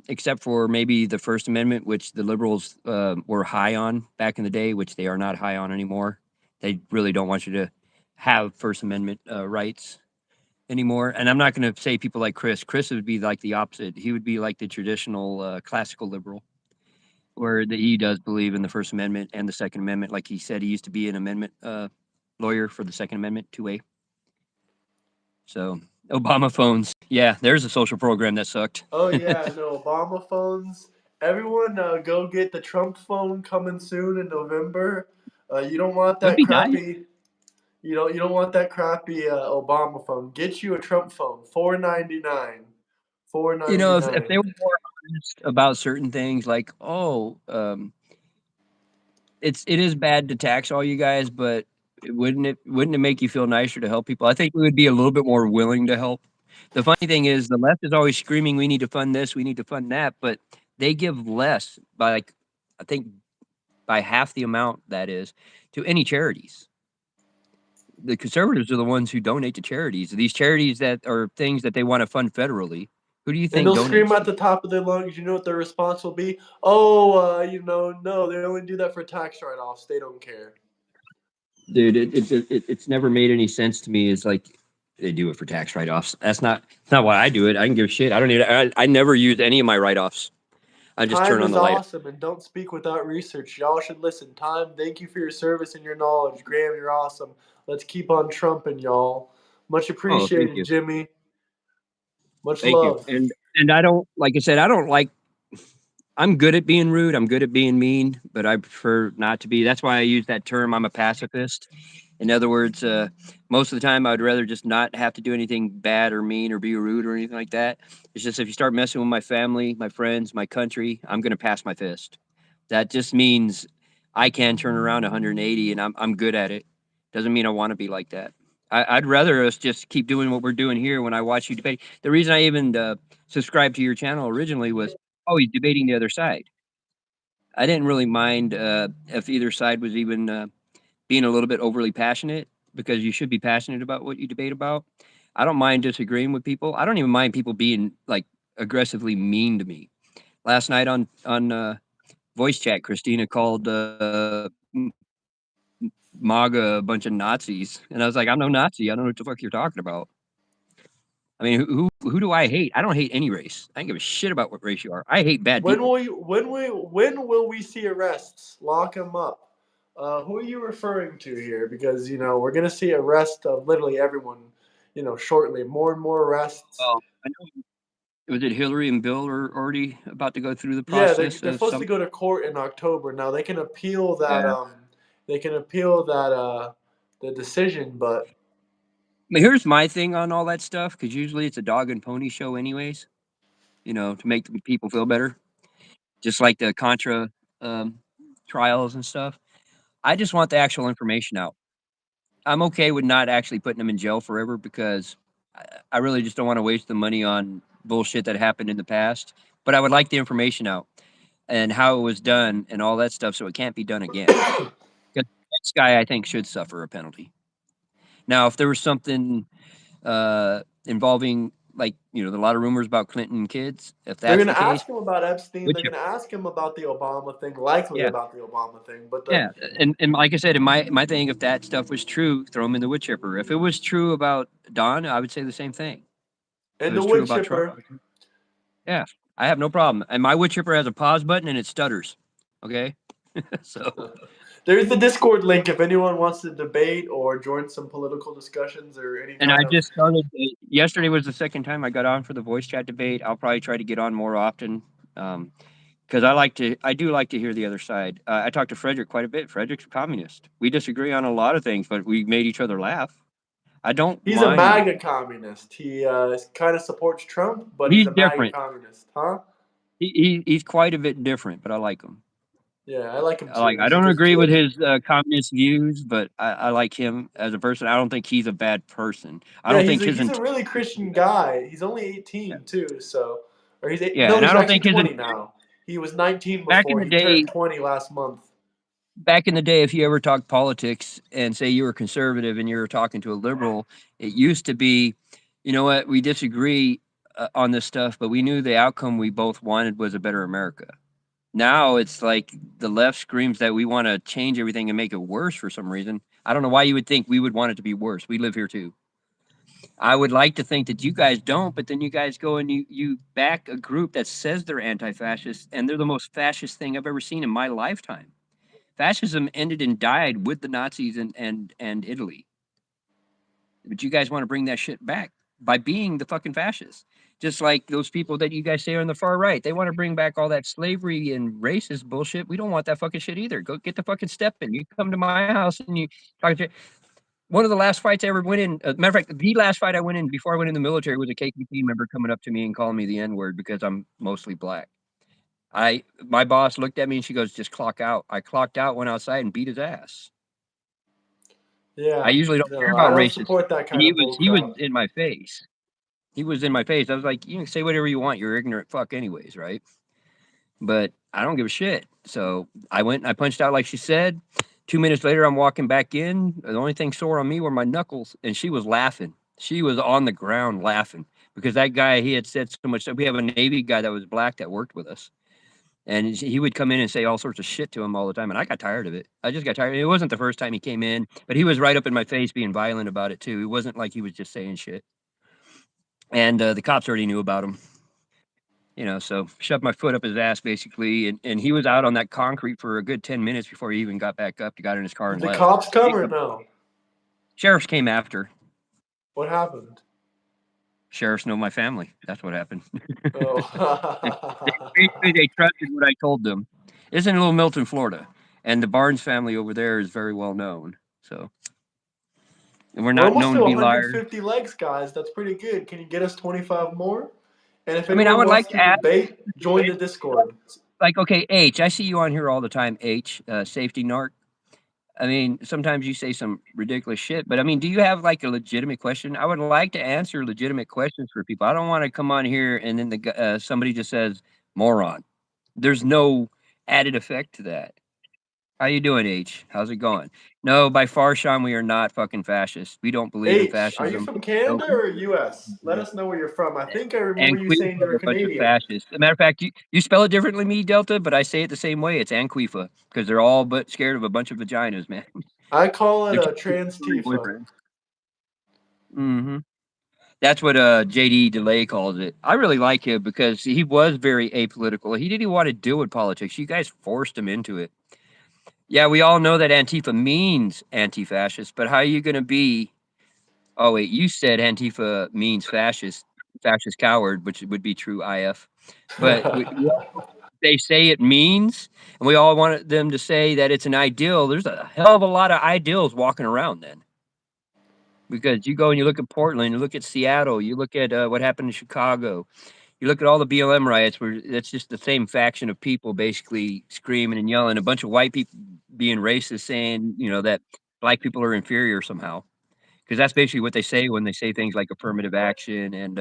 except for maybe the First Amendment, which the liberals were high on back in the day, which they are not high on anymore. They really don't want you to have First Amendment rights anymore. And I'm not going to say people like Chris. Chris would be like the opposite. He would be like the traditional classical liberal, where he does believe in the First Amendment and the Second Amendment. Like he said, he used to be an amendment lawyer for the Second Amendment, 2A. So Obama phones, yeah, there's a social program that sucked. Oh yeah, no Obama phones. Everyone, go get the Trump phone coming soon in November. You don't want It'd that be nice. crappy. You don't want that crappy Obama phone. Get you a Trump phone. 499. Four You ninety know, if they nine. were more honest about certain things, like, oh, it is bad to tax all you guys, but wouldn't it make you feel nicer to help people? I think we would be a little bit more willing to help. The funny thing is, the left is always screaming, "We need to fund this, we need to fund that," but they give less by like, I think by half the amount that is to any charities. The conservatives are the ones who donate to charities. These charities that are things that they want to fund federally. Who do you And think they'll scream donates at to the them? top of their lungs. You know what their response will be? Oh, no, they only do that for tax write offs. They don't care. Dude, it's never made any sense to me. It's like they do it for tax write offs. It's not why I do it. I can give a shit. I don't need. I never use any of my write offs. I just Time turn on is the light. awesome, and don't speak without research. Y'all should listen. Time, thank you for your service and your knowledge. Graham, you're awesome. Let's keep on trumping, y'all. Much Oh, thank appreciated, you, Jimmy. Much thank you. love. And I don't like I said. I don't like. I'm good at being rude. I'm good at being mean, but I prefer not to be. That's why I use that term. I'm a pacifist. In other words, most of the time, I'd rather just not have to do anything bad or mean or be rude or anything like that. It's just if you start messing with my family, my friends, my country, I'm going to pass my fist. That just means I can turn around 180 and I'm good at it. Doesn't mean I want to be like that. I'd rather us just keep doing what we're doing here when I watch you debate. The reason I even subscribed to your channel originally was, oh, he's debating the other side. I didn't really mind if either side was even being a little bit overly passionate because you should be passionate about what you debate about. I don't mind disagreeing with people. I don't even mind people being like aggressively mean to me. Last night on voice chat, Christina called MAGA a bunch of Nazis, and I was like, I'm no Nazi. I don't know what the fuck you're talking about. I mean, who do I hate? I don't hate any race. I don't give a shit about what race you are. I hate bad When people. will we see arrests? Lock them up. Who are you referring to here? Because we're gonna see arrest of literally everyone. Shortly, more and more arrests. Well, I know. Was it Hillary and Bill are already about to go through the Yeah, they're, process they're of supposed some? to go to court in October. Now they can appeal that. Yeah. They can appeal that. The decision, but But here's my thing on all that stuff, because usually it's a dog and pony show, anyways. You know, to make the people feel better, just like the Contra um, trials and stuff. I just want the actual information out. I'm okay with not actually putting them in jail forever because I really just don't want to waste the money on bullshit that happened in the past. But I would like the information out and how it was done and all that stuff so it can't be done again. Because this guy, I think, should suffer a penalty. Now, if there was something involving, like, a lot of rumors about Clinton kids, if they're that's gonna the case, ask him about Epstein. They're which, gonna ask him about the Obama thing, likely yeah, about the Obama thing. But yeah, and like I said, in my thing, if that stuff was true, throw him in the wood chipper. If it was true about Don, I would say the same thing. If it the was true wood about Trump, I chipper. would say, yeah, I have no problem. And my wood chipper has a pause button and it stutters. Okay, so There's the Discord link if anyone wants to debate or join some political discussions or any and I kind of. just started. Yesterday was the second time I got on for the voice chat debate. I'll probably try to get on more often. Um, because I do like to hear the other side. I talked to Frederick quite a bit. Frederick's a communist. We disagree on a lot of things, but we made each other laugh. I don't He's a mind. MAGA communist. He kind of supports Trump, but he's He's a MAGA different. communist, huh? He's quite a bit different, but I like him. Yeah, I like him Like, too. I He's a don't good agree with kid. his communist views, but I like him as a person. I don't think he's a bad person. I Yeah, don't think his he's a intent really is to be Christian bad. guy. He's only Yeah, 18 too, so or he's eight, yeah, no, and I he's don't actually think his 20 intent. now. He was 19 Back in before. the He turned day, 20 last month. if you ever talked politics and say you were conservative and you were talking to a liberal, it used to be, you know what, we disagree on this stuff, but we knew the outcome we both wanted was a better America. Now it's like the left screams that we want to change everything and make it worse for some reason. I don't know why you would think we would want it to be worse. We live here too. I would like to think that you guys don't, but then you guys go and you back a group that says they're anti-fascist, and they're the most fascist thing I've ever seen in my lifetime. Fascism ended and died with the Nazis and Italy. But you guys want to bring that shit back by being the fucking fascists. Just like those people that you guys say are on the far right. They want to bring back all that slavery and racist bullshit. We don't want that fucking shit either. Go get the fucking step in. You come to my house and you talk to one of the last fights I ever went in. Matter of fact, the last fight I went in before I went in the military was a KKP member coming up to me and calling me the N word because I'm mostly black. My boss looked at me and she goes, "Just clock out." I clocked out, went outside, and beat his ass. I Yeah, usually don't care no, I about don't racism, support that and kind of bull he was crap. in my face. He was in my face. I was like, "You can say whatever you want. You're ignorant fuck, anyways, right?" But I don't give a shit. So I went and I punched out like she said. 2 minutes later, I'm walking back in. The only thing sore on me were my knuckles, and she was laughing. She was on the ground laughing because that guy he had said so much. We have a Navy guy that was black that worked with us, and he would come in and say all sorts of shit to him all the time, and I got tired of it. I just got tired. It wasn't the first time he came in, but he was right up in my face being violent about it too. It wasn't like he was just saying shit. And the cops already knew about him. So shoved my foot up his ass basically, and he was out on that concrete for a good 10 minutes before he even got back up. He got in his car Did and the left. cops come or no? Sheriffs came after. What happened? Sheriffs know my family. That's what happened. Basically, Oh. they trusted what I told them. It's in Little Milton, Florida, and the Barnes family over there is very well known. So, and we're We're not almost known to to be liars. 150 legs, guys. That's pretty good. Can you get us 25 more? And if I mean, I anyone would wants like to to ask, debate, join the Discord. like, okay, H, I see you on here all the time. H, safety narc. I mean, sometimes you say some ridiculous shit, but I mean, do you have like a legitimate question? I would like to answer legitimate questions for people. I don't want to come on here and then somebody just says moron. There's no added effect to that. How you doing, H? How's it going? No, by far, Sean, we are not fucking fascists. We don't believe in H, are you fascism. from No, Canada or US? Let us know where you're from. I think I remember you Antifa saying are you're a bunch of Canadian. fascists. As a matter of fact, you spell it differently, me Delta, but I say it the same way. It's Antifa because they're all but scared of a bunch of vaginas, man. I call it They're a too trans for tifa. boyfriends. Hmm. That's what JD Delay calls it. I really like him because he was very apolitical. He didn't want to deal with politics. You guys forced him into it. Yeah, we all know that Antifa means anti-fascist, but how are you going to be? Oh wait, you said Antifa means fascist coward, which would be true IF. But they say it means, and we all want them to say that it's an ideal. There's a hell of a lot of ideals walking around then. Because you go and you look at Portland, you look at Seattle, you look at what happened in Chicago, you look at all the BLM riots where that's just the same faction of people basically screaming and yelling, a bunch of white people being racist, saying, that black people are inferior somehow. Because that's basically what they say when they say things like affirmative action and,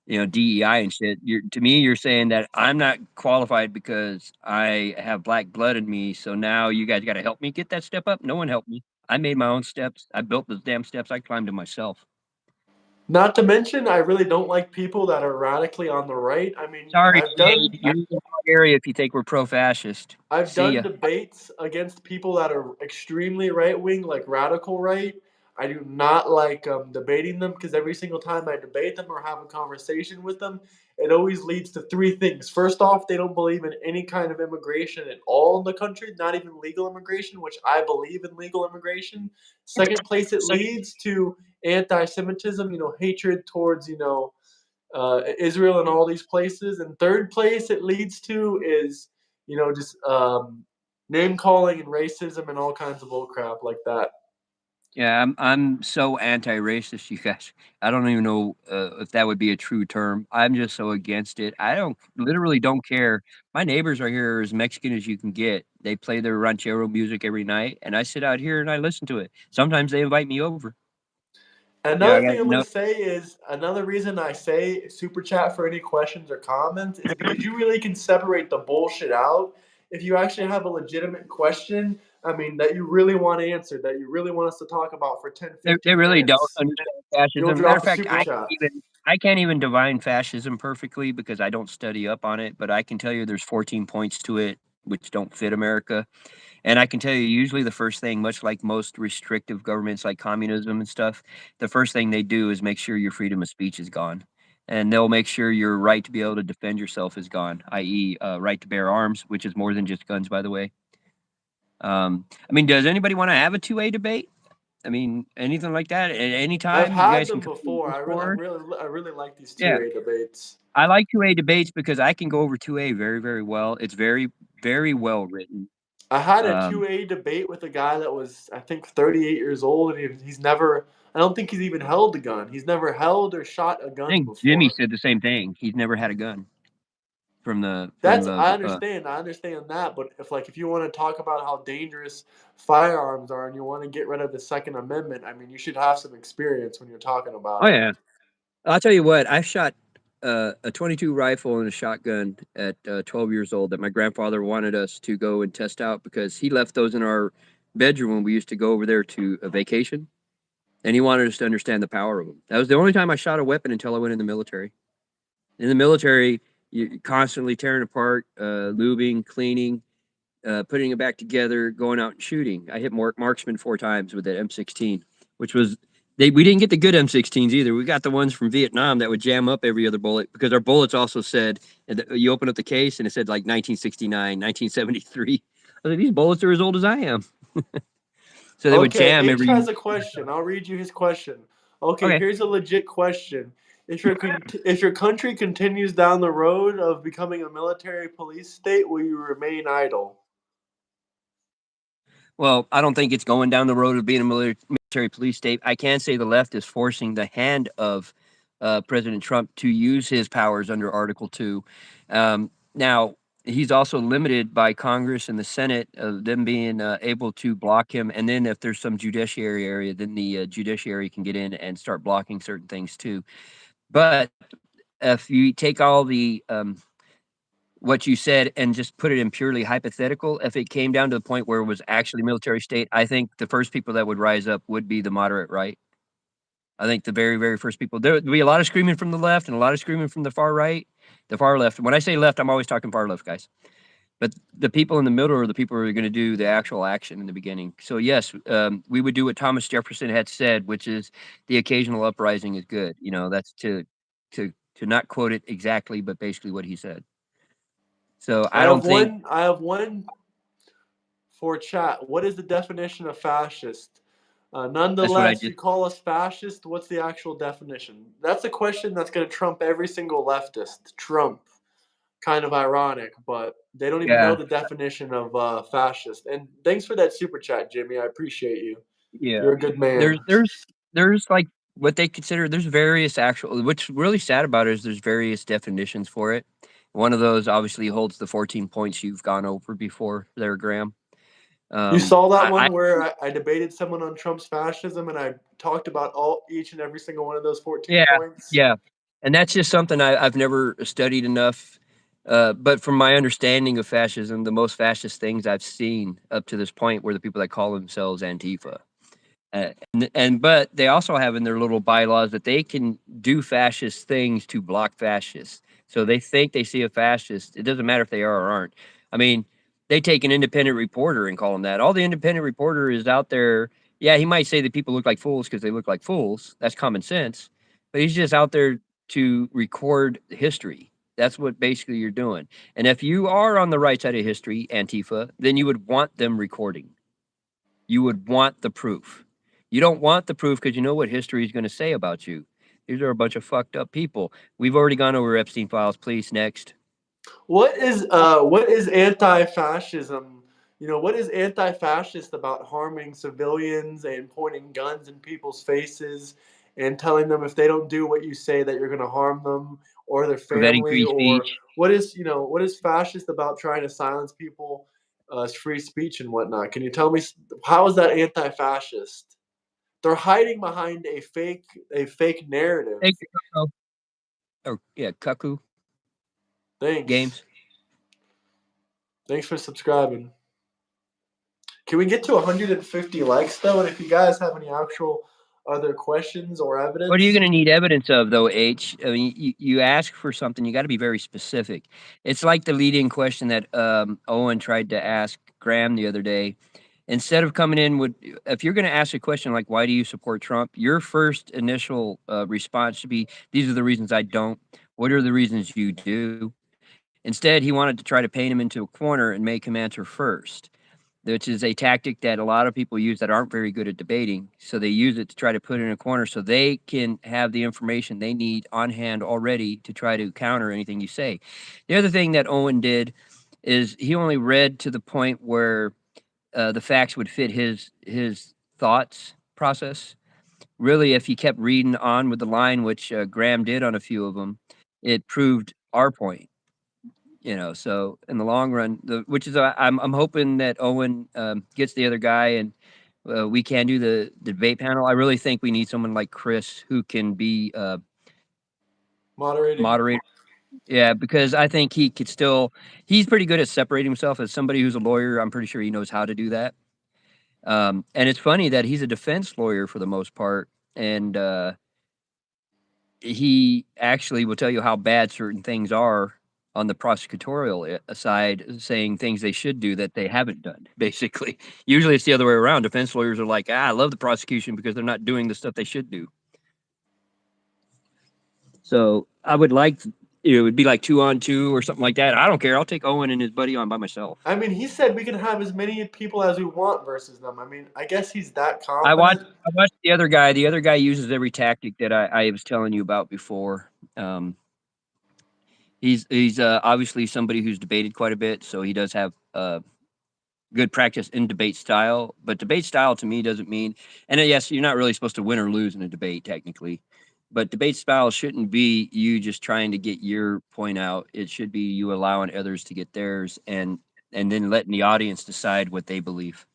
DEI and shit. To me, you're saying that I'm not qualified because I have black blood in me. So now you guys got to help me get that step up. No one helped me. I made my own steps. I built those damn steps. I climbed them myself. Not to mention, I really don't like people that are radically on the right. I mean, Sorry, Shade. You're in the wrong area if you think we're pro-fascist. I've See done ya. debates against people that are extremely right wing, like radical right. I do not like debating them because every single time I debate them or have a conversation with them, it always leads to three things. First off, they don't believe in any kind of immigration at all in the country, not even legal immigration, which I believe in legal immigration. Second place, it leads to anti Semitism, hatred towards, Israel and all these places. And third place it leads to is, just name calling and racism and all kinds of bullcrap like that. Yeah, I'm so anti-racist, you guys. I don't even know if that would be a true term. I'm just so against it. I don't literally don't care. My neighbors are here as Mexican as you can get. They play their ranchero music every night, and I sit out here and I listen to it. Sometimes they invite me over. Yeah, I Another got thing I'm no. gonna say is another reason I say super chat for any questions or comments is because you really can separate the bullshit out. If you actually have a legitimate question, I mean, that you really want answered, that you really want us to talk about for 10, They 15 really don't minutes, understand you'll fascism. Matter drop of a fact, super chat. I can't even divine fascism perfectly because I don't study up on it. But I can tell you there's 14 points to it which don't fit America. And I can tell you, usually the first thing, much like most restrictive governments like communism and stuff, the first thing they do is make sure your freedom of speech is gone. And they'll make sure your right to be able to defend yourself is gone, i.e., right to bear arms, which is more than just guns, by the way. I mean, does anybody want to have a 2A debate? I mean, anything like that at any I've time, you had guys can them come to the before. Discord. I really like these Yeah, 2A debates. I like 2A debates because I can go over 2A very, very well. It's very, very well written. I had a Um, 2A debate with a guy that was, I think, 38 years old, and he's never, I don't think he's even held a gun. He's never held or shot a I gun think Jimmy before. said the same thing. He's never had a gun. From That's the I understand that, but if you want to talk about how dangerous firearms are and you want to get rid of the Second Amendment, I mean, you should have some experience when you're talking oh, about it. yeah. I'll tell you what, I shot, a 22 rifle and a shotgun at, 12 years old that my grandfather wanted us to go and test out because he left those in our bedroom when we used to go over there to a vacation, and he wanted us to understand the power of them. That was the only time I shot a weapon until I went in the military. In the military, you're constantly tearing apart, lubing, cleaning, putting it back together, going out and shooting. I hit marksman 4 times with that M16, which was we didn't get the good M16s either. We got the ones from Vietnam that would jam up every other bullet because our bullets also said you open up the case and it said like 1969, 1973. I was like, these bullets are as old as I am, so they would Okay, jam H every. has a question. I'll read you his question. Okay, Okay, here's a legit question. If your country continues down the road of becoming a military police state, will you remain idle? well, I don't think it's going down the road of being a military police state. I can say the left is forcing the hand of President Trump to use his powers under Article 2. Now, he's also limited by Congress and the Senate of them being able to block him. And then if there's some judiciary area, then the judiciary can get in and start blocking certain things too. But if you take all the what you said and just put it in purely hypothetical, if it came down to the point where it was actually military state, I think the first people that would rise up would be the moderate right. I think the very, very first people there would be a lot of screaming from the left and a lot of screaming from the far right, the far left. When I say left, I'm always talking far left, guys. But the people in the middle are the people who are going to do the actual action in the beginning. So yes, we would do what Thomas Jefferson had said, which is the occasional uprising is good. You know, that's to not quote it exactly, but basically what he said. So I don't think I have one for chat. What is the definition of fascist? that's what I Nonetheless, just. you call us fascist. What's the actual definition? That's a question that's going to trump every single leftist. Trump. Kind of ironic, but they don't even know Yeah, the definition of fascist. And thanks for that super chat, Jimmy. I appreciate you. yeah. You're a good man. There's there's there's like what they consider there's various actual what's really sad about it is there's various definitions for it. One of those obviously holds the 14 points you've gone over before there, Graham. You saw that I one where I debated someone on Trump's fascism and I talked about each and every single one of those 14 yeah, points? yeah. And that's just something I've never studied enough. But from my understanding of fascism, the most fascist things I've seen up to this point were the people that call themselves Antifa. And but they also have in their little bylaws that they can do fascist things to block fascists. So they think they see a fascist. It doesn't matter if they are or aren't. I mean, they take an independent reporter and call him that. All the independent reporter is out there. Yeah, he might say that people look like fools because they look like fools. That's common sense. But he's just out there to record history. That's what basically you're doing. And if you are on the right side of history, Antifa, then you would want them recording. You would want the proof. You don't want the proof because you know what history is going to say about you. These are a bunch of fucked up people. We've already gone over Epstein files. Please, next. What is anti-fascism? What is anti-fascist about harming civilians and pointing guns in people's faces and telling them if they don't do what you say that you're going to harm them or their Preventing family? free Or speech. what is fascist about trying to silence people, free speech and whatnot? Can you tell me how is that anti-fascist? They're hiding behind a fake narrative. Thank you, Cuckoo. Or, yeah, Cuckoo Thanks. Games. Thanks for subscribing. Can we get to 150 likes though? And if you guys have any actual other questions or What are you evidence, going to need evidence of, though, H? I mean, you ask for something, you got to be very specific. It's like the leading question that Owen tried to ask Graham the other day. Instead of coming in with, if you're going to ask a question like, why do you support Trump? Your first initial response should be, these are the reasons I don't. What are the reasons you do? Instead, he wanted to try to paint him into a corner and make him answer first, which is a tactic that a lot of people use that aren't very good at debating. So they use it to try to put in a corner so they can have the information they need on hand already to try to counter anything you say. The other thing that Owen did is he only read to the point where the facts would fit his thoughts process. Really, if he kept reading on with the line, which Graham did on a few of them, it proved our point. So in the long run, which is I'm hoping that Owen gets the other guy and we can do the debate panel. I really think we need someone like Chris who can be moderating. moderator. Yeah, because I think he could still. He's pretty good at separating himself as somebody who's a lawyer. I'm pretty sure he knows how to do that. And it's funny that he's a defense lawyer for the most part, and he actually will tell you how bad certain things are on the prosecutorial side, saying things they should do that they haven't done. Basically, usually it's the other way around. Defense lawyers are like, I love the prosecution because they're not doing the stuff they should do. So I would like, it would be like 2-on-2 or something like that. I don't care. I'll take Owen and his buddy on by myself. I mean, he said we can have as many people as we want versus them. I mean, I guess he's that I watched. confident. I watched the other guy. The other guy uses every tactic that I was telling you about before. Um, he's obviously somebody who's debated quite a bit, so he does have good practice in debate style. But debate style to me doesn't mean, and yes, you're not really supposed to win or lose in a debate technically. But debate style shouldn't be you just trying to get your point out. It should be you allowing others to get theirs, and then letting the audience decide what they believe.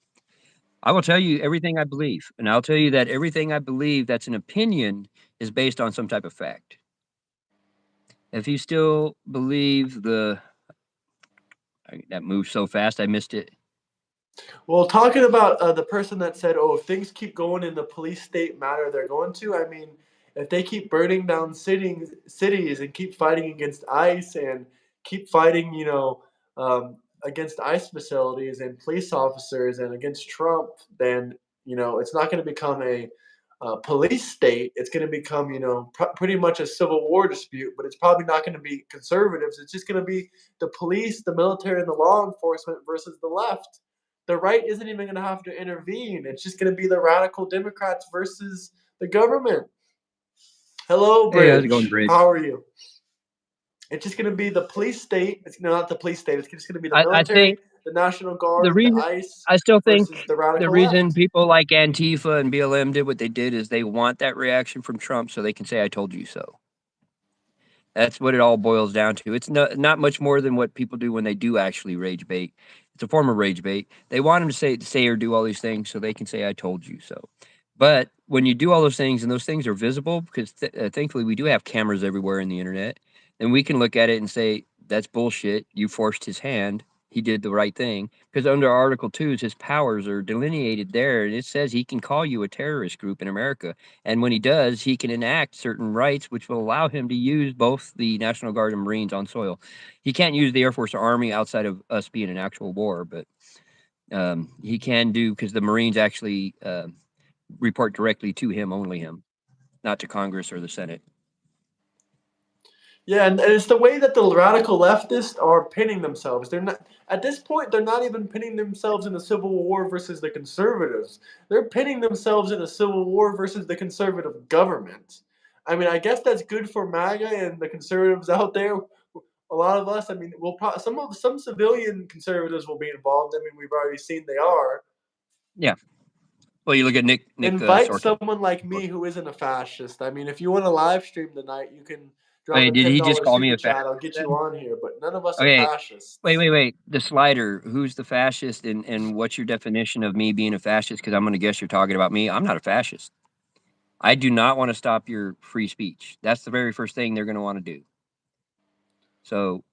I will tell you everything I believe, and I'll tell you that everything I believe that's an opinion is based on some type of fact. If you still believe that moves so fast, I missed it. Well, talking about the person that said, "Oh, if things keep going in the police state matter they're going to," I mean, if they keep burning down cities and keep fighting against ICE and keep fighting, against ICE facilities and police officers and against Trump, then it's not going to become a police state. It's going to become, pretty much a civil war dispute. But it's probably not going to be conservatives. It's just going to be the police, the military, and the law enforcement versus the left. The right isn't even going to have to intervene. It's just going to be the radical Democrats versus the government. Hello, Hey, how's it going, Bridge. Bridge? How are you? It's just going to be the police state. It's not the police state. It's just going to be the I think military, the National the Guard, the reason ICE I still think versus the the radical reason left. people like Antifa and BLM did what they did is they want that reaction from Trump so they can say, I told you so. That's what it all boils down to. It's not much more than what people do when they do actually rage bait. It's a form of rage bait. They want them to say or do all these things so they can say, I told you so. But when you do all those things and those things are visible, because thankfully we do have cameras everywhere in the internet, then we can look at it and say, that's bullshit. You forced his hand. He did the right thing. Because under Article 2, his powers are delineated there. And it says he can call you a terrorist group in America. And when he does, he can enact certain rights which will allow him to use both the National Guard and Marines on soil. He can't use the Air Force or Army outside of us being an actual war, but he can do because the Marines actually report directly to him, only him, not to Congress or the Senate. Yeah, and it's the way that the radical leftists are pinning themselves. They're not at this point. They're not even pinning themselves in the Civil War versus the conservatives. They're pinning themselves in the Civil War versus the conservative government. I mean, I guess that's good for MAGA and the conservatives out there. A lot of us, I mean, some civilian conservatives will be involved. I mean, we've already seen they are. Yeah. Well, you look at Nick Invite Sorkin. someone like me who isn't a fascist. I mean, if you want to live stream tonight, you can drop Wait, a did he just $10 call me super a chat. fascist I'll get you then? on here, but none of us are Okay. fascists. Wait. The slider. Who's the fascist, and what's your definition of me being a fascist? Because I'm going to guess you're talking about me. I'm not a fascist. I do not want to stop your free speech. That's the very first thing they're going to want to do. So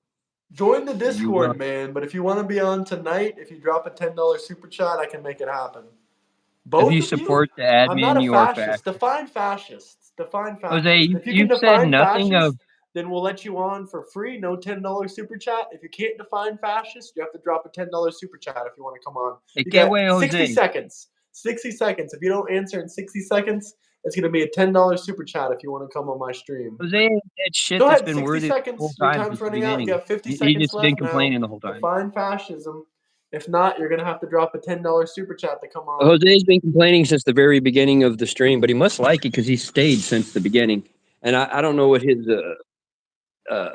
Join the you Discord, will. man. But if you want to be on tonight, if you drop a $10 super chat, I can make it happen. If Both you of you? support the I'm not admin, a you are fascist. fascist. Define fascists. Define Jose, fascist. If you can you've said define nothing of. fascist, then we'll let you on for free. No $10 super chat. If you can't define fascist, you have to drop a $10 super chat if you want to come on. You Get got away, 60 Jose. seconds. 60 seconds. If you don't answer in 60 seconds, it's going to be a $10 super chat if you want to come on my stream. Jose, that shit Go that's ahead. been 60 worthy the whole seconds. Your time time's since the running out. You beginning. got 50 He seconds just been left now. complaining the whole time. Define fascism. If not, you're going to have to drop a $10 super chat to come on. Jose's been complaining since the very beginning of the stream, but he must like it because he stayed since the beginning. And I don't know what his uh,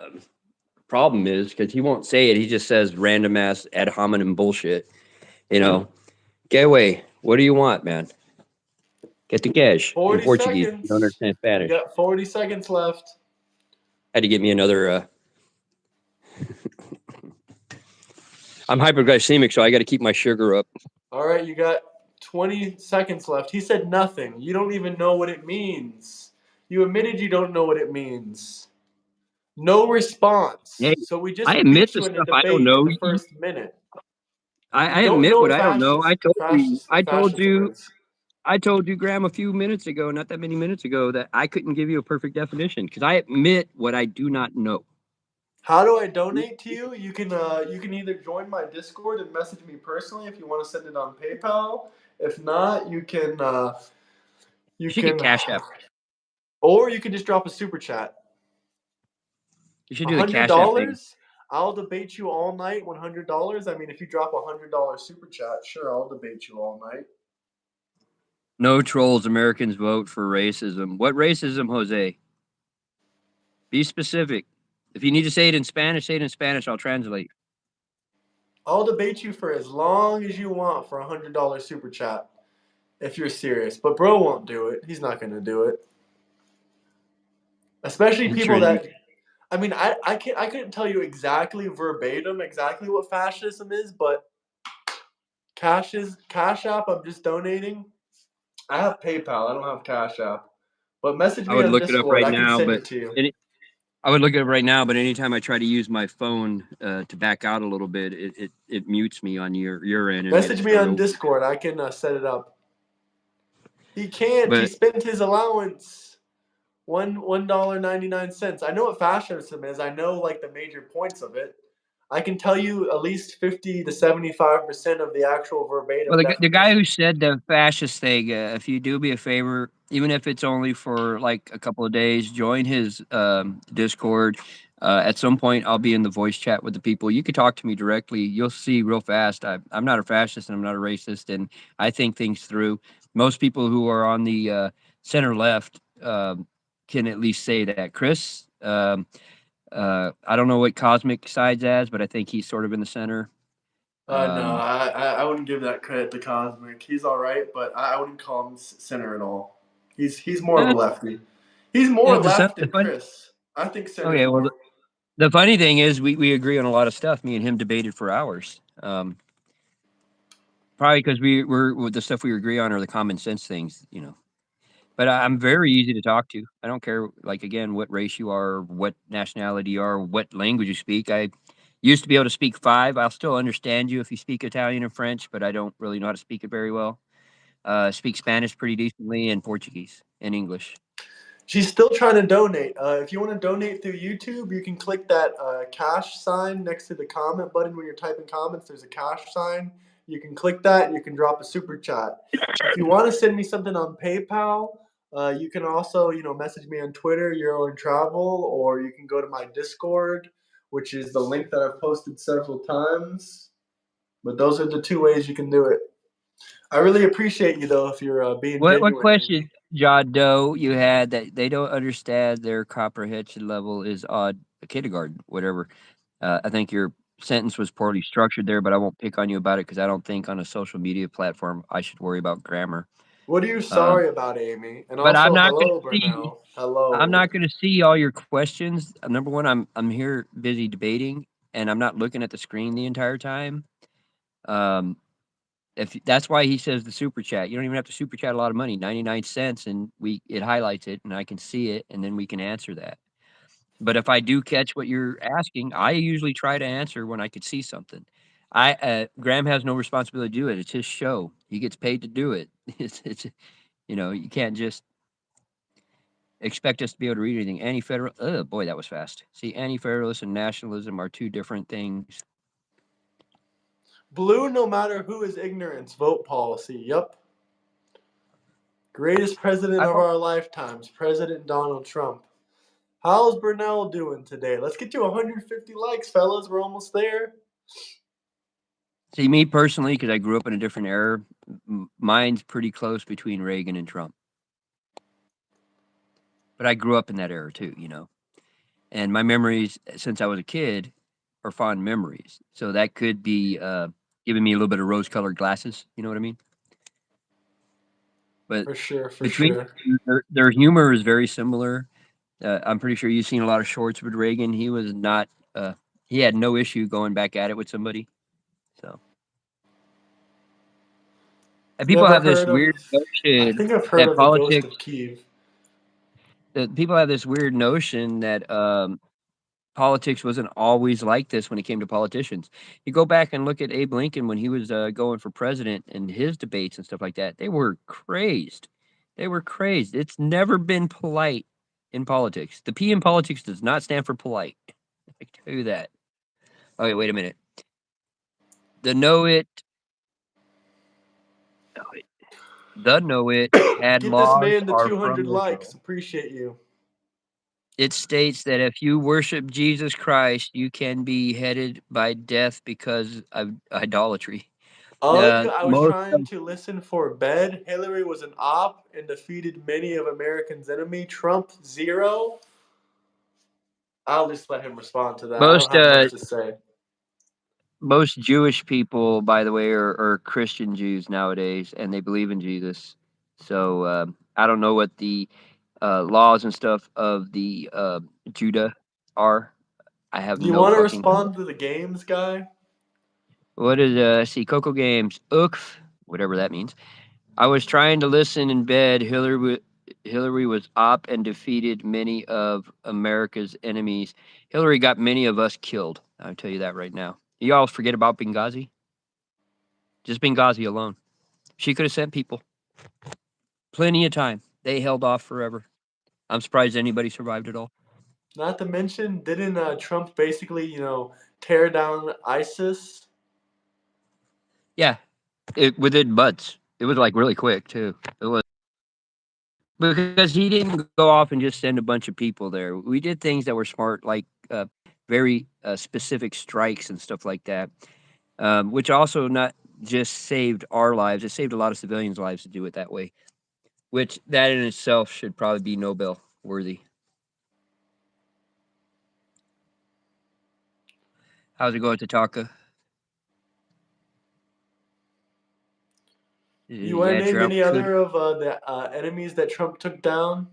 problem is because he won't say it. He just says random ass ad hominem bullshit. You know, get away. What do you want, man? Get the cash in 40 Portuguese. You don't seconds. understand You Spanish. got 40 seconds left. Had to get me another. I'm hyperglycemic, so I got to keep my sugar up. All right, you got 20 seconds left. He said nothing. You don't even know what it means. You admitted you don't know what it means. No response. Hey, So we I just admit beat the you in a stuff I don't debate in know. the first minute. You I don't admit know what what I don't know. I told fascism you. is. I told you, Graham, a few minutes ago, not that many minutes ago, that I couldn't give you a perfect definition because I admit what I do not know. How do I donate to you? You can either join my Discord and message me personally if you want to send it on PayPal. If not, you You should get can Cash App. or you can just drop a super chat. You should A do the hundred Cash App thing. dollars? I'll debate you all night. $100. I mean, if you drop $100 super chat, sure, I'll debate you all night. No trolls. Americans vote for racism. What racism, Jose? Be specific. If you need to say it in Spanish, say it in Spanish. I'll translate. I'll debate you for as long as you want for $100 super chat if you're serious. But bro won't do it. He's not gonna do it. Especially people Trendy. that I mean, I couldn't tell you exactly verbatim exactly what fascism is, but Cash App. I'm just donating. I have PayPal. I don't have Cash App. But message I me would on look it up Discord. right I can now, send but it to you. any, I would look it up right now. But anytime I try to use my phone to back out a little bit, it mutes me on your end and it'll Message me start on over. Discord. I can set it up. He can't. He But spent his allowance. $1.99. I know what fascism is. I know like the major points of it. I can tell you at least 50 to 75% of the actual verbatim well, the guy definition. who said the fascist thing, if you do me a favor, even if it's only for like a couple of days, join his Discord. At some point, I'll be in the voice chat with the people. You could talk to me directly. You'll see real fast. I'm not a fascist and I'm not a racist, and I think things through. Most people who are on the center left can at least say that. Chris, I don't know what Cosmic sides as, but I think he's sort of in the center. No, Um, I wouldn't give that credit to Cosmic. He's all right, but I wouldn't call him center at all. He's more of eh, a lefty. He's more yeah, left the than fun. Chris. I think center's Okay, well, more. the funny thing is, we agree on a lot of stuff. Me and him debated for hours. Probably because we're with the stuff we agree on are the common sense things. But I'm very easy to talk to. I don't care, like again, what race you are, what nationality you are, what language you speak. I used to be able to speak five. I'll still understand you if you speak Italian and French, but I don't really know how to speak it very well. Speak Spanish pretty decently and Portuguese and English. She's still trying to donate. If you want to donate through YouTube, you can click that cash sign next to the comment button when you're typing comments. There's a cash sign. You can click that and you can drop a super chat. If you want to send me something on PayPal, you can also message me on Twitter, Euro and Travel, or you can go to my Discord, which is the link that I've posted several times. But those are the two ways you can do it. I really appreciate you though if you're being What genuine with question? me. John Doe, you had that they don't understand their comprehension level is on a kindergarten, whatever. I think your sentence was poorly structured there, but I won't pick on you about it because I don't think on a social media platform I should worry about grammar. What are you Um, sorry about, Amy? And but also, hello, Burnell. I'm Hello. not gonna see all your questions. Number one, I'm here busy debating, and I'm not looking at the screen the entire time. Um, if that's why he says the super chat. You don't even have to super chat a lot of money, 99 cents, and it highlights it, and I can see it, and then we can answer that. But if I do catch what you're asking, I usually try to answer when I could see something. Graham has no responsibility to do it. It's his show. He gets paid to do it. It's you can't just expect us to be able to read anything. Anti-federal. Oh boy, that was fast. See, anti-federalism and nationalism are two different things. Blue, no matter who is ignorance, vote policy. Yup. Greatest president I of don't our lifetimes, President Donald Trump. How's Burnell doing today? Let's get to 150 likes, fellas. We're almost there. see me personally because I grew up in a different era. Mine's pretty close between Reagan and Trump, but I grew up in that era too. And my memories since I was a kid are fond memories. So that could be giving me a little bit of rose-colored glasses. You know what I mean? But For sure, for between sure. their humor is very similar. I'm pretty sure you've seen a lot of shorts with Reagan. He was not. He had no issue going back at it with somebody. So, and people Never have this heard weird of. I notion think I've heard that of the Ghost politics. of Kiev. People have this weird notion that politics wasn't always like this when it came to politicians. You go back and look at Abe Lincoln when he was going for president and his debates and stuff like that. They were crazed. They were crazed. It's never been polite in politics. The P in politics does not stand for polite. I can tell you that. Okay, wait a minute. The know it, oh, wait. The know it had Get this laws man to are 200 from the likes. know. Appreciate you. It states that if you worship Jesus Christ, you can be headed by death because of idolatry. Ugh, I was Most trying to listen for bed. Hillary was an op and defeated many of Americans' enemy. Trump, zero. I'll just let him respond to that. I don't most have much to say. most Jewish people, by the way, are Christian Jews nowadays, and they believe in Jesus. So I don't know what the laws and stuff of the Judah are. I have Do you no want to fucking clue. respond to the games guy? What is see Coco Games? Ookf, whatever that means. I was trying to listen in bed. Hillary was op and defeated many of America's enemies. Hillary got many of us killed. I'll tell you that right now. You all forget about Benghazi? Just Benghazi alone. She could have sent people. Plenty of time. They held off forever. I'm surprised anybody survived at all. Not to mention, didn't Trump basically, tear down ISIS? Yeah, within months. It was like really quick too. It was because he didn't go off and just send a bunch of people there. We did things that were smart, like very specific strikes and stuff like that, which also not just saved our lives; it saved a lot of civilians' lives to do it that way. Which that in itself should probably be Nobel worthy. How's it going, Tataka? You want to Yeah, name Trump any could. other of the enemies that Trump took down?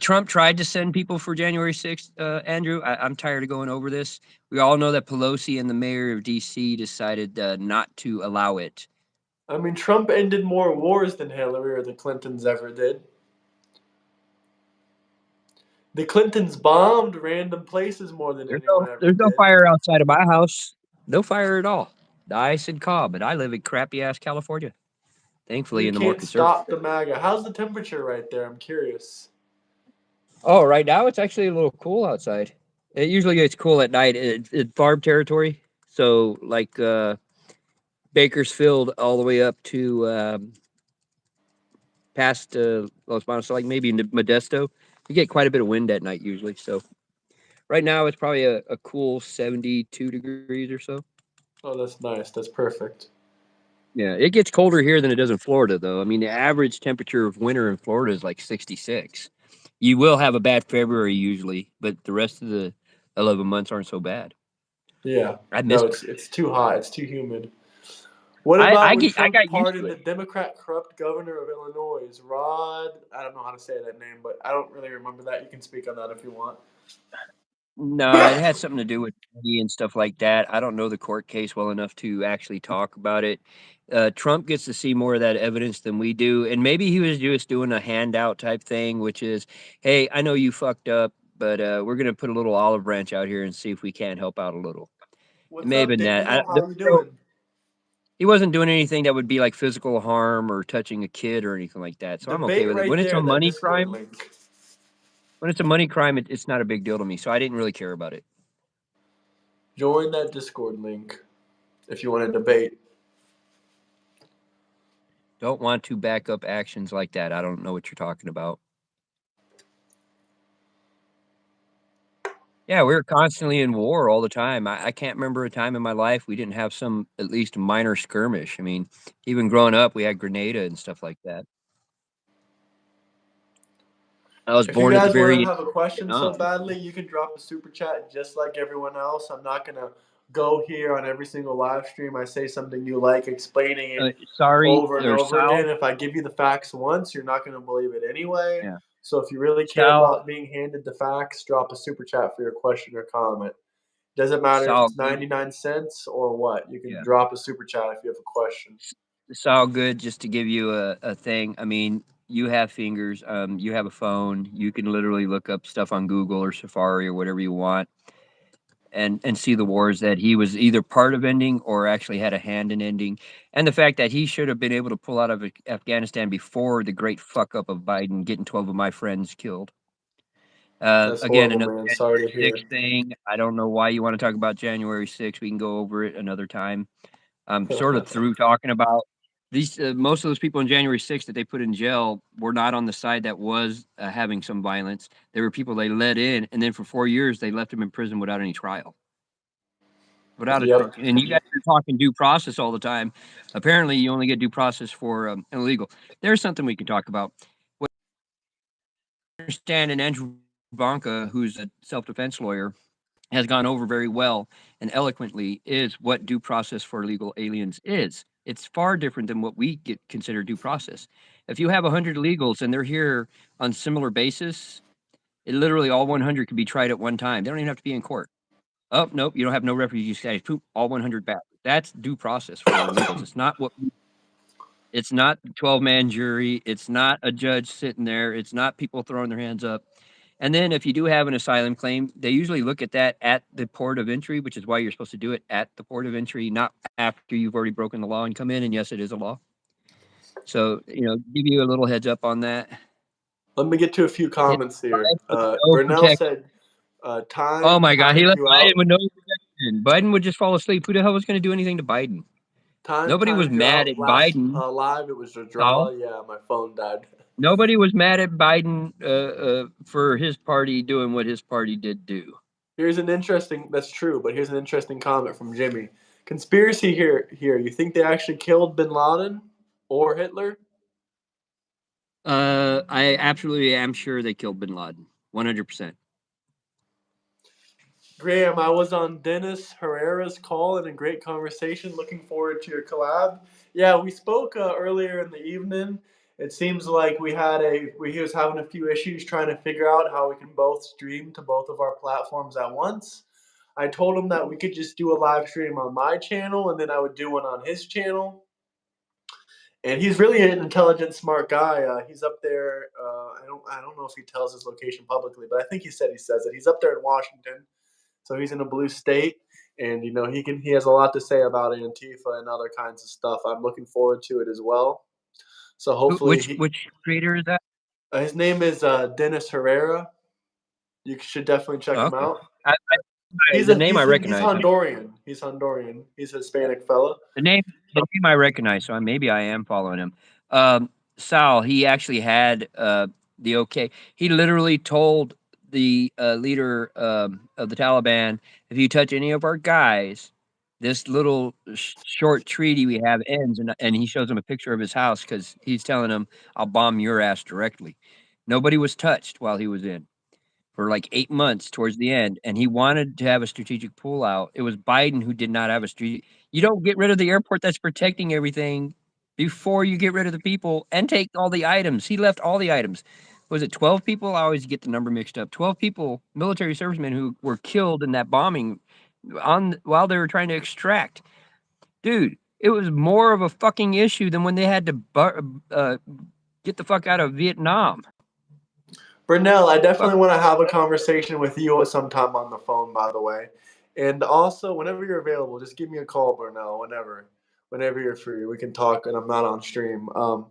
Trump tried to send people for January 6th, Andrew. I'm tired of going over this. We all know that Pelosi and the mayor of D.C. decided not to allow it. I mean, Trump ended more wars than Hillary or the Clintons ever did. The Clintons bombed random places more than anyone ever There's no did. fire outside of my house. No fire at all. Nice and calm, but I live in crappy ass California. Thankfully, You in the more can't conservative stop the area. MAGA. How's the temperature right there? I'm curious. Oh, right now it's actually a little cool outside. It usually gets cool at night. It's farm territory, so like Bakersfield all the way up to past Los Banos, so like maybe Modesto. You get quite a bit of wind at night usually. So right now it's probably a cool 72 degrees or so. Oh, that's nice. That's perfect. Yeah, it gets colder here than it does in Florida, though. I mean, the average temperature of winter in Florida is like 66. You will have a bad February usually, but the rest of the 11 months aren't so bad. Yeah. I No, miss it. it's too hot. It's too humid. What about when I Trump got used to pardoned it. the Democrat corrupt governor of Illinois, Rod? I don't know how to say that name, but I don't really remember that. You can speak on that if you want. No, it had something to do with money and stuff like that. I don't know the court case well enough to actually talk about it. Trump gets to see more of that evidence than we do, and maybe he was just doing a handout type thing, which is, "Hey, I know you fucked up, but we're gonna put a little olive branch out here and see if we can't help out a little." It What's may have up, been that. Daniel? How you No, doing? he wasn't doing anything that would be like physical harm or touching a kid or anything like that. So I'm okay Debate with it. right When it's a there. That money Discord crime, link. it's not a big deal to me. So I didn't really care about it. Join that Discord link if you want to debate. Don't want to back up actions like that. I don't know what you're talking about. Yeah, we were constantly in war all the time. I can't remember a time in my life we didn't have some at least minor skirmish. I mean, even growing up, we had Grenada and stuff like that. I was If you born at the guys want to very end have a of question so Vietnam. badly, you can drop a super chat just like everyone else. I'm not gonna go here on every single live stream. I say something you like, explaining it Sorry, over and or over Sal. again. If I give you the facts once, you're not gonna believe it anyway. Yeah, So if you really care Sal. about being handed the facts, drop a super chat for your question or comment. Doesn't matter if Sal it's good. 99 cents or what. You can Yeah, drop a super chat if you have a question. Sal good. Just to give you a thing. I mean, you have fingers. You have a phone. You can literally look up stuff on Google or Safari or whatever you want and see the wars that he was either part of ending or actually had a hand in ending, and the fact that he should have been able to pull out of Afghanistan before the great fuck up of Biden getting 12 of my friends killed. That's Again, horrible, another man. Sorry January to hear. 6th thing. I don't know why you want to talk about January 6th. We can go over it another time. I'm sort of through talking about these. Most of those people in January 6th that they put in jail were not on the side that was having some violence. They were people they let in, and then for 4 years they left them in prison without any trial. Without a Yep. and you guys are talking due process all the time. Apparently, you only get due process for illegal. There's something we can talk about. What I understand, and Andrew Bonka, who's a self-defense lawyer, has gone over very well and eloquently is what due process for illegal aliens is. It's far different than what we get considered due process. If you have 100 illegals and they're here on similar basis, it literally all 100 can be tried at one time. They don't even have to be in court. Oh, nope, you don't have no refugee status. Poop, all 100 back. That's due process for illegals. It's not 12-man jury. It's not a judge sitting there. It's not people throwing their hands up. And then if you do have an asylum claim, they usually look at that at the port of entry, which is why you're supposed to do it at the port of entry, not after you've already broken the law and come in. And yes, it is a law. So, give you a little heads up on that. Let me get to a few Hit comments here. Biden with no Burnell protection. said, Oh time my God, he timed left you Biden out. with no protection. Biden would just fall asleep. Who the hell was going to do anything to Biden? Time Nobody was timed you mad out. at Last Biden. live, it was a draw. Saul. Yeah, my phone died. Nobody was mad at Biden for his party doing what his party did do. Here's an interesting. That's true, but here's an interesting comment from Jimmy. Conspiracy here. Here, you think they actually killed Bin Laden or Hitler? I absolutely am sure they killed Bin Laden. 100%. Graham, I was on Dennis Herrera's call in a great conversation. Looking forward to your collab. Yeah, we spoke earlier in the evening. It seems like he was having a few issues trying to figure out how we can both stream to both of our platforms at once. I told him that we could just do a live stream on my channel and then I would do one on his channel. And he's really an intelligent, smart guy. He's up there. I don't know if he tells his location publicly, but I think he says it. He's up there in Washington, so he's in a blue state, and he has a lot to say about Antifa and other kinds of stuff. I'm looking forward to it as well. So hopefully Which creator is that? his name is Dennis Herrera. You should definitely check Oh, him okay. out. I the name I He's recognize. Honduran. He's Honduran. He's a Hispanic fella. The name the name I recognize, so maybe I am following him. Sal, he actually had the okay. He literally told the leader of the Taliban, if you touch any of our guys, this little short treaty we have ends, and he shows him a picture of his house because he's telling him, "I'll bomb your ass directly." Nobody was touched while he was in for like 8 months towards the end, and he wanted to have a strategic pullout. It was Biden who did not have a strategic. You don't get rid of the airport that's protecting everything before you get rid of the people and take all the items. He left all the items. Was it 12 people? I always get the number mixed up. 12 people, military servicemen who were killed in that bombing on while they were trying to extract. Dude, it was more of a fucking issue than when they had to get the fuck out of Vietnam. Brunel, I Fuck. definitely want to have a conversation with you sometime on the phone, by the way. And also, whenever you're available, just give me a call, Brunel, whenever you're free. We can talk, and I'm not on stream. Let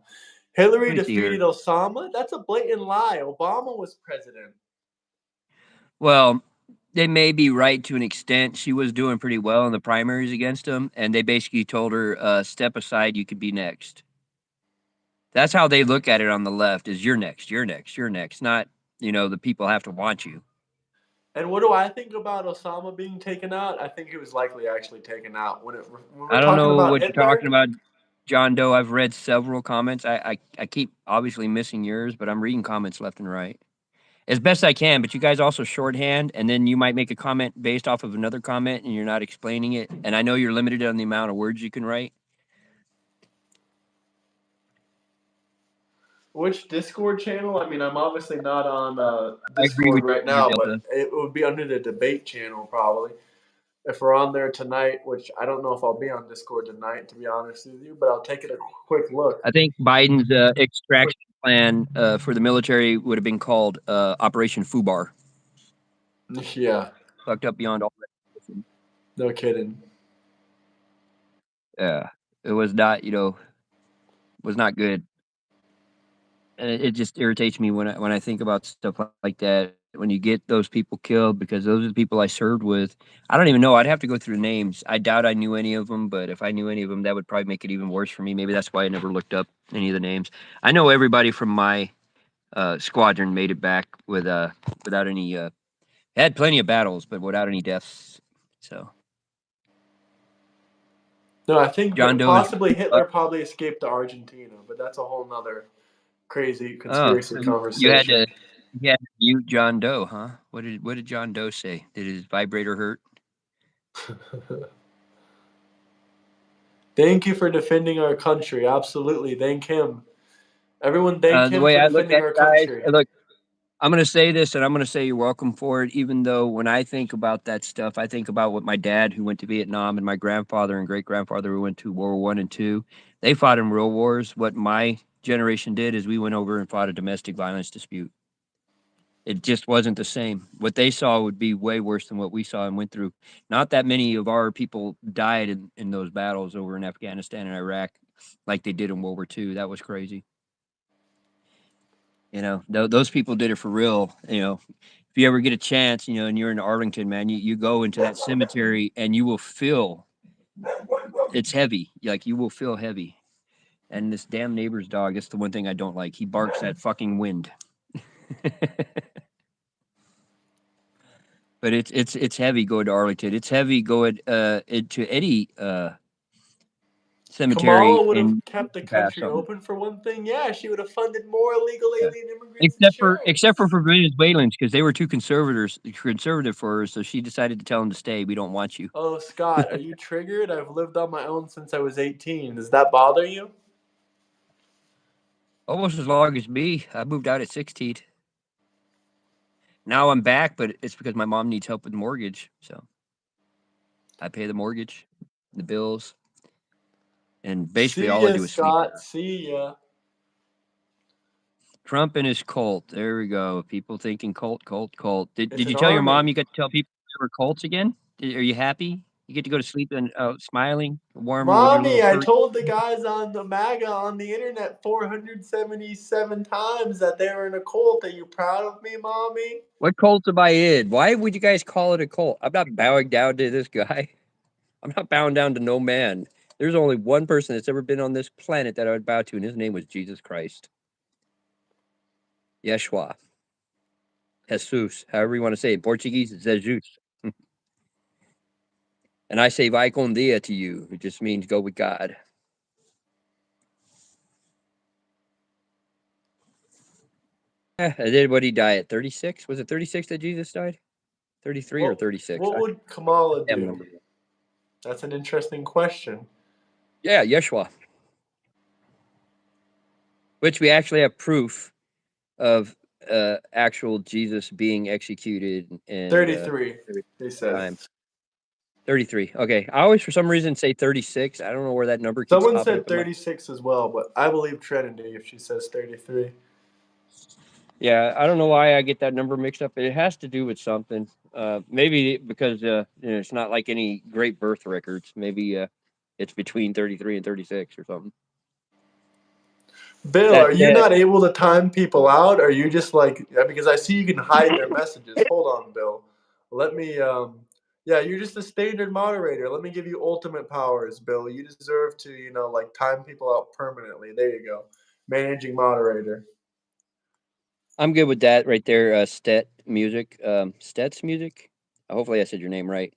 Hillary me see here. defeated Osama? That's a blatant lie. Obama was president. Well, they may be right to an extent. She was doing pretty well in the primaries against him, and they basically told her, "Step aside. You could be next." That's how they look at it on the left: is you're next, you're next, you're next. Not the people have to want you. And what do I think about Osama being taken out? I think he was likely actually taken out. When we're I don't talking know about what you're talking Hitler, about, John Doe. I've read several comments. I keep obviously missing yours, but I'm reading comments left and right as best I can. But you guys also shorthand, and then you might make a comment based off of another comment, and you're not explaining it. And I know you're limited on the amount of words you can write. which Discord channel? I mean, I'm obviously not on I agree Discord with right you, now, but Delta. it would be under the debate channel probably. If we're on there tonight, which I don't know if I'll be on Discord tonight, to be honest with you, but I'll take it a quick look. I think Biden's extraction plan for the military would have been called Operation Fubar. Yeah, Fucked up beyond all recognition. no kidding. Yeah, it was not, was not good. And it just irritates me when I think about stuff like that. When you get those people killed, because those are the people I served with. I don't even know. I'd have to go through names. I doubt I knew any of them, but if I knew any of them, that would probably make it even worse for me. Maybe that's why I never looked up any of the names. I know everybody from my squadron made it back without any. Had plenty of battles, but without any deaths. So No, I think John Doe is. possibly Hitler probably escaped to Argentina, but that's a whole nother crazy Oh, conspiracy so you had conversation. to mute John Doe, huh? What did John Doe say? Did his vibrator hurt? Thank you for defending our country. Absolutely. Thank him. Everyone thank The him way for I look defending at our it, guys, country. look, I'm gonna say this, and I'm gonna say you're welcome for it. Even though when I think about that stuff, I think about what my dad, who went to Vietnam, and my grandfather and great grandfather, who went to World War I and II. They fought in real wars. What my generation did is we went over and fought a domestic violence dispute. It just wasn't the same. What they saw would be way worse than what we saw and went through. Not that many of our people died in those battles over in Afghanistan and Iraq like they did in World War II. That was crazy. Those people did it for real. If you ever get a chance, and you're in Arlington, man, you go into that cemetery and you will feel it's heavy. Like you will feel heavy. And this damn neighbor's dog, that's the one thing I don't like. He barks at fucking wind. But it's heavy going to Arlington. It's heavy going into any cemetery Kamala would have in kept the El country Paso. open for one thing. Yeah, she would have funded more illegal Yeah. alien immigrants Except for insurance. for Venezuelans, because they were too conservative for her, so she decided to tell them to stay. We don't want you. Oh, Scott, are you triggered? I've lived on my own since I was 18. Does that bother you? Almost as long as me. I moved out at 16. Now I'm back, but it's because my mom needs help with the mortgage, so I pay the mortgage, the bills, and basically See all I ya, do is sleep Scott. there. See ya. Trump and his cult. There we go. People thinking cult, cult, cult. Did It's Did an you tell your mom army. you got to tell people there were cults again? Are you happy? You get to go to sleep and smiling, warm with your little Mommy, I furry. told the guys on the MAGA on the internet 477 times that they were in a cult. Are you proud of me, Mommy? What cult am I in? Why would you guys call it a cult? I'm not bowing down to this guy. I'm not bowing down to no man. There's only one person that's ever been on this planet that I would bow to, and his name was Jesus Christ. Yeshua. Jesus. However you want to say it. In Portuguese, it's Jesus. And I say "Vai con Dia" to you. It just means go with God. Did what he die at 36? Was it 36 that Jesus died? 33 or What 36? what would Kamala Damn do? number. That's an interesting question. Yeah, Yeshua. Which we actually have proof of actual Jesus being executed and 33, they said. time. 33. Okay. I always, for some reason, say 36. I don't know where that number keeps Someone popping said up in my. 36 as well, but I believe Trinity if she says 33. Yeah, I don't know why I get that number mixed up. It has to do with something. Maybe because it's not like any great birth records. Maybe it's between 33 and 36 or something. Bill, That are you said, not able to time people out? Or are you just like, yeah, because I see you can hide their messages. Hold on, Bill. Let me, yeah, you're just a standard moderator. Let me give you ultimate powers, Bill. You deserve to, like time people out permanently. There you go. Managing moderator. I'm good with that right there. Stet music, Stet's music. Hopefully, I said your name right.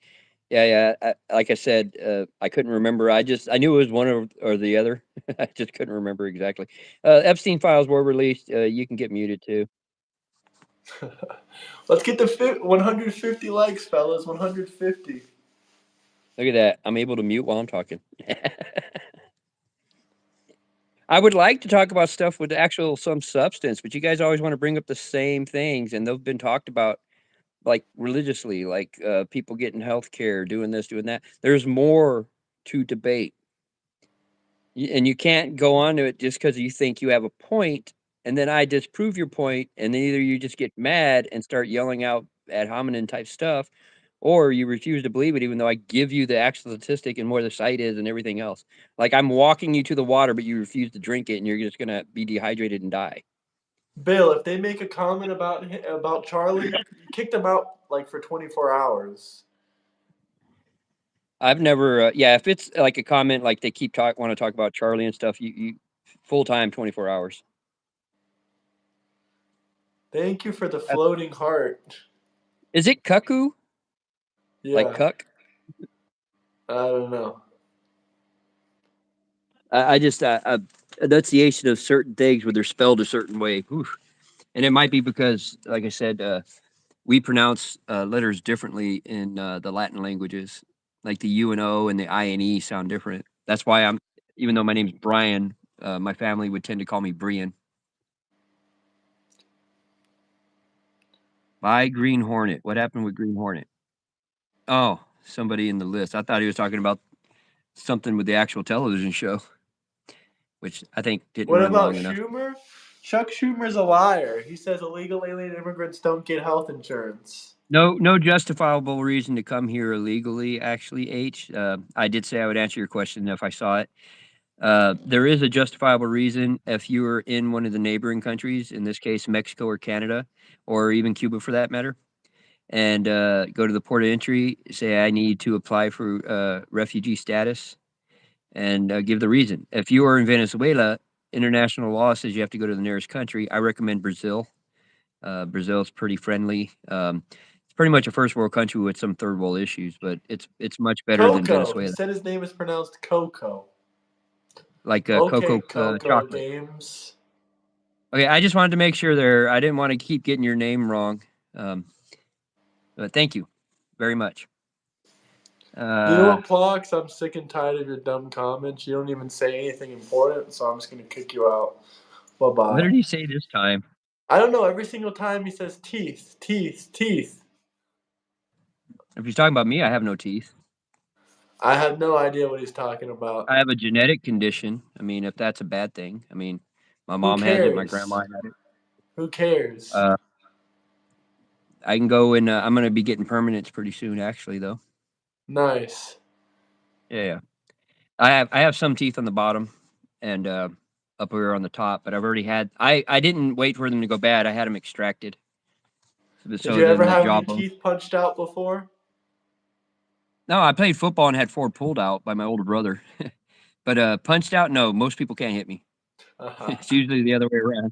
Yeah, yeah. Like I said, I couldn't remember. I knew it was one or the other. I just couldn't remember exactly. Epstein files were released. You can get muted too. Let's get the 150 likes, fellas. 150. Look at that. I'm able to mute while I'm talking. I would like to talk about stuff with actual some substance, but you guys always want to bring up the same things, and they've been talked about like religiously, like people getting health care, doing this, doing that. There's more to debate. And you can't go on to it just because you think you have a point, and then I disprove your point, and then either you just get mad and start yelling out ad hominem type stuff, or you refuse to believe it, even though I give you the actual statistic and where the site is and everything else. Like I'm walking you to the water, but you refuse to drink it, and you're just gonna be dehydrated and die. Bill, if they make a comment about Charlie, you kick them out like for 24 hours. I've never, yeah. If it's like a comment, like they keep want to talk about Charlie and stuff, you full time, 24 hours. Thank you for the Uh, floating heart. Is it cuckoo? Like Yeah, cuck? I don't know. I just enunciation of certain things when they're spelled a certain way, oof. And it might be because, like I said, we pronounce letters differently in the Latin languages. Like the U and O and the I and E sound different. That's why even though my name's Brian, my family would tend to call me Brian. By Green Hornet. What happened with Green Hornet? Oh, somebody in the list. I thought he was talking about something with the actual television show, which I think didn't What run about long enough. Schumer? Chuck Schumer's a liar. He says illegal alien immigrants don't get health insurance. No justifiable reason to come here illegally, actually, H. I did say I would answer your question if I saw it. There is a justifiable reason if you were in one of the neighboring countries, in this case, Mexico or Canada, or even Cuba for that matter, and go to the port of entry, say, I need to apply for refugee status, and give the reason. If you are in Venezuela, international law says you have to go to the nearest country. I recommend Brazil. Brazil is pretty friendly. It's pretty much a first world country with some third world issues, but it's much better than Coco. He Venezuela. said his name is pronounced Coco. Like Okay, cocoa Coco chocolate. Games. Okay, I just wanted to make sure there. I didn't want to keep getting your name wrong. Um, but thank you very much. You know Uh, what, Plox? I'm sick and tired of your dumb comments. You don't even say anything important, so I'm just gonna kick you out. Bye what bye. did he say this time? I don't know. Every single time he says teeth, teeth, teeth. If he's talking about me, I have no teeth. I have no idea what he's talking about. I have a genetic condition. I mean, if that's a bad thing, I mean, my Who mom has it, my grandma cares? had it. Who cares? Uh, I can go and I'm going to be getting permanents pretty soon, actually, though. Nice. Yeah, yeah. I have some teeth on the bottom and up here on the top, but I've already had. I didn't wait for them to go bad. I had them extracted. Did So you then ever the have your jawbone. teeth punched out before? No, I played football and had 4 pulled out by my older brother. But punched out, no. Most people can't hit me. It's usually the other way around.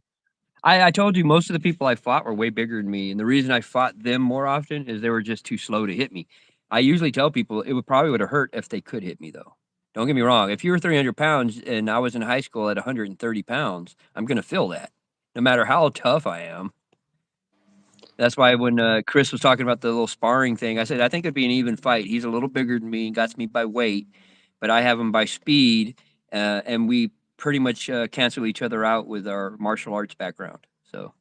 I told you most of the people I fought were way bigger than me, and the reason I fought them more often is they were just too slow to hit me. I usually tell people it would probably would have hurt if they could hit me though. Don't get me wrong. If you were 300 pounds and I was in high school at 130 pounds, I'm gonna feel that, no matter how tough I am. That's why when Chris was talking about the little sparring thing, I said I think it'd be an even fight. He's a little bigger than me and got me by weight, but I have him by speed, and we pretty much cancel each other out with our martial arts background. So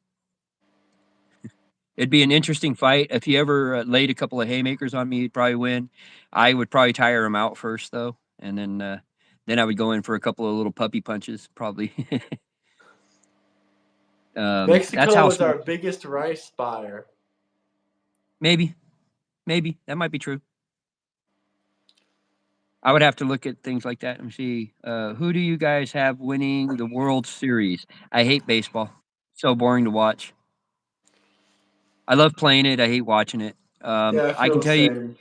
it'd be an interesting fight. If he ever laid a couple of haymakers on me, he'd probably win. I would probably tire him out first, though, and then I would go in for a couple of little puppy punches, probably. That's Mexico how is small. our biggest rice buyer. Maybe, maybe that might be true. I would have to look at things like that and see who do you guys have winning the World Series. I hate baseball; so boring to watch. I love playing it. I hate watching it. Yeah, I I feel can the tell you. same.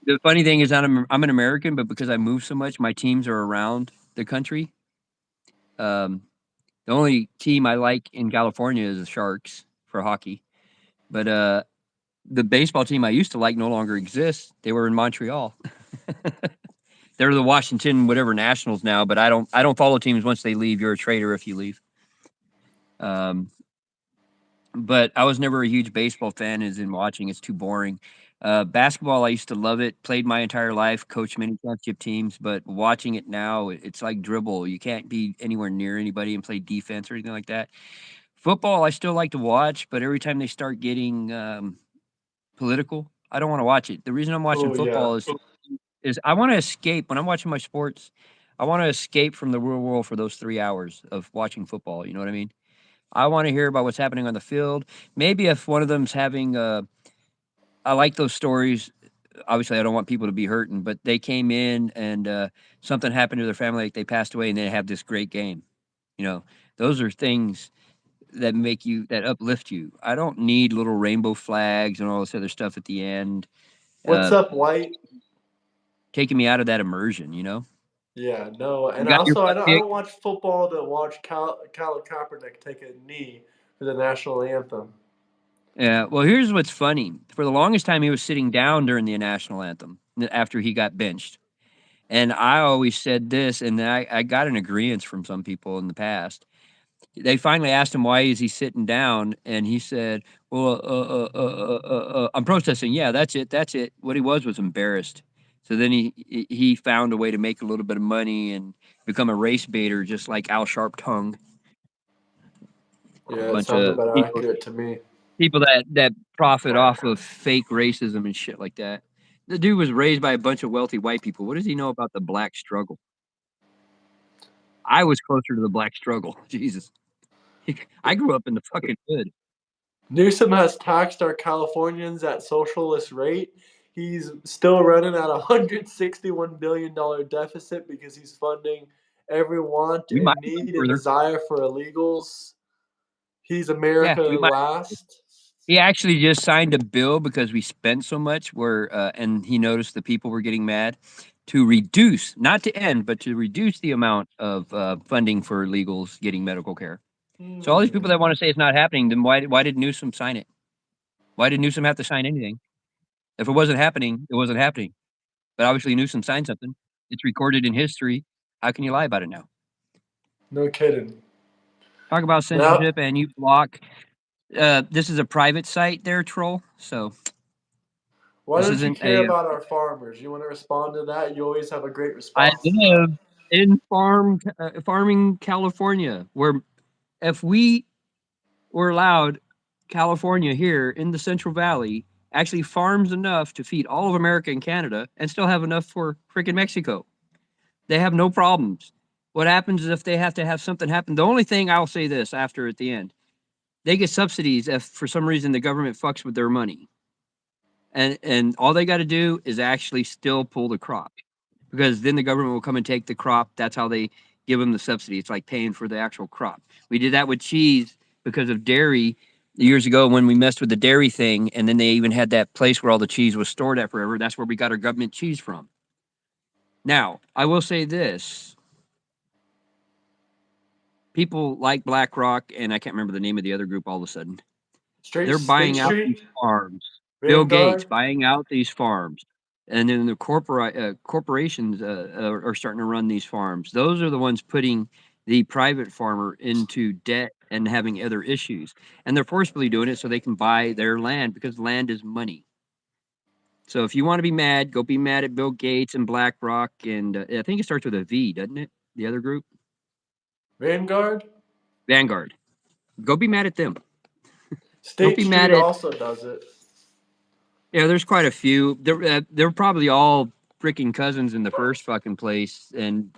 The funny thing is, I'm an American, but because I move so much, my teams are around the country. Um, the only team I like in California is the Sharks for hockey, but the baseball team I used to like no longer exists. They were in Montreal. They're the Washington whatever Nationals now, but I don't follow teams once they leave. You're a traitor if you leave. Um, but I was never a huge baseball fan. As in watching, it's too boring. Basketball, I used to love it. Played my entire life. Coached many championship teams, but watching it now, it's like dribble. You can't be anywhere near anybody and play defense or anything like that. Football, I still like to watch, but every time they start getting political, I don't want to watch it. The reason I'm watching Oh yeah. football is I want to escape when I'm watching my sports. I want to escape from the real world for those 3 hours of watching football. You know what I mean? I want to hear about what's happening on the field. Maybe if one of them's having, I like those stories. Obviously, I don't want people to be hurting, but they came in and something happened to their family, like they passed away, and they have this great game. You know, those are things that make you that uplift you. I don't need little rainbow flags and all this other stuff at the end, What's uh, up, White? taking me out of that immersion. You know, Yeah, no, you and got your also I butt don't I kicked. don't watch football to watch Colin Kaepernick take a knee for the national anthem. Yeah. Well, here's what's funny. For the longest time, he was sitting down during the national anthem after he got benched. And I always said this, and I got an agreement from some people in the past. They finally asked him why is he sitting down, and he said, "Well, I'm protesting. Yeah, that's it. That's it." What he was embarrassed. So then he found a way to make a little bit of money and become a race baiter, just like Al Sharptongue, a Yeah, it bunch sounds of about people accurate to me. people that profit off of fake racism and shit like that. The dude was raised by a bunch of wealthy white people. What does he know about the black struggle? I was closer to the black struggle. Jesus. I grew up in the fucking hood. Newsom has taxed our Californians at socialist rate. He's still running at $161 billion deficit because he's funding every want We might and have gone need and further. desire for illegals. He's Yeah, America we might. last. He actually just signed a bill because we spent so much where and he noticed the people were getting mad to reduce, not to end, but to reduce the amount of funding for illegals getting medical care. So all these people that Hmm. want to say it's not happening, then why did Newsom sign it? Why did Newsom have to sign anything? If it wasn't happening, it wasn't happening. But obviously Newsom signed something. It's recorded in history. How can you lie about it now? No kidding. Talk about Now, censorship and you block. This is a private site there, troll. So why this don't you isn't care a. about our farmers? You want to respond to that? You always have a great I response to that. live in farming California, where if we were allowed California here in the Central Valley actually farms enough to feed all of America and Canada and still have enough for freaking Mexico. They have no problems. What happens is if they have to have something happen, the only thing I'll say this after at the end, they get subsidies if for some reason the government fucks with their money. And all they got to do is actually still pull the crop because then the government will come and take the crop. That's how they give them the subsidy. It's like paying for the actual crop. We did that with cheese because of dairy years ago when we messed with the dairy thing, and then they even had that place where all the cheese was stored at forever. That's where we got our government cheese from. Now, I will say this: people like BlackRock, and I can't remember the name of the other group. All of a sudden, they're State buying out these Street, farms. Bill Gates Vanguard. buying out these farms. and then the corporations are starting to run these farms. Those are the ones putting the private farmer into debt and having other issues, and they're forcibly doing it so they can buy their land because land is money. So if you want to be mad, go be mad at Bill Gates and BlackRock, and I think it starts with a V, doesn't it? The other group, Vanguard? Vanguard. Go be mad at them. Don't State be mad Street at. also does it. Yeah, there's quite a few. They're probably all freaking cousins in the first fucking place, and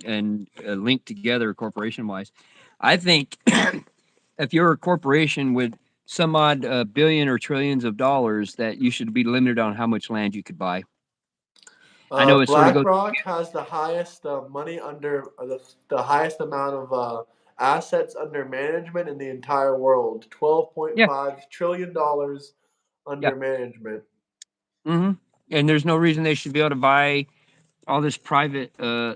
linked together corporation wise. I think if you're a corporation with some odd billion or trillions of dollars, that you should be limited on how much land you could buy. I know it sort of goes. BlackRock has the highest money under the highest amount of assets under management in the entire world. Yeah, $12.5 trillion yeah. under management. hmm And there's no reason they should be able to buy all this private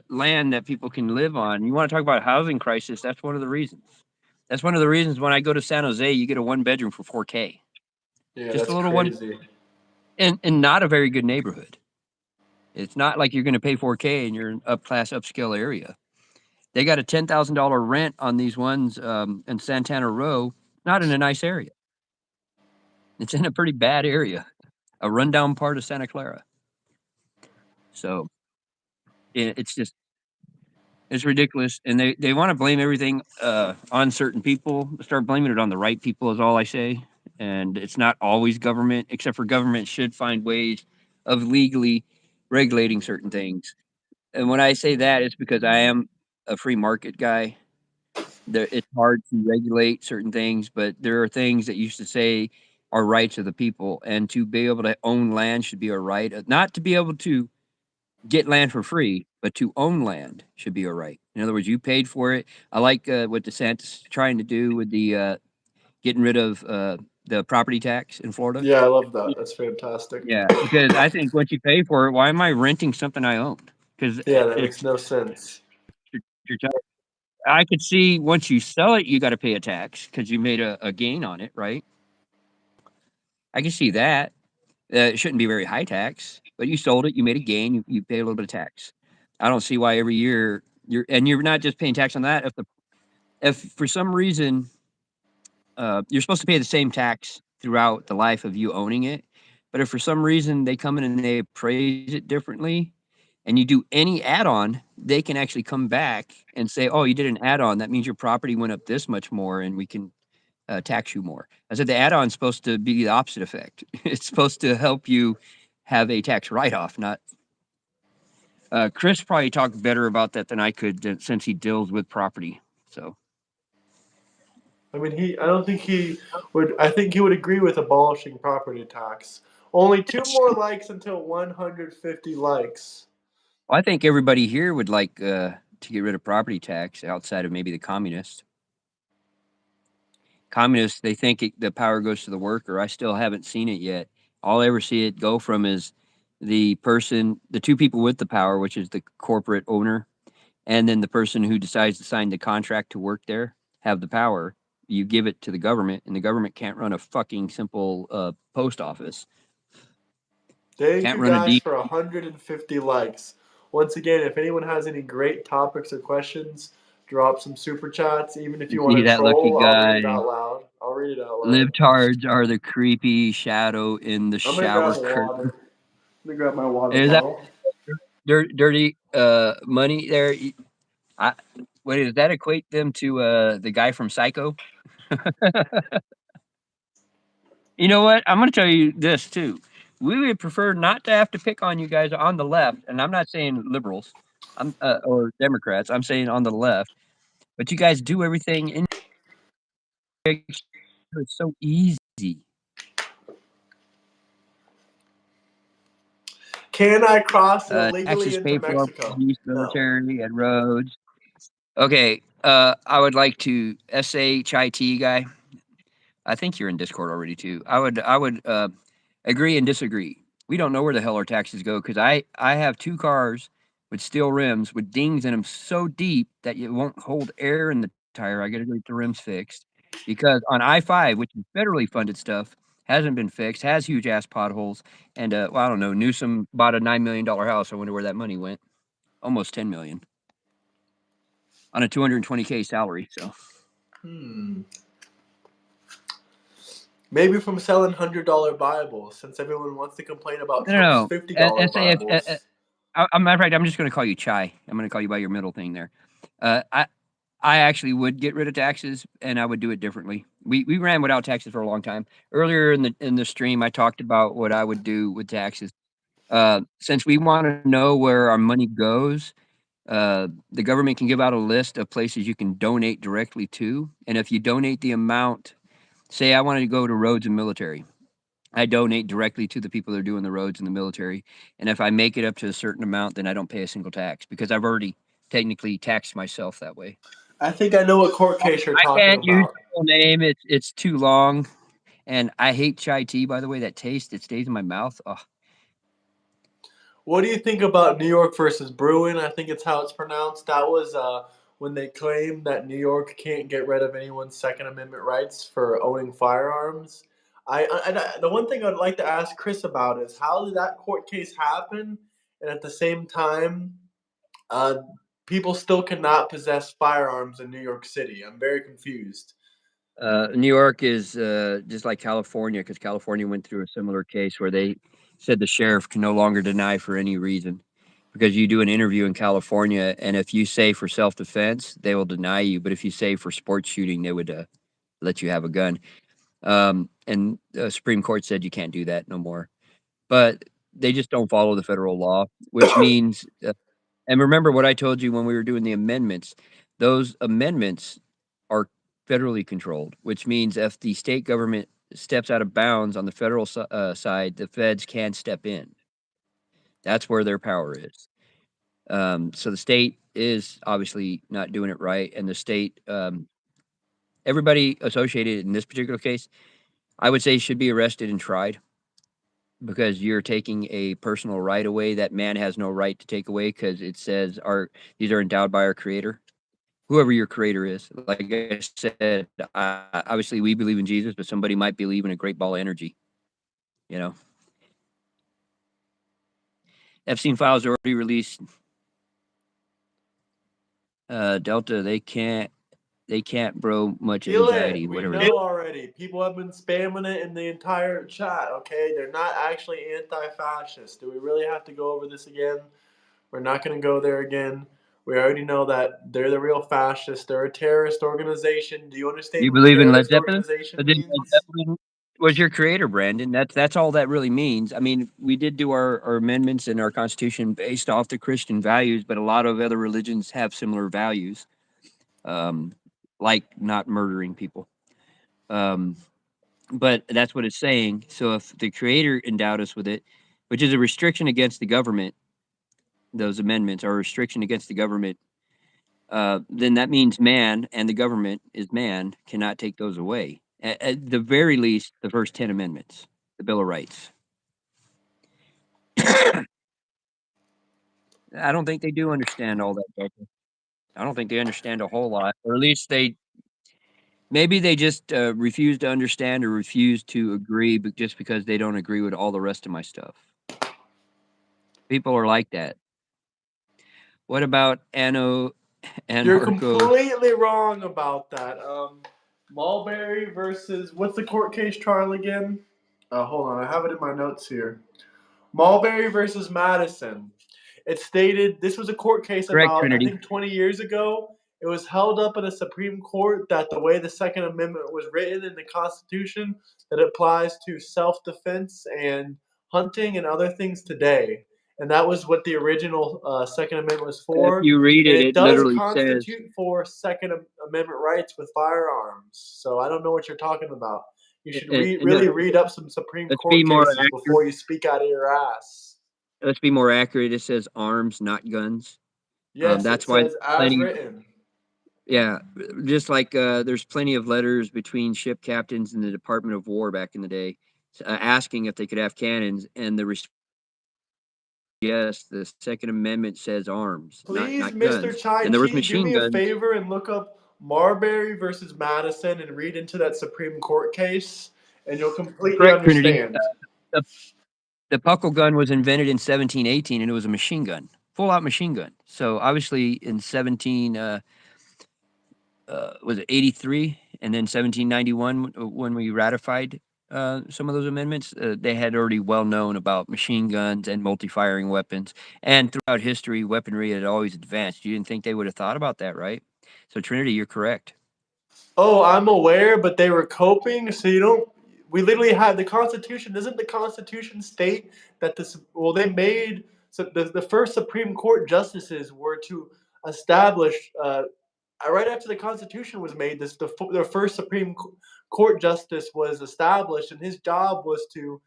land that people can live on. You want to talk about housing crisis? That's one of the reasons. That's one of the reasons when I go to San Jose, you get a one bedroom for 4K. Yeah, Just a that's little one, crazy. and not a very good neighborhood. It's not like you're going to pay 4K and you're in up class upscale area. They got a $10,000 rent on these ones in Santana Row, not in a nice area. It's in a pretty bad area, a rundown part of Santa Clara. So it's just it's ridiculous, and they want to blame everything on certain people. Start blaming it on the right people is all I say, and it's not always government. Except for government should find ways of legally regulating certain things. And when I say that, it's because I am a free market guy. It's hard to regulate certain things, but there are things that used to say are rights of the people, and to be able to own land should be a right. Not to be able to get land for free, but to own land should be a right. In other words, you paid for it. I like what DeSantis is trying to do with the getting rid of the property tax in Florida. Yeah, I love that. That's fantastic. Yeah, because I think once you pay for it, why am I renting something I own? Because Yeah, that makes it's no sense. your job. I could see once you sell it, you got to pay a tax because you made a gain on it, right? I can see that. It shouldn't be very high tax, but you sold it, you made a gain, you pay a little bit of tax. I don't see why every year you're not just paying tax on that. If for some reason you're supposed to pay the same tax throughout the life of you owning it, but if for some reason they come in and they appraise it differently, and you do any add-on, they can actually come back and say, "Oh, you did an add-on. That means your property went up this much more, and we can tax you more." I said the add-on is supposed to be the opposite effect. It's supposed to help you have a tax write-off, not. Chris probably talked better about that than I could since he deals with property. So I mean, I don't think he would. I think he would agree with abolishing property tax. Only two more likes until 150 likes. I think everybody here would like to get rid of property tax outside of maybe the communists. Communists, they think the power goes to the worker. I still haven't seen it yet. All I ever see it go from is the two people with the power, which is the corporate owner, and then the person who decides to sign the contract to work there, have the power. You give it to the government, and the government can't run a fucking simple post office. Thank Can't you run a guys D. for 150 likes. Once again, if anyone has any great topics or questions, drop some super chats. Even if you want See to that lucky troll, I'll read it guy. out loud. I'll read it out loud. Libtards are the creepy shadow in the I'm gonna shower grab a curtain. water. I'm gonna grab my water Is that bottle. dirty money there? I, wait, does that equate them to the guy from Psycho? You know what? I'm going to tell you this too. We would prefer not to have to pick on you guys on the left, and I'm not saying liberals, or Democrats. I'm saying on the left. But you guys do everything in it's so easy. Can I cross illegally Taxes into pay for our Mexico? police, No. military, and roads. Okay, I would like to SHIT guy. I think you're in Discord already too. I would agree and disagree. We don't know where the hell our taxes go because I have two cars with steel rims with dings in them so deep that it won't hold air in the tire. I got to get the rims fixed because on I-5, which is federally funded stuff, hasn't been fixed, has huge ass potholes, and well, I don't know. Newsom bought a $9 million house. I wonder where that money went. Almost 10 million on a 220K salary. So Hmm. Maybe from selling $100 Bibles, since everyone wants to complain about no, Trump's no. $50 SAF. Bibles. Matter of fact, I'm just going to call you Chai. I'm going to call you by your middle thing there. Uh, I I actually would get rid of taxes, and I would do it differently. We ran without taxes for a long time. Earlier in the stream, I talked about what I would do with taxes. Since we want to know where our money goes, the government can give out a list of places you can donate directly to, and if you donate the amount, say I wanted to go to roads and military, I donate directly to the people that are doing the roads in the military, and if I make it up to a certain amount, then I don't pay a single tax because I've already technically taxed myself that way. I think I know what court case you're I talking can't use about. the full name. It's too long, and I hate chai tea. By the way, that taste it stays in my mouth. Oh, What do you think about New York versus Bruin? I think it's how it's pronounced. That was when they claimed that New York can't get rid of anyone's Second Amendment rights for owning firearms. The one thing I'd like to ask Chris about is how did that court case happen, and at the same time, uh, people still cannot possess firearms in New York City. I'm very confused. New York is just like California because California went through a similar case where they said the sheriff can no longer deny for any reason because you do an interview in California, and if you say for self defense, they will deny you, but if you say for sports shooting, they would let you have a gun. And the Supreme Court said you can't do that no more. But they just don't follow the federal law, which means and remember what I told you when we were doing the amendments. Those amendments are federally controlled, which means if the state government steps out of bounds on the federal side, the feds can step in. That's where their power is. So the state is obviously not doing it right, and the state, everybody associated in this particular case, I would say should be arrested and tried because you're taking a personal right away that man has no right to take away because it says our these are endowed by our creator, whoever your creator is. Like I said, obviously we believe in Jesus, but somebody might believe in a great ball of energy. You know, Epstein files are already released. Delta, they can't, bro. Much Kill it. anxiety, We whatever they. know already. People have been spamming it in the entire chat, okay? They're not actually anti fascist. Do we really have to go over this again? We're not going to go there again. We already know that they're the real fascists. They're a terrorist organization. Do you You understand what believe in Led terrorist Zeppelin? organization But then Led means? Zeppelin was your creator, Brandon. That's all that really means. I mean, we did do our amendments in our Constitution based off the Christian values, but a lot of other religions have similar values, um, like not murdering people. Um, but that's what it's saying. So if the creator endowed us with it, which is a restriction against the government, those amendments are a restriction against the government, then that means man and the government is man cannot take those away. At the very least, the first 10 amendments, the Bill of Rights. I don't think they do understand all that. Doctor. I don't think they understand a whole lot, or at least maybe they just refuse to understand or refuse to agree, but just because they don't agree with all the rest of my stuff. People are like that. What about You're anarcho? completely wrong about that. Mulberry versus. What's the court case trial again? Hold on. I have it in my notes here. Mulberry versus Madison. It stated this was a court case Correct, about, I Trinity. think, 20 years ago. It was held up in the Supreme Court that the way the Second Amendment was written in the Constitution, that it applies to self-defense and hunting and other things today. And that was what the original Second Amendment was If for. you read And it, it it does literally says constitute for Second Amendment rights with firearms. So I don't know what you're talking about. You should no, really read up some Supreme let's be Court more cases accurate. before you speak out of your ass. Let's be more accurate. It says arms, not guns. Yes, it That's why says as plenty. written. Yeah, just like there's plenty of letters between ship captains and the Department of War back in the day, asking if they could have cannons, and the response was yes. The Second Amendment says arms, not guns, Please, and there was Mr. machine Chai Tea, guns. do me a favor and look up Marbury versus Madison and read into that Supreme Court case. and you'll completely Correct, Trinity. understand. The, the Puckle gun was invented in 1718, and it was a machine gun, full out machine gun. So obviously in 17 was it 83, and then 1791 when we ratified some of those amendments, they had already well known about machine guns and multi-firing weapons, and throughout history, weaponry had always advanced. You didn't think they would have thought about that, right? So Trinity, you're correct. Oh, I'm aware, but they were coping, so you don't. We literally had the Constitution. Doesn't the Constitution state that this? Well, they made so the first Supreme Court justices were to establish right after the Constitution was made. The first Supreme Court justice was established, and his job was to,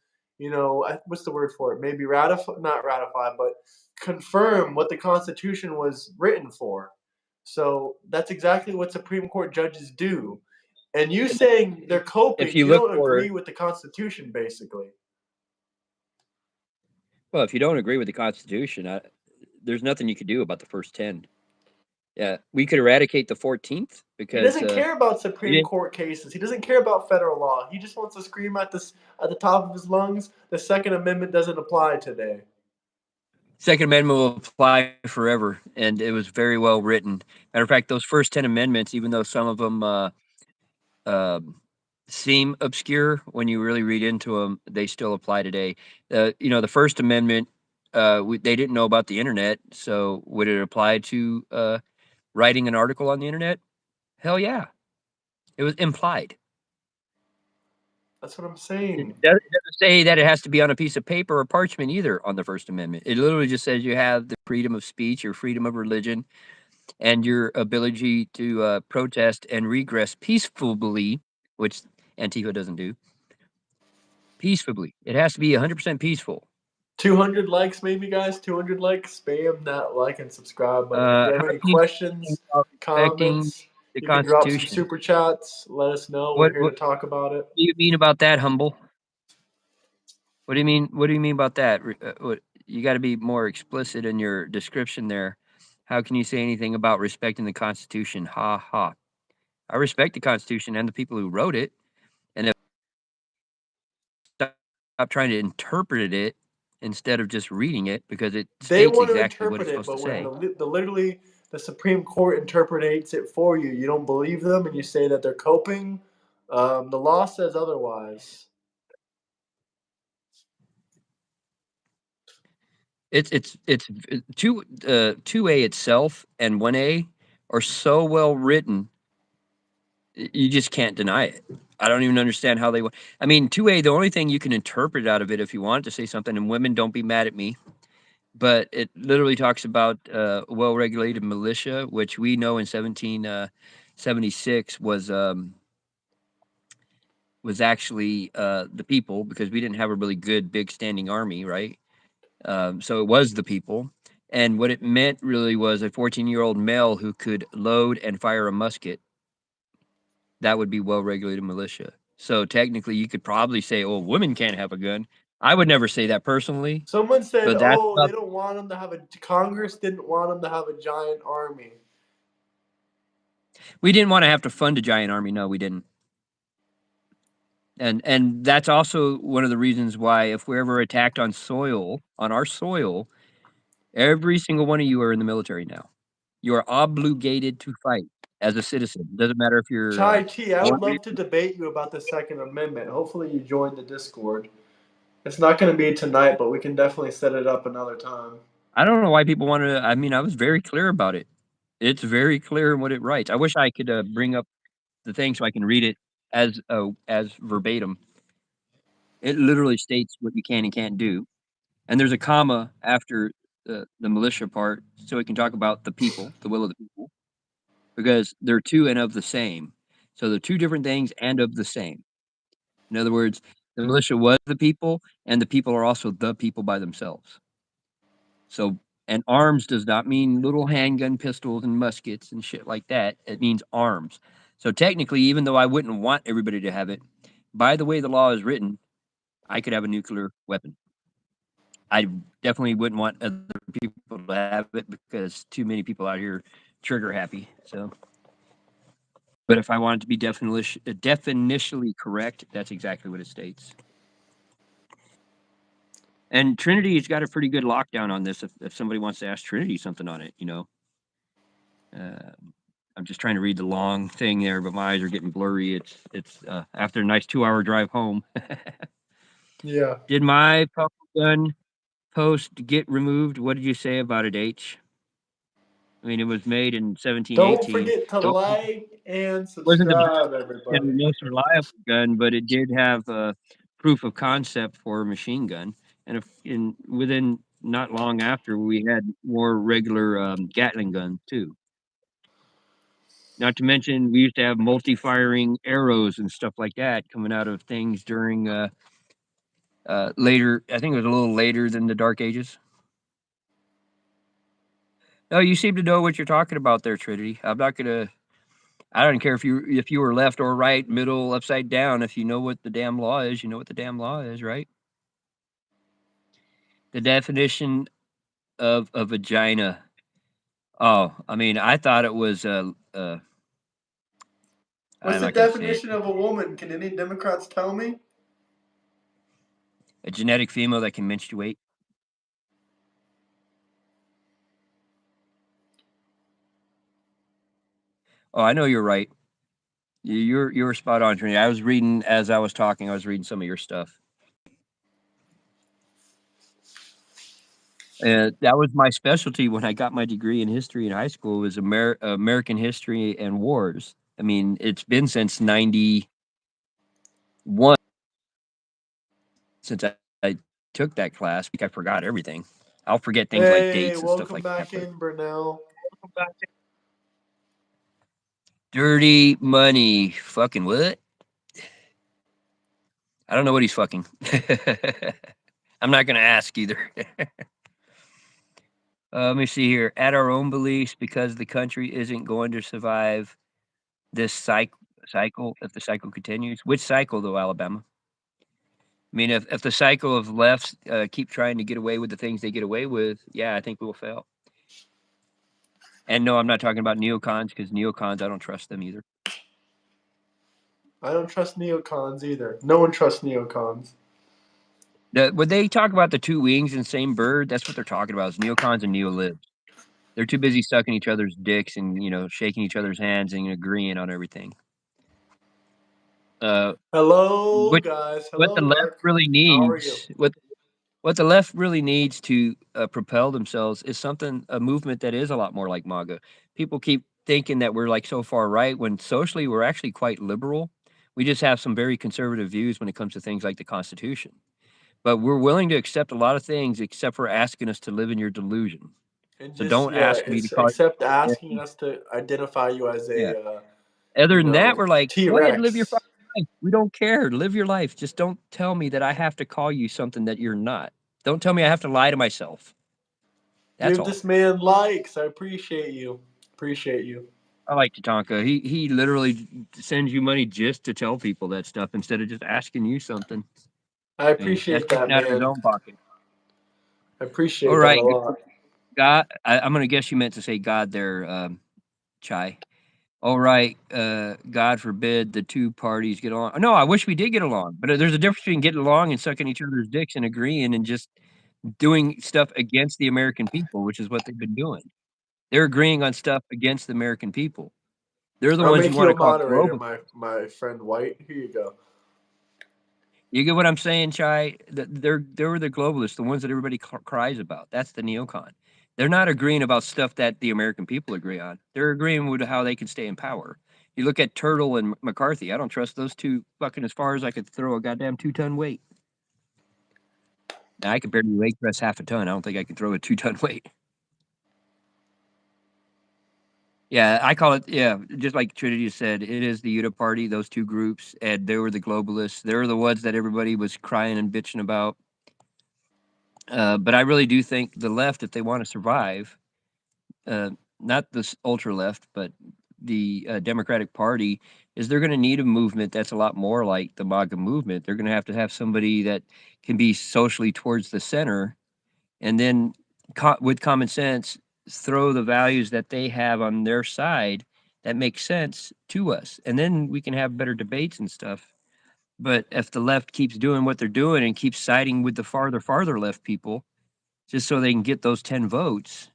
what's the word for it? Maybe ratify, not ratify, but confirm what the Constitution was written for. So that's exactly what Supreme Court judges do. And you And saying they're if coping, you you look don't for, agree with the Constitution, basically. well, if you don't agree with the Constitution, there's nothing you could do about the first 10. Yeah, we could eradicate the 14th He because doesn't care about we Supreme didn't. Court cases. He doesn't care about federal law. He just wants to scream at the top of his lungs. The Second Amendment doesn't apply today. Second Amendment will apply forever, and it was very well written. Matter of fact, those first 10 amendments, even though some of them um, seem obscure when you really read into them, they still apply today. The First Amendment, they didn't know about the internet, so would it apply to writing an article on the internet? Hell yeah, it was implied. That's what I'm It saying. doesn't say that it has to be on a piece of paper or parchment either on the First Amendment. It literally just says you have the freedom of speech or freedom of religion and your ability to protest and regress peacefully, which Antifa doesn't do. Peacefully. It has to be 100% peaceful. 200 likes, maybe, guys. 200 likes. Spam that like and subscribe button. If you have How any can you say anything questions, about respecting comments, the you can drop some Constitution? super chats. Let us know. We're What here to what talk about it. do you mean about that, humble? What do you mean? What do you mean about that? You got to be more explicit in your description there. How can you say anything about respecting the Constitution? Ha ha. I respect the Constitution and the people who wrote it, and stop trying to interpret it instead of just reading it because it They states want to exactly what interpret it's it, supposed to but when say. the Supreme Court interprets it for you, you don't believe them, and you say that they're coping. The law says otherwise. It's 2A itself and 1A are so well written, you just can't deny it. I don't even understand how they. I mean, 2A. The only thing you can interpret out of it, if you wanted to say something, and women don't be mad at me, but it literally talks about well-regulated militia, which we know in 1776 was actually the people because we didn't have a really good big standing army, right? So it was the people. And what it meant really was a 14-year-old male who could load and fire a musket. That would be well-regulated militia. So technically, you could probably say, "Oh, women can't have a gun." I would never say that personally, Someone said, but that's "Oh, they about. don't want them to have a Congress didn't want them to have a giant army." We didn't want to have to fund a giant army. No, we didn't. And that's also one of the reasons why if we're ever attacked on our soil, every single one of you are in the military now. You are obligated to fight as a citizen. Doesn't matter if you're Chai T, I would born. love to debate you about the Second Amendment. Hopefully, you join the Discord. It's not going to be tonight, but we can definitely set it up another time. I don't know why people want to. I mean, I was very clear about it. It's very clear in what it writes. I wish I could bring up the thing so I can read it as verbatim. It literally states what you can and can't do, and there's a comma after the militia part, so we can talk about the people, the will of the people, because they're two and of the same. So they're two different things and of the same. In other words, the militia was the people, and the people are also the people by themselves. So, and arms does not mean little handgun pistols and muskets and shit like that. It means arms. So technically, even though I wouldn't want everybody to have it, by the way the law is written, I could have a nuclear weapon. I definitely wouldn't want other people to have it because too many people out here trigger happy. So But if I want it to be definitionally correct, that's exactly what it states. And Trinity's got a pretty good lockdown on this. If somebody wants to ask Trinity something on it, uh, I'm just trying to read the long thing there, but my eyes are getting blurry. It's after a nice 2-hour drive home. Yeah. Did my pump gun post get removed? What did you say about it, H? I mean, it was made in Don't 1718. forget to It like and wasn't the subscribe, and the everybody. most reliable gun, but it did have proof of concept for a machine gun. And within not long after, we had more regular Gatling guns too. Not to mention, we used to have multi-firing arrows and stuff like that coming out of things during later. I think it was a little later than the Dark Ages. No, you seem to know what you're talking about there, Trinity. I'm not gonna. I don't care if you were left or right, middle, upside down. If you know what the damn law is, you know what the damn law is, right? The definition of a vagina. Oh, I mean, I thought it was What's I'm the not gonna say it. definition of a woman? Can any Democrats tell me? A genetic female that can menstruate. Oh, I know you're right. You're spot on, Trinity. I was reading as I was talking. I was reading some of your stuff. That was my specialty when I got my degree in history in high school. Was American history and wars. I mean, it's been since '91 since I took that class. I forgot everything. I'll forget things like Hey, dates and stuff welcome like that. back But in, Brunel. dirty money, fucking what? I don't know what he's fucking. I'm not gonna ask either. Let me see here. At our own beliefs, because the country isn't going to survive this cycle if the cycle continues. Which cycle, though, Alabama? I mean, if the cycle of lefts keep trying to get away with the things they get away with, yeah, I think we will fail. And no, I'm not talking about neocons because neocons, I don't trust them either. I don't trust neocons either. No one trusts neocons. When they talk about the two wings in the same bird, that's what they're talking about is neocons and neolibs. They're too busy sucking each other's dicks and, shaking each other's hands and agreeing on everything. Uh, Hello, what guys. what the Hello, left Dark. really How are you? needs, what the left really needs to propel themselves is a movement that is a lot more like MAGA. People keep thinking that we're like so far right when socially we're actually quite liberal. We just have some very conservative views when it comes to things like the Constitution. But we're willing to accept a lot of things except for asking us to live in your delusion. And So just don't yeah, ask me to it's call except you. asking us to identify you as Yeah. a Other than that, we're like, T go ahead and live your Rex. fucking life. We don't care. Live your life. Just don't tell me that I have to call you something that you're not. Don't tell me I have to lie to myself. That's Give all. this man likes. I appreciate you. Appreciate you. I like Tatanka. He literally sends you money just to tell people that stuff instead of just asking you something. I I mean, that's appreciate taken that, out of his man. own pocket. I All appreciate that a right, lot. God. I'm gonna guess you meant to say God there, Chai. All right, God forbid the two parties get along. No, I wish we did get along, but there's a difference between getting along and sucking each other's dicks and agreeing and just doing stuff against the American people, which is what they've been doing. They're agreeing on stuff against the American people. They're the I'll ones you make you want a to call moderator, global. my friend White. Here you go. You get what I'm saying, Chai? They're the globalists, the ones that everybody cries about. That's the neocon. They're not agreeing about stuff that the American people agree on. They're agreeing with how they can stay in power. You look at Turtle and McCarthy. I don't trust those two fucking as far as I could throw a goddamn 2-ton weight. Now I can barely leg press half a ton. I don't think I can throw a 2-ton weight. Yeah, I call it. Yeah, just like Trinity said, it is the Utah Party. Those two groups, and they were the globalists. They were the ones that everybody was crying and bitching about. But I really do think the left, if they want to survive, uh, not the ultra left, but the Democratic Party, is they're going to need a movement that's a lot more like the MAGA movement. They're going to have somebody that can be socially towards the center, and then with common sense, throw the values that they have on their side that makes sense to us, and then we can have better debates and stuff. But if the left keeps doing what they're doing and keeps siding with the farther left people just so they can get those 10 votes,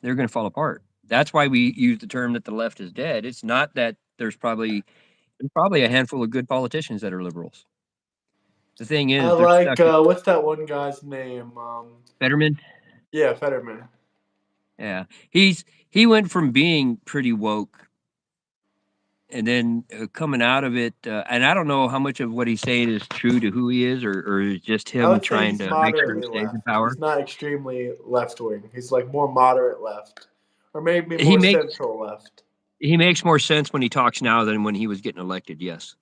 they're going to fall apart. That's why we use the term that the left is dead. It's not that there's probably a handful of good politicians that are liberals. The thing I is, they're like stuck in what's that one guy's name? Fetterman. Yeah, Fetterman. Yeah, he went from being pretty woke and then coming out of it. And I don't know how much of what he's saying is true to who he is, or is just I him would say trying he's to make sure he moderately stays in left. power. He's not extremely left wing. He's like more moderate left, or maybe He more makes central left. he makes more sense when he talks now than when he was getting elected. Yes,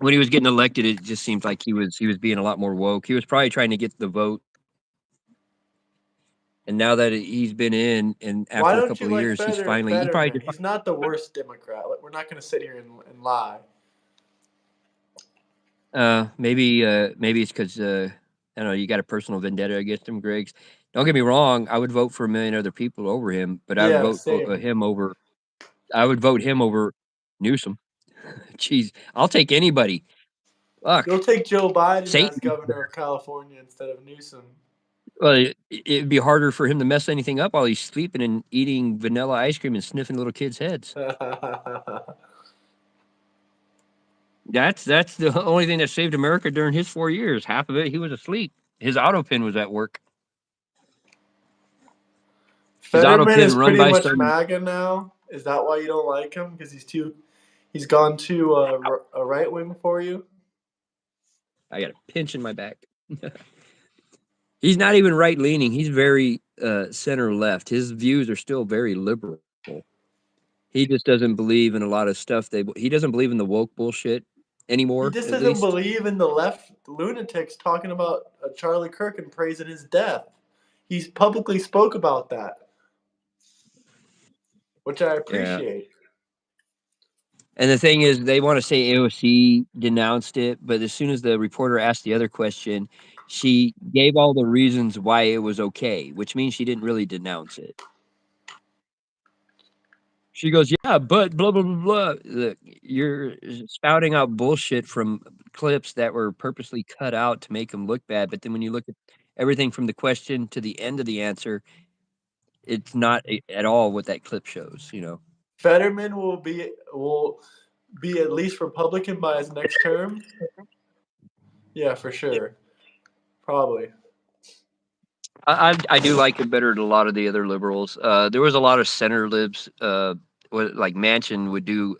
when he was getting elected, it just seemed like he was being a lot more woke. He was probably trying to get the vote, and now that he's been in, and Why after a don't couple you of like years, he probably Fetterman? just He's not the worst Democrat. Like, we're not going to sit here and lie. maybe it's because I don't know, you got a personal vendetta against him, Griggs. Don't get me wrong, I would vote for a million other people over him, but I would Yeah, vote same. him over. I would vote him over Newsom. Jeez, I'll take anybody. You'll Fuck, take Joe Biden as Satan. governor of California instead of Newsom. Well, it'd be harder for him to mess anything up while he's sleeping and eating vanilla ice cream and sniffing little kids' heads. That's the only thing that saved America during his 4 years. Half of it, he was asleep. His auto pin was at work. His auto Fetterman pin is run pretty by much some. MAGA now. Is that why you don't like him? Because he's gone too a right wing for you. I got a pinch in my back. He's not even right leaning. He's very center left. His views are still very liberal. He just doesn't believe in a lot of stuff. He doesn't believe in the woke bullshit He anymore. just At doesn't least, believe in the left lunatics talking about Charlie Kirk and praising his death. He's publicly spoke about that, which I yeah. appreciate. And the thing is, they want to say AOC denounced it, but as soon as the reporter asked the other question, she gave all the reasons why it was okay, which means she didn't really denounce it. She goes, "Yeah, but blah blah blah blah." Look, you're spouting out bullshit from clips that were purposely cut out to make them look bad. But then when you look at everything from the question to the end of the answer, it's not at all what that clip shows. Fetterman will be at least Republican by his next term. Yeah, for sure. Probably. I do like it better than a lot of the other liberals. There was a lot of center libs. Like Manchin would do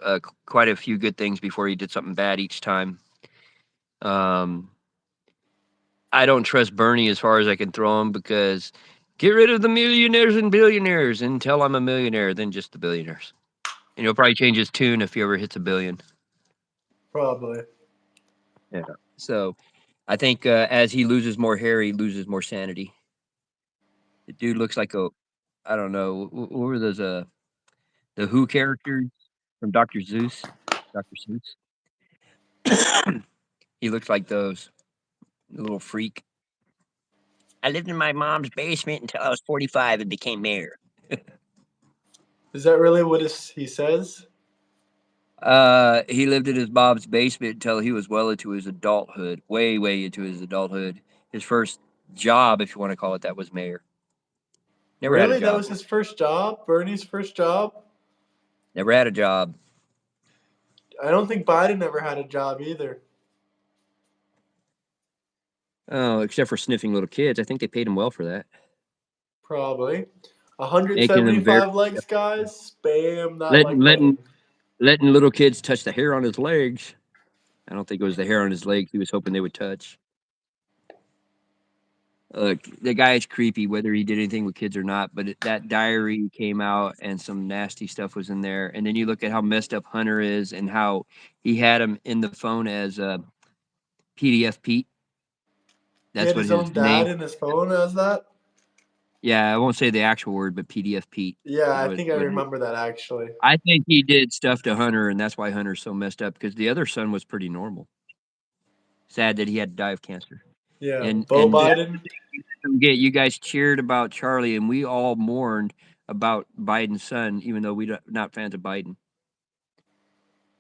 quite a few good things before he did something bad each time. Um, I don't trust Bernie as far as I can throw him because get rid of the millionaires and billionaires until I'm a millionaire, then just the billionaires. And he'll probably change his tune if he ever hits a billion. Probably. Yeah. So I think as he loses more hair, he loses more sanity. The dude looks like I don't know, what were those the Who characters from Dr. Zeus? Dr. Seuss. He looks like those. A little freak. I lived in my mom's basement until I was 45 and became mayor. Is that really what he says? He lived in his mom's basement until he was well into his adulthood, way, way into his adulthood. His first job, if you want to call it that, was mayor. Never had a Really? That job. was his first job? Bernie's first job? Never had a job. I don't think Biden ever had a job either. Oh, except for sniffing little kids. I think they paid him well for that, Probably. making them very 175 likes, guys. Spam that letting like letting button. letting little kids touch the hair on his legs. I don't think it was the hair on his legs he was hoping they would touch. Look, the guy is creepy, whether he did anything with kids or not. But that diary came out, and some nasty stuff was in there. And then you look at how messed up Hunter is, and how he had him in the phone as PDF Pete. He That's had what his own his dad name. in his phone as that? Yeah, I won't say the actual word, but PDF Pete Yeah, is I what think I what it is. remember that actually. I think he did stuff to Hunter, and that's why Hunter's so messed up. Because the other son was pretty normal. Sad that he had to die of cancer. Yeah, And Bo that's Biden. the thing you forget. You guys cheered about Charlie, and we all mourned about Biden's son, even though we're not fans of Biden.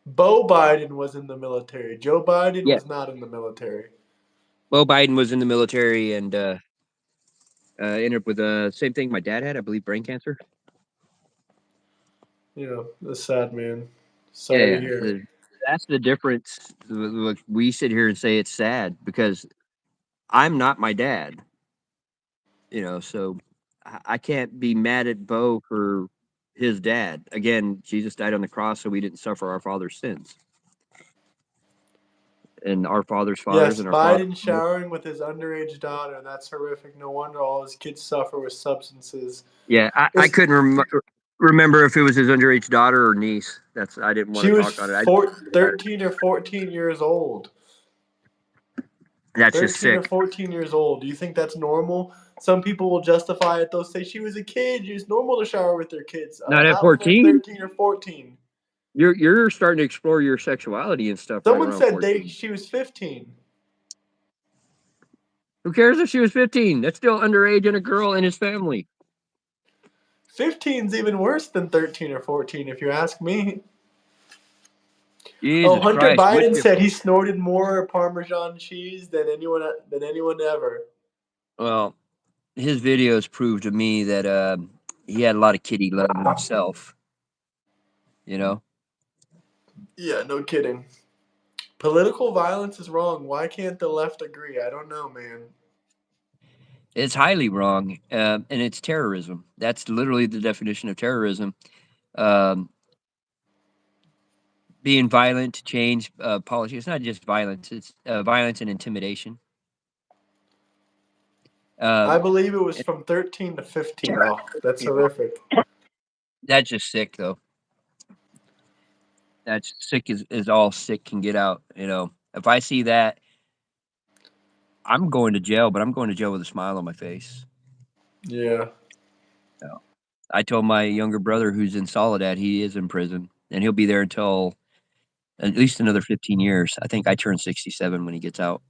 Bo Biden was in the military. Joe Biden Yeah, was not in the military. well, Biden was in the military and ended up with the same thing my dad had, I believe, brain cancer. Yeah, that's sad, man. Yeah, Sorry to yeah. hear. That's the difference. Look, we sit here and say it's sad because I'm not my dad, so I can't be mad at Bo for his dad. Again, Jesus died on the cross so we didn't suffer our father's sins. And our father's fathers Yes, and our father's Biden fathers. showering with his underage daughter. That's horrific. No wonder all his kids suffer with substances. Yeah, I It's, couldn't remember if it was his underage daughter or niece. I didn't want she to was talk on it. 13 or 14 years old. That's just 13 or sick. 14 years old. Do you think that's normal? Some people will justify it. They'll say she was a kid. It's normal to shower with their kids. Not at Not when they're 14. 13 or 14. You're starting to explore your sexuality and stuff right Someone around said 14. she was 15. Who cares if she was 15? That's still underage and a girl in his family. 15's even worse than 13 or 14, if you ask me. Oh, Jesus Hunter Christ, which Biden said he snorted more Parmesan cheese than anyone ever. well, his videos prove to me that he had a lot of kitty love in himself. You know, Yeah, no kidding. Political violence is wrong. Why can't the left agree? I don't know, man. it's highly wrong, and it's terrorism. That's literally the definition of terrorism. Um, Being violent to change policy. It's not just violence; it's violence and intimidation. I Um, believe it was from 13 to 15. Oh, that's horrific. that's just sick, though. That's sick as all sick can get out. If I see that, I'm going to jail, but I'm going to jail with a smile on my face. Yeah. You know, I told my younger brother who's in Soledad, he is in prison, and he'll be there until at least another 15 years. I think I turn 67 when he gets out.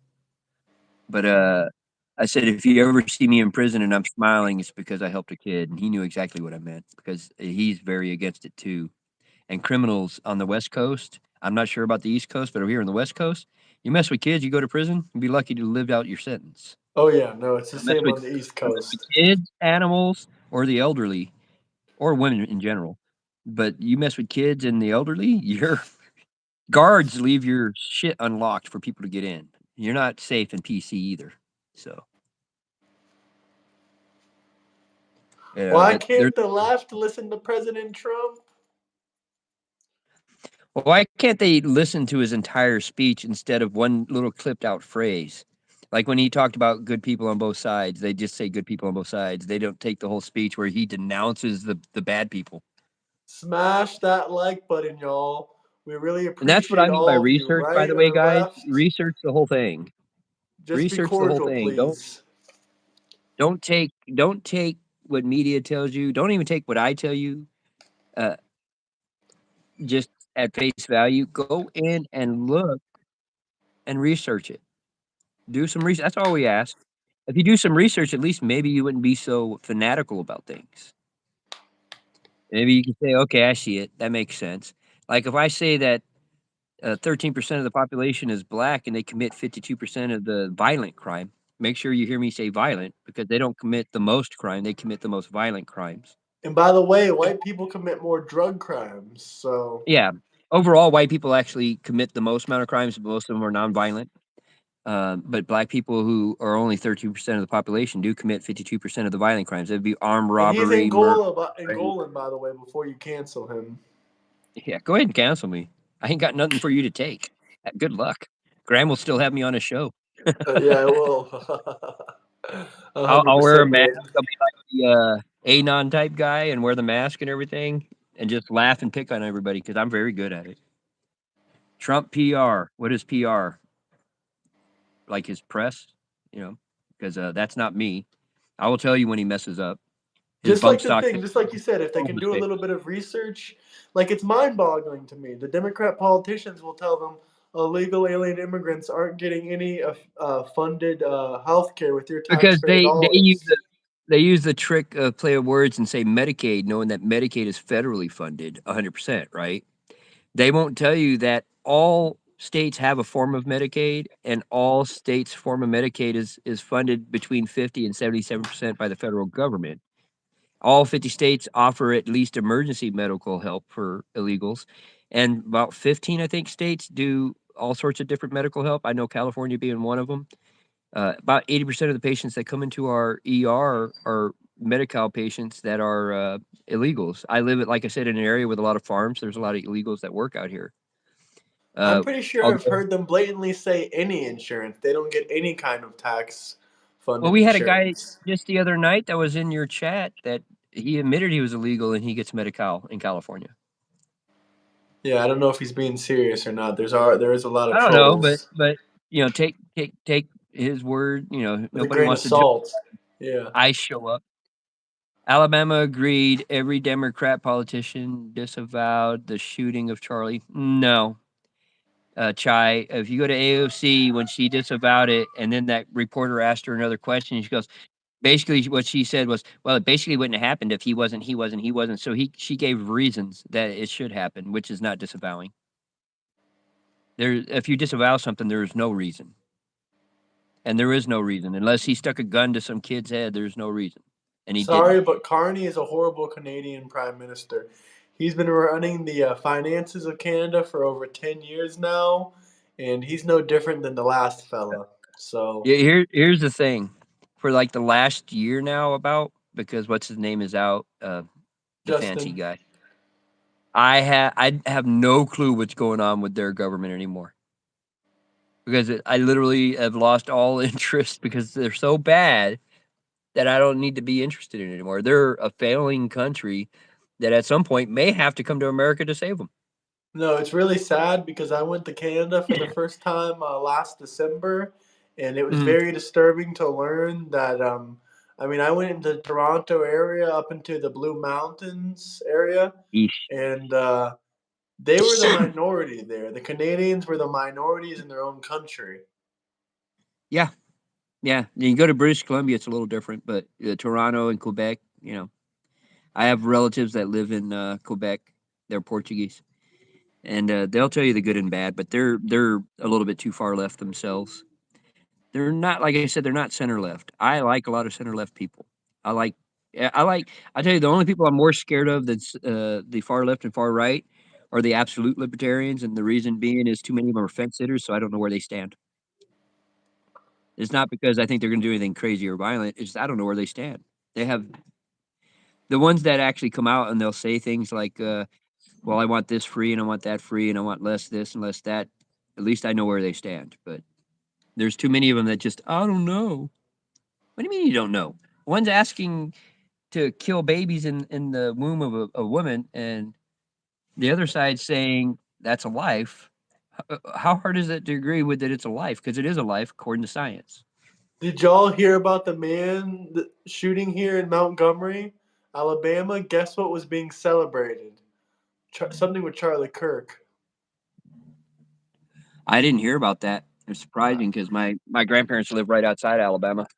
But I said, if you ever see me in prison and I'm smiling, it's because I helped a kid, and he knew exactly what I meant because he's very against it too. And criminals on the West Coast, I'm not sure about the East Coast, but over here on the West Coast, you mess with kids, you go to prison, you'd be lucky to live out your sentence. Oh, yeah. No, it's the Don't mess same with on the East don't mess with Coast. kids, animals, or the elderly, or women in general. But you mess with kids and the elderly, your guards leave your shit unlocked for people to get in. You're not safe in PC either. So, Why there's can't the left listen to President Trump? why can't they listen to his entire speech instead of one little clipped out phrase? Like when he talked about good people on both sides, they just say good people on both sides. They don't take the whole speech where he denounces the bad people. Smash that like button, y'all. We really And that's what I appreciate mean by all of you, research, by right the way, or guys. left. Research the whole thing. Just be Research the whole cordial, thing. Don't please. don't take don't take what media tells you. Don't even take what I tell you. Uh, just at face value. Go in and look and research it. Do some research. That's all we ask. If you do some research, at least maybe you wouldn't be so fanatical about things. Maybe you can say, okay, I see it. That makes sense. Like if I say that 13% of the population is black and they commit 52% of the violent crime, make sure you hear me say violent because they don't commit the most crime, they commit the most violent crimes. And by the way, white people commit more drug crimes. So, Yeah. Overall, white people actually commit the most amount of crimes, but most of them are nonviolent. But black people who are only 13% of the population do commit 52% of the violent crimes. It'd be armed and he's robbery, murder, rape. Angolan, by the way, before you cancel him. Yeah, go ahead and cancel me. I ain't got nothing for you to take. Good luck. Graham will still have me on his show. Yeah, I will. I'll wear a 100%, mask. man. I'll be like the Anon type guy and wear the mask and everything and just laugh and pick on everybody because I'm very good at it. Trump PR. What is PR? Like his press, because that's not me. I will tell you when he messes up. His Just bump like the stock thing, just like you said, if they all over can his do a face. little bit of research, like it's mind boggling to me. The Democrat politicians will tell them illegal alien immigrants aren't getting any funded health care with your Because taxpayer they use dollars. they use the trick of play of words and say Medicaid, knowing that Medicaid is federally funded 100%, right? They won't tell you that all states have a form of Medicaid, and all states' form of Medicaid is funded between 50 and 77% by the federal government. All 50 states offer at least emergency medical help for illegals, and about 15, I think, states do all sorts of different medical help. I know California being one of them. About 80% of the patients that come into our ER are Medi-Cal patients that are illegals. I live, like I said, in an area with a lot of farms. There's a lot of illegals that work out here. I'm Uh, pretty sure I've although, heard them blatantly say any insurance. They don't get any kind of tax well, funded we had a guy insurance. just the other night that was in your chat that he admitted he was illegal and he gets Medi-Cal in California. Yeah, I don't know if he's being serious or not. There is a lot of I don't know, but trolls take his word. with a Nobody grain of wants to jump. salt. Yeah. I show up. Alabama agreed. Every Democrat politician disavowed the shooting of Charlie. No, Chai. If you go to AOC when she disavowed it, and then that reporter asked her another question, she goes, basically what she said was, well, it basically wouldn't have happened if he wasn't, he wasn't, he wasn't. So she gave reasons that it should happen, which is not disavowing. If you disavow something, there is no reason, and there is no reason unless he stuck a gun to some kid's head. There's no reason, and he didn't. Sorry, but Carney is a horrible Canadian prime minister. He's been running the finances of Canada for over 10 years now, and he's no different than the last fella. So, Yeah, here's the thing. For like the last year now, about because what's his name is out, the fancy Justin, guy. I have no clue what's going on with their government anymore because I literally have lost all interest because they're so bad that I don't need to be interested in it anymore. They're a failing country that at some point may have to come to America to save them. no, it's really sad because I went to Canada for the first time last December, and it was Mhm. very disturbing to learn that. I mean, I went into the Toronto area up into the Blue Mountains area, Yeesh. and they were the minority there. The Canadians were the minorities in their own country. Yeah, yeah. You go to British Columbia, it's a little different, but Toronto and Quebec, I have relatives that live in Quebec. They're Portuguese, and they'll tell you the good and bad, but they're a little bit too far left themselves. They're not, like I said, they're not center left. I like a lot of center left people. I like, yeah, I tell you, the only people I'm more scared of than the far left and far right are the absolute libertarians, and the reason being is too many of them are fence sitters, so I don't know where they stand. It's not because I think they're going to do anything crazy or violent. It's just I don't know where they stand. They have the ones that actually come out and they'll say things like, "Well, I want this free and I want that free and I want less this and less that." At least I know where they stand. But there's too many of them that just I don't know. What do you mean you don't know? One's asking to kill babies in the womb of a woman, and the other side saying that's a life. How hard is it to agree with that it's a life? Because it is a life according to science. Did y'all hear about the man shooting here in Montgomery, Alabama? Guess what was being celebrated? Something with Charlie Kirk. I didn't hear about that. It's surprising because my grandparents live right outside Alabama.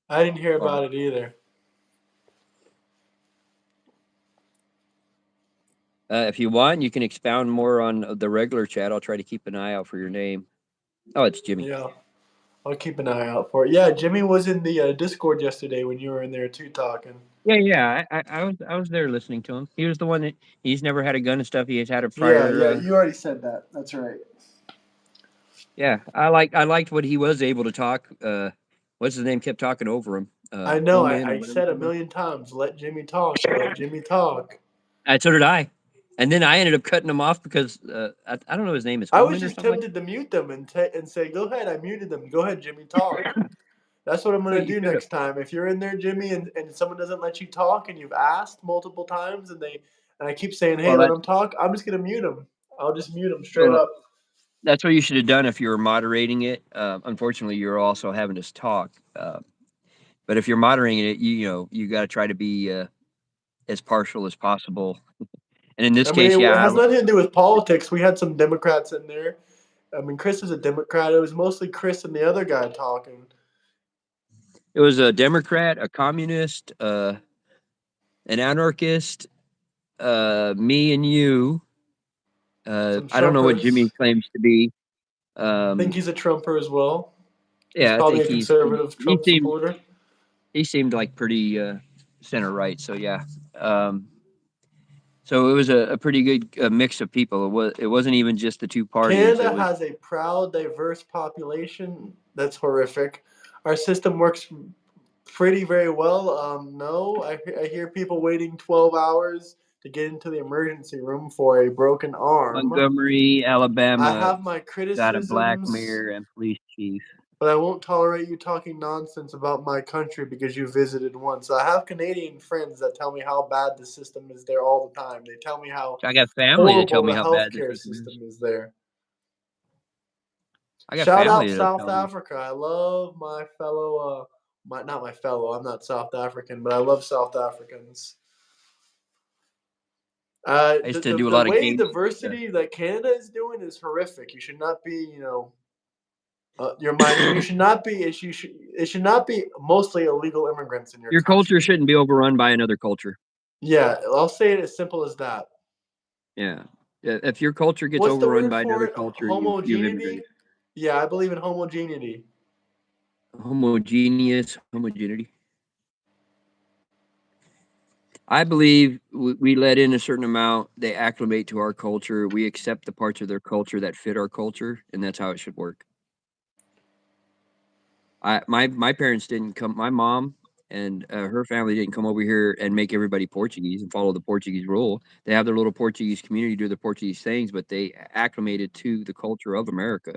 I didn't hear Or about it either. if you want, you can expound more on the regular chat. I'll try to keep an eye out for your name. Oh, it's Jimmy. Yeah, I'll keep an eye out for it. Yeah, Jimmy was in the Discord yesterday when you were in there too talking. Yeah, yeah. I was there listening to him. He was the one that he's never had a gun and stuff. He has had a Yeah, prior. yeah, you already said that. That's right. Yeah, I liked what he was able to talk. What's his name? Kept talking over him. I know. Omen or I whatever. said a million times, let Jimmy talk. Let Jimmy talk. And so did I. And then I ended up cutting him off because I don't know his name is I was Omen or just something like. tempted to mute them and say, go ahead, I muted them. Go ahead, Jimmy, talk. That's what I'm Well, gonna you do could have. next time. If you're in there, Jimmy, and someone doesn't let you talk, and you've asked multiple times, and I keep saying, "Hey, Well, let that them talk," I'm just gonna mute them. I'll just mute them straight well, up. that's what you should have done if you were moderating it. Unfortunately, you're also having us talk. But if you're moderating it, you got to try to be as partial as possible. And in this I mean, case, it yeah, has nothing to do with politics. We had some Democrats in there. I mean, Chris is a Democrat. It was mostly Chris and the other guy talking. It was a Democrat, a communist, an anarchist, me and you. Some I don't know what Jimmy Trumpers. claims to be. I think Um, he's a Trumper as well. He's yeah, I probably think a conservative he Trump seemed supporter. like pretty center right. So yeah. Um, so it was a pretty good mix of people. It wasn't even just the two parties. It Canada was has a proud, diverse population. That's horrific. Our system works pretty very well. No, I hear people waiting 12 hours to get into the emergency room for a broken arm. Montgomery, I Alabama have my got a black criticisms, mayor and police chief. but I won't tolerate you talking nonsense about my country because you visited once. I have Canadian friends that tell me how bad the system is there all the time. They tell me how I got family that tell horrible me the how bad the healthcare system is. system is there. I got Shout out family that South tell me. Africa. I love my fellow, my not my fellow. I'm not South African, but I love South Africans. I The, used to the do a the lot of way games. diversity that Canada is doing is horrific. You should not be, your mind. You should not be. It should not be mostly illegal immigrants in your Your culture country. shouldn't be overrun by another culture. Yeah, I'll say it as simple as that. Yeah. If your culture gets What's the overrun word by for another it? culture, you've immigrated. Homogeneity. Yeah, I believe in homogeneity. Homogeneity. I believe we let in a certain amount. They acclimate to our culture. We accept the parts of their culture that fit our culture, and that's how it should work. My parents didn't come. My mom and her family didn't come over here and make everybody Portuguese and follow the Portuguese rule. They have their little Portuguese community, do the Portuguese things, but they acclimated to the culture of America.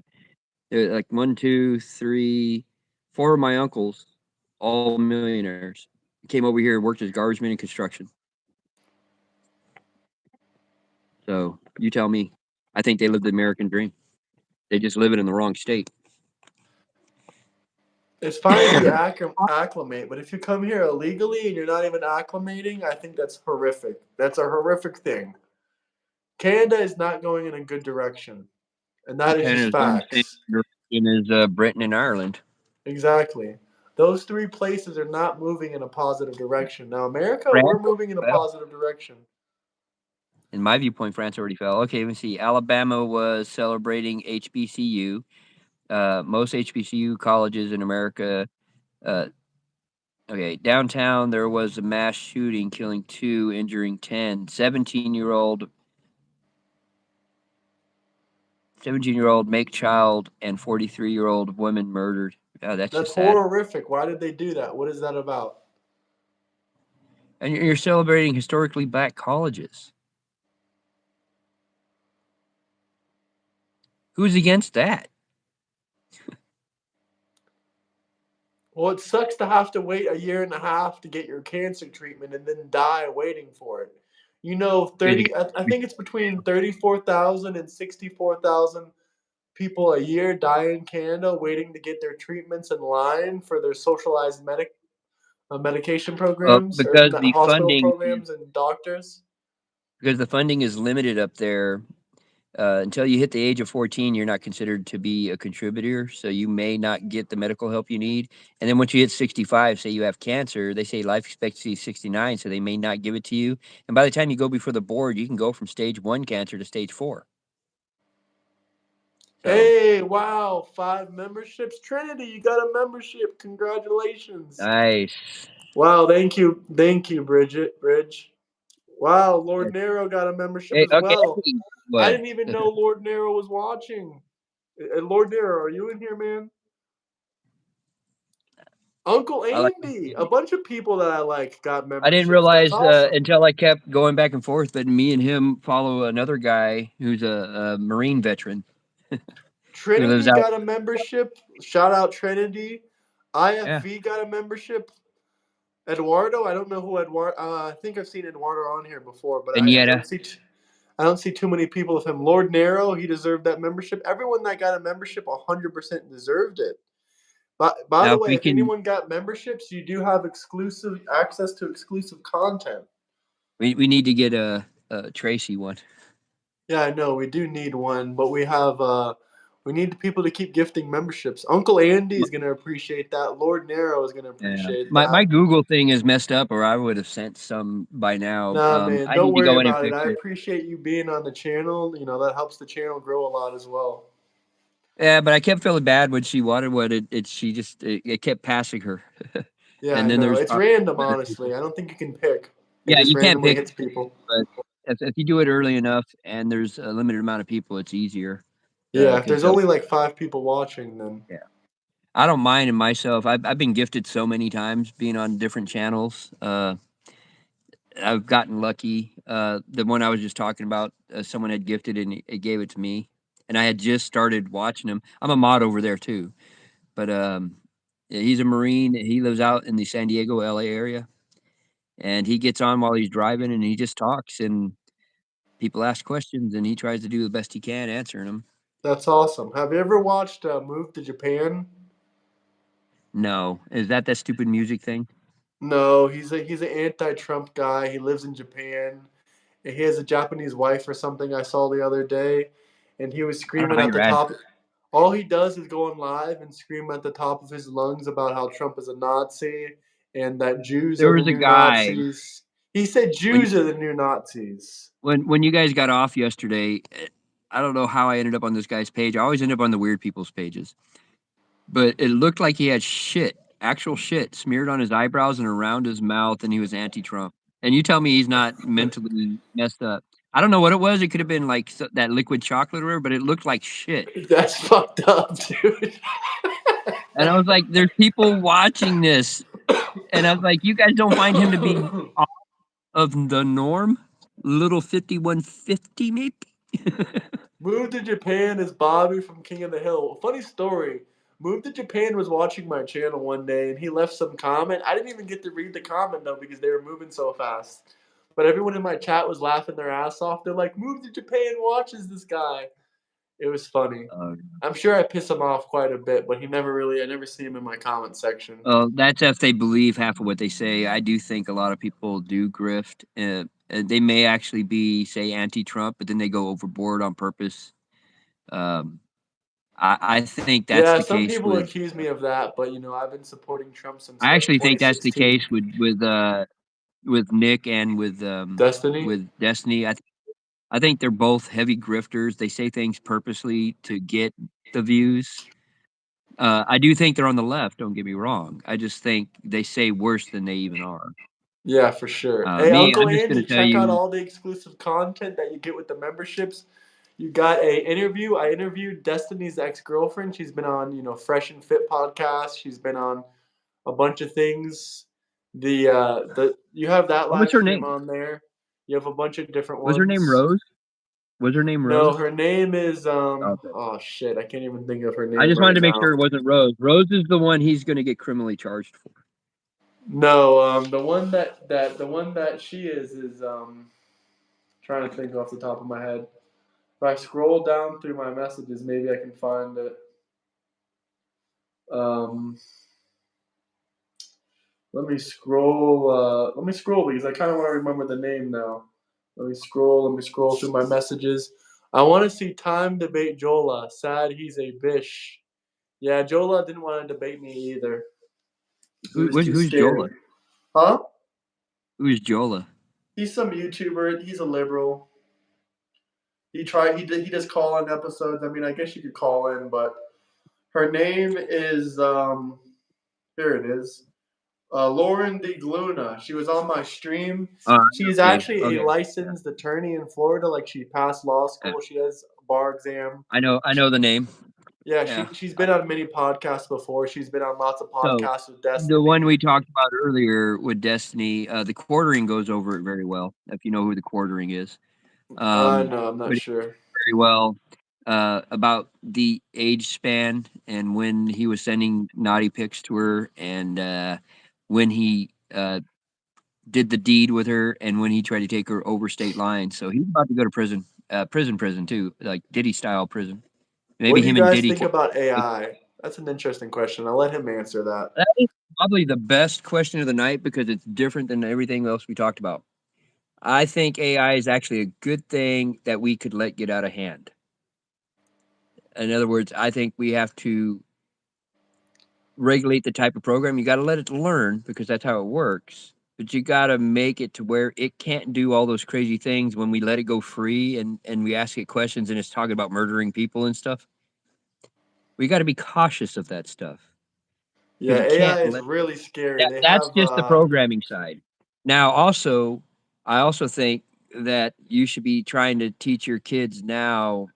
Like one, two, three, four of my uncles, all millionaires, came over here and worked as garbage men in construction. So you tell me. I think they lived the American dream. They just live it in the wrong state. It's fine if you acclimate, but if you come here illegally and you're not even acclimating, I think that's horrific. That's a horrific thing. Canada is not going in a good direction, and that is just Canada's going the same facts. direction as Britain and Ireland. Exactly. Those three places are not moving in a positive direction. Now, America, France we're moving in a fell. positive direction. In my viewpoint, France already fell. Okay, let me see. Alabama was celebrating HBCU. Most HBCU colleges in America. Uh, okay, downtown there was a mass shooting, killing 2, injuring 10. 17-year-old make child and 43-year-old women murdered. Oh, that's That's just sad. horrific. Why did they do that? What is that about? And you're celebrating historically black colleges. Who's against that? Well, it sucks to have to wait a year and a half to get your cancer treatment and then die waiting for it. You know, Because you 30, I think it's between 34,000 and 64,000 people a year die in Canada waiting to get their treatments in line for their socialized medication programs or because the hospital funding programs and doctors. is limited up there. Until you hit the age of 14, you're not considered to be a contributor, so you may not get the medical help you need. And then once you hit 65, say you have cancer, they say life expectancy is 69, so they may not give it to you. And by the time you go before the board, you can go from stage 1 cancer to stage 4. So Hey, wow, 5 memberships. Trinity, you got a membership. Congratulations. nice. Wow, thank you. Thank you, Bridget. Bridge. Wow, Yeah. Lord Nero got a membership Hey, as okay. well. I What? didn't even know Lord Nero was watching. Lord Nero, are you in here, man? Uncle I like. Andy. A bunch of people that I like got I didn't memberships. That's realize awesome. until I kept going back and forth that me and him follow another guy who's a Marine veteran who lives Trinity out. got a membership. Shout out Trinity. Yeah. IFV got a membership. Eduardo, I don't know who Eduardo. I think I've seen Eduardo on here before, but And yet, I don't see too many people with him. Lord Nero, he deserved that membership. Everyone that got a membership 100% deserved it. But by now the if way, we if can, anyone got memberships, you do have exclusive access to exclusive content. we need to get a Tracy one. Yeah, I know we do need one, but We need people to keep gifting memberships. Uncle Andy is gonna appreciate that. Lord Nero is gonna Yeah, appreciate my that. Google thing is messed up, or I would have sent some by now. Nah, man, I don't need to worry go in and about it. fix I it. appreciate you being on the channel. You know, that helps the channel grow a lot as well. Yeah, but I kept feeling bad when she wanted one. She just it kept passing her, Yeah, and I then know. there's It's random, honestly. I don't think you can pick. It yeah, just you can't randomly pick hits people. but if you do it early enough and there's a limited amount of people, it's easier Yeah, if because there's they'll. only like 5 people watching, then Yeah, I don't mind in myself. I've been gifted so many times being on different channels. I've gotten lucky. The one I was just talking about, someone had gifted and it gave it to me, and I had just started watching him. I'm a mod over there too, but yeah, he's a Marine. He lives out in the San Diego, LA area, and he gets on while he's driving and he just talks and people ask questions and he tries to do the best he can answering them. that's awesome. Have you ever watched Move to Japan? No, is that that stupid music thing? No, he's an anti-Trump guy. He lives in Japan. And he has a Japanese wife or something I saw the other day, and he was I don't know screaming how at you're the at. top. All he does is go on live and scream at the top of his lungs about how Trump is a Nazi and that Jews There are the was a new guy Nazis. He said when Jews are the new Nazis. when you guys got off yesterday. I don't know how I ended up on this guy's page. I always end up on the weird people's pages, but it looked like he had shit, actual shit, smeared on his eyebrows and around his mouth, and he was anti-Trump. And you tell me he's not mentally messed up. I don't know what it was. It could have been like that liquid chocolate or whatever, but it looked like shit. That's fucked up, dude. And I was like, "There's people watching this," and I was like, "You guys don't find him to be off of the norm? Little 5150, maybe?" Moved to Japan is Bobby from King of the Hill. Funny story. Moved to Japan was watching my channel one day and he left some comment. I didn't even get to read the comment though because they were moving so fast. But everyone in my chat was laughing their ass off. They're like, "Move to Japan watches this guy." It was funny. Uh, I'm sure I piss him off quite a bit, but I never see him in my comment section. That's if they believe half of what they say. I do think a lot of people do grift. They may actually be, say, anti-Trump, but then they go overboard on purpose. Um, I think that's Yeah, the some case people with. accuse me of that, but you know, I've been supporting Trump since I like actually think that's the 2016. case with Nick and Destiny? with Destiny. I think they're both heavy grifters. They say things purposely to get the views. I do think they're on the left. Don't get me wrong. I just think they say worse than they even are. Yeah, for sure. Hey, Me, Uncle I'm just gonna Andy, tell check out you. all the exclusive content that you get with the memberships. You got a interview. I interviewed Destiny's ex-girlfriend. She's been on, you know, Fresh and Fit podcast. She's been on a bunch of things. The you have that What was live her stream name? on there. You have a bunch of different Was her name ones. Rose? Was her name No, Rose? her name is Okay. oh shit, I can't even think of her I name just wanted right to make now. sure it wasn't Rose. Rose is the one he's going to get criminally charged for. No, the one that she is trying to think off the top of my head. If I scroll down through my messages, maybe I can find it. Um, let me scroll. Let me scroll because I kind of want to remember the name now. Let me scroll. Let me scroll through my messages. I want to see Time debate Jola. Sad he's a bish. Yeah, Jola didn't want to debate me either. He was too Who's scared. Jola? Huh? Who's Jola? He's some YouTuber. He's a liberal. He tried. He does call in episodes. I mean, I guess you could call in, but her name is here it is. Lauren de Gluna. She was on my stream. She's Okay, actually a okay. Yeah, licensed attorney in Florida. Like she passed law yeah. school. She has a bar exam. I know the name. Yeah, Yeah. she's been on many podcasts before. She's been on lots of So podcasts with the one Destiny. we talked about earlier with Destiny, the quartering goes over it very well. If you know who the quartering is, No, I'm not but sure. very well about the age span and when he was sending naughty pics to her and when he did the deed with her and when he tried to take her over state lines. So he's about to go to prison, prison too, like Diddy style prison. What Maybe do you him and guys Diddy think can. about AI? That's an interesting question. I'll let him answer that. That is probably the best question of the night because it's different than everything else we talked about. I think AI is actually a good thing that we could let get out of hand. In other words, I think we have to regulate the type of program. You got to let it learn because that's how it works. But you got to make it to where it can't do all those crazy things when we let it go free and we ask it questions and it's talking about murdering people and stuff. We got to be cautious of that stuff Yeah, because you AI can't is let really scary. that. They That's have just the programming side. Now, also, I also think that you should be trying to teach your kids now,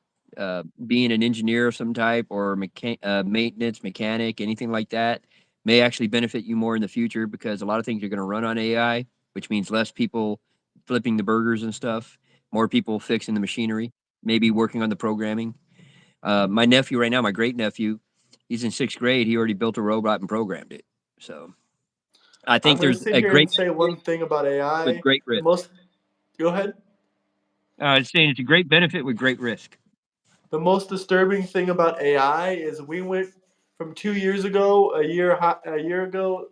being an engineer of some type or maintenance mechanic, anything like that, may actually benefit you more in the future because a lot of things are going to run on AI, which means less people flipping the burgers and stuff, more people fixing the machinery, maybe working on the programming. My nephew right now, my great nephew, he's in sixth grade. He already built a robot and programmed it. So I I'm think gonna there's sit a here and great say benefit one thing about with AI. great The risk. most Go ahead. It's saying it's a great benefit with great risk. The most disturbing thing about AI is we went from 2 years ago, a year ago,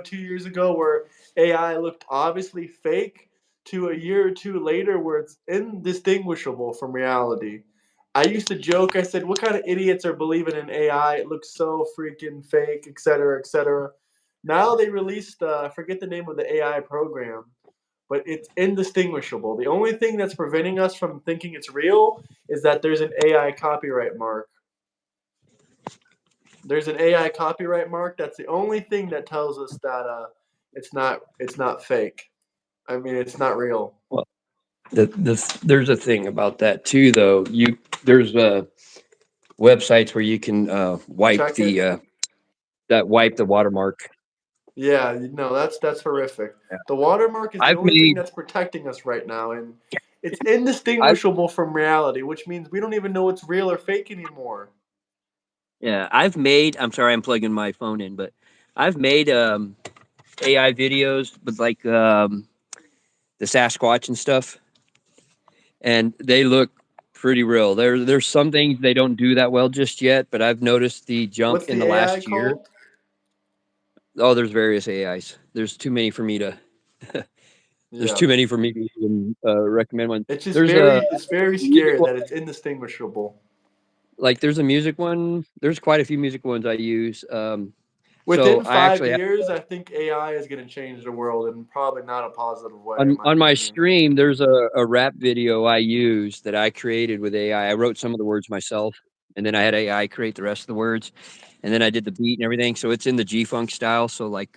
2 years ago, where AI looked obviously fake, to a year or two later where it's indistinguishable from reality. I used to joke. I said, "What kind of idiots are believing in AI? It looks so freaking fake, etc., etc." Now they released, I forget the name of the AI program, but it's indistinguishable. The only thing that's preventing us from thinking it's real is that there's an AI copyright mark. There's an AI copyright mark. That's the only thing that tells us that it's not fake. I mean, it's not real. Well, there's a thing about that too, though. There's websites where you can wipe Check it. wipe the watermark. Yeah, no, that's horrific. Yeah. The watermark is the I've only thing made that's protecting us right now, and it's I've indistinguishable from reality, which means we don't even know it's real or fake anymore. yeah I've made. I'm sorry, I'm plugging my phone in, but I've made AI videos with like the Sasquatch and stuff, and they look pretty real. There's some things they don't do that well just yet, but I've noticed the jump What's in the the AI last year. called? Oh, there's various AIs. There's too many for me to. There's Yeah. too many for me to even recommend one. It's just There's a very music scary one. that it's indistinguishable. Like there's a music one. There's quite a few music ones I use. So Within I five actually have, years, I think AI is going to change the world, and probably not a positive way, in my on my opinion. stream. There's a rap video I use that I created with AI. I wrote some of the words myself, and then I had AI create the rest of the words, and then I did the beat and everything. So it's in the G funk style, so like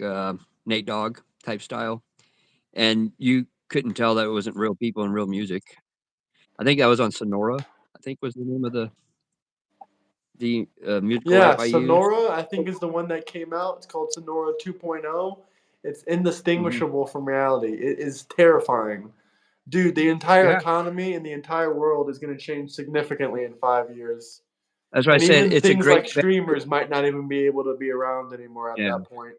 Nate Dogg type style, and you couldn't tell that it wasn't real people and real music. I think that was on Sonora. I think was the name of the musical Yeah, app I used. Sonora, I think, is the one that came out. It's called Sonora 2.0. It's Hmm. indistinguishable from reality. It is terrifying. Dude, the entire Yeah, economy and the entire world is going to change significantly in 5 years. that's what I And said. even It's a things like great streamers might not even be able to be around anymore at yeah. that point.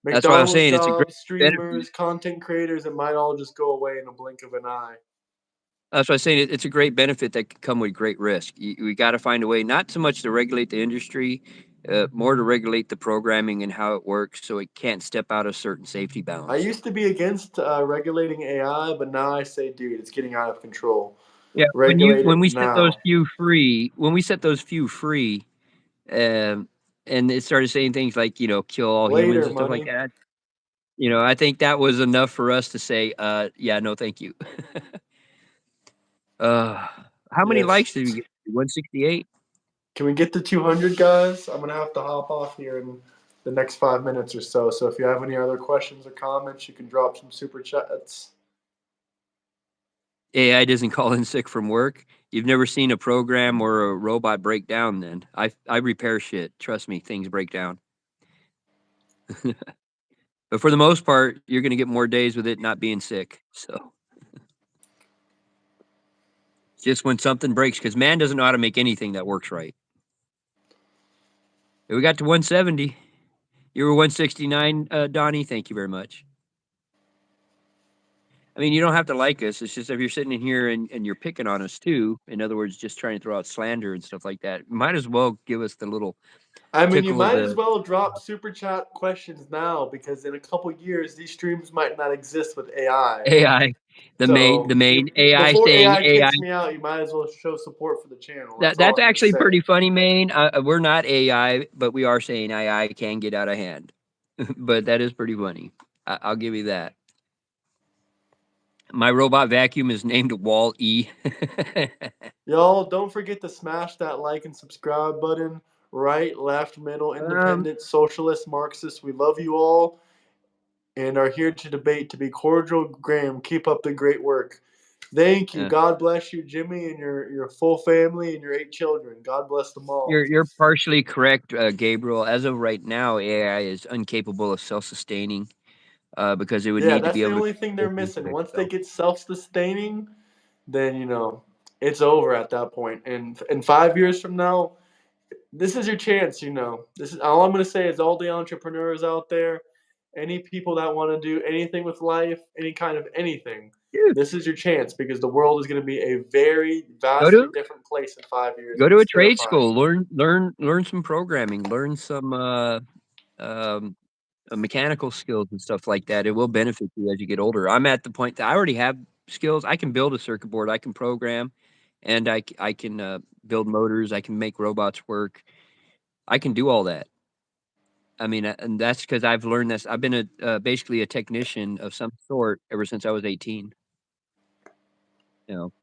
That's what I'm McDonald's saying. It's a great jobs, benefit. streamers, content creators, it might all just go away in a blink of an eye. That's what I'm saying. It's a great benefit that can come with great risk. We got to find a way, not so much to regulate the industry, more to regulate the programming and how it works, so it can't step out of certain safety I bounds. used to be against regulating AI, but now I say, dude, it's getting out of control. Yeah, Regulate when it we set those now. few free, when we set those few free, um, and it started saying things like kill all humans Later, and stuff like money. that. I think that was enough for us to say, yeah, no, thank you. uh, how many Yes. likes did we get? 168. Can we get to 200, guys? I'm going to have to hop off here in the next 5 minutes or so. So if you have any other questions or comments, you can drop some super chats. AI doesn't call in sick from work. You've never seen a program or a robot break down. Then I repair shit. Trust me, things break down. But for the most part, you're going to get more days with it not being sick. So just when something breaks, because man doesn't know how to make anything that works right. We got to 170. You were 169, Donnie. Thank you very much. I mean, you don't have to like us. It's just if you're sitting in here and you're picking on us too, in other words, just trying to throw out slander and stuff like that, might as well give us the little I mean, you tickle of might as the well drop super chat questions now because in a couple years these streams might not exist with AI. AI, the So main you AI before saying AI AI. kicks me out, you might as well show support for the channel. That's all That's I'm gonna actually say. pretty funny, main. We're not AI, but we are saying AI can get out of hand. But that is pretty funny. I'll give you that. My robot vacuum is named Wall E. Y'all, don't forget to smash that like and subscribe button. Right, left, middle, um, independent, socialist, Marxist. We love you all and are here to debate to be cordial. Graham, keep up the great work. Thank you. uh, God bless you, Jimmy, and your full family and your 8 children. God bless them all. you're partially correct, Gabriel. As of right now, AI is incapable of self-sustaining because it would Yeah, need to that's be the able to only thing they're take care missing. of Once they itself. get self-sustaining, then it's over at that point. And in 5 years from now, this is your chance. This is all I'm gonna say is all the entrepreneurs out there, any people that want to do anything with life, any kind of anything. Dude, This is your chance because the world is going to be a very go vastly to different place in 5 years, go and to a it's trade terrifying. school. Learn some programming. Learn some um, mechanical skills and stuff like that. It will benefit you as you get older. I'm at the point that I already have skills. I can build a circuit board. I can program, and I can build motors. I can make robots work. I can do all that. I mean, and that's because I've learned this. I've been basically a technician of some sort ever since I was 18.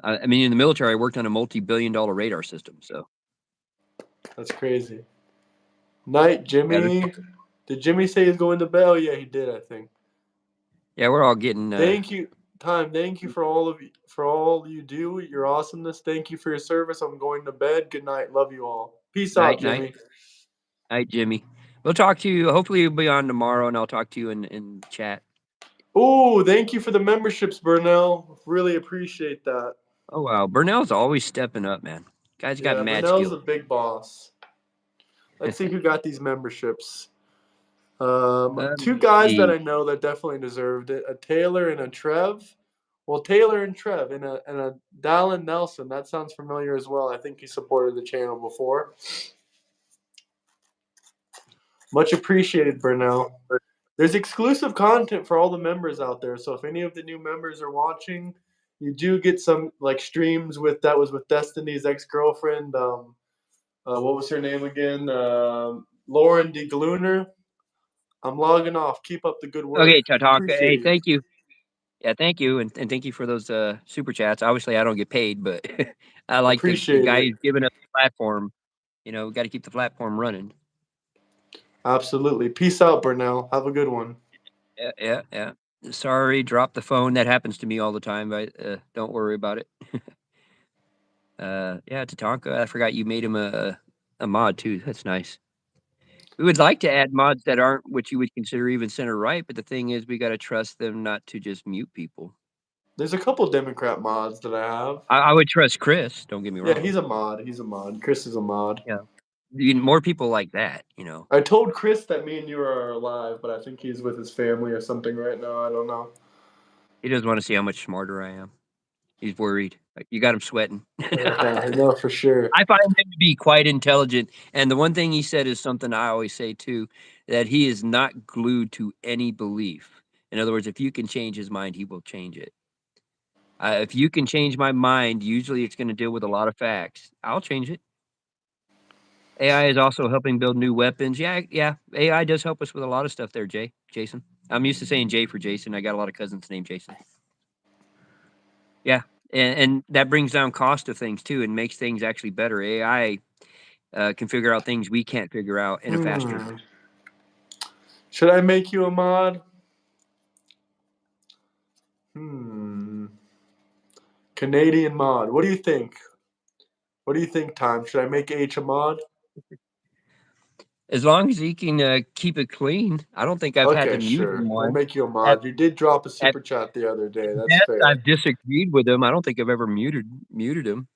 I mean, in the military, I worked on a multi-billion-dollar radar system. So That's crazy. Night, yeah, Jimmy. Did Jimmy say he's going to bed? Oh, yeah, he did, I think. yeah, we're all getting Thank you, Time. Thank you for all you do. Your awesomeness. Thank you for your service. I'm going to bed. Good night. Love you all. Peace out, night, night, Jimmy. night, Jimmy. We'll talk to you. Hopefully, you'll be on tomorrow, and I'll talk to you in chat. Oh, thank you for the memberships, Burnell. Really appreciate that. Oh wow, Burnell's always stepping up, man. Guy's got Yeah, mad Burnell's skill. a big boss. Let's see who got these memberships. Let Two me guys that see. I know that definitely deserved it: a Taylor and a Trev. Well, Taylor and Trev and a Dallin Nelson. That sounds familiar as well. I think he supported the channel before. Much appreciated, Burnell. There's exclusive content for all the members out there. So if any of the new members are watching, you do get some like streams with Destiny's ex-girlfriend. What was her name again? Lauren DeGluner. I'm logging off. Keep up the good work. Okay, Tatanka. Appreciate Hey, you. thank you. Yeah, thank you, and thank you for those super chats. Obviously, I don't get paid, but I like the Appreciate guy it. who's giving us the platform. We got to keep the platform running. Absolutely. Peace out, Burnell. Have a good one. Yeah, yeah, yeah. Sorry, drop the phone. That happens to me all the time. But don't worry about it. Yeah, Tatanka. I forgot you made him a mod too. That's nice. We would like to add mods that aren't what you would consider even center right, but the thing is, we got to trust them not to just mute people. There's a couple Democrat mods that I have. I would trust Chris. Don't get me Yeah, wrong. he's a mod. He's a mod. Chris is a mod. Yeah, more people like that. I told Chris that me and you are alive, but I think he's with his family or something right now. I don't know. He doesn't want to see how much smarter I am. He's worried. Like, you got him sweating. I know for sure. I find him to be quite intelligent. And the one thing he said is something I always say too, that he is not glued to any belief. In other words, if you can change his mind, he will change it. If you can change my mind, usually it's going to deal with a lot of facts. I'll change it. AI is also helping build new weapons. Yeah, yeah. AI does help us with a lot of stuff there, Jason. I'm used to saying Jay for Jason. I got a lot of cousins named Jason. Yeah, and that brings down cost of things too, and makes things actually better. AI can figure out things we can't figure out in a faster. Hmm. Should I make you a mod? Hmm. Canadian mod. What do you think? What do you think, Time? Should I make H a mod? As long as he can keep it clean, I don't think I've had to Okay, mute him sure. We'll once. make you a At, mod. You did drop a at super chat the other day. That's best, fair. I've disagreed with him. I don't think I've ever muted him.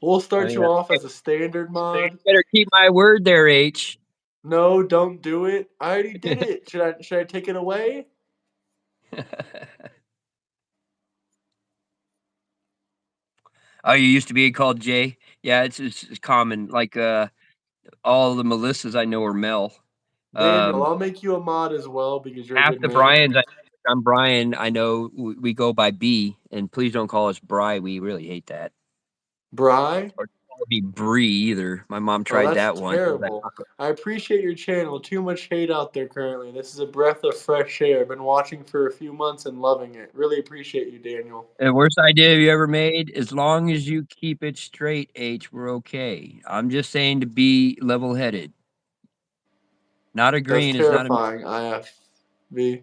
We'll I start mean, you off as a standard mod. better keep my word there, H. No, don't do it. I already did it. Should I take it away? Oh, you used to be called Jay? Yeah, it's common. Like, all the Melissas I know are Mel. Daniel, Um, I'll make you a mod as well because you're a half good the man. Bryans I'm Brian, I know we go by B, and please don't call us Bry, we really hate that. Bry? Or call me Bree either. My mom Oh, tried that's that once. I was like, terrible. I appreciate your channel. Too much hate out there currently. This is a breath of fresh air. I've been watching for a few months and loving it. Really appreciate you, Daniel. "The worst idea you ever made? As long as you keep it straight, H, we're okay. I'm just saying to be level-headed. Not That's agreeing is not a terrifying, IFV.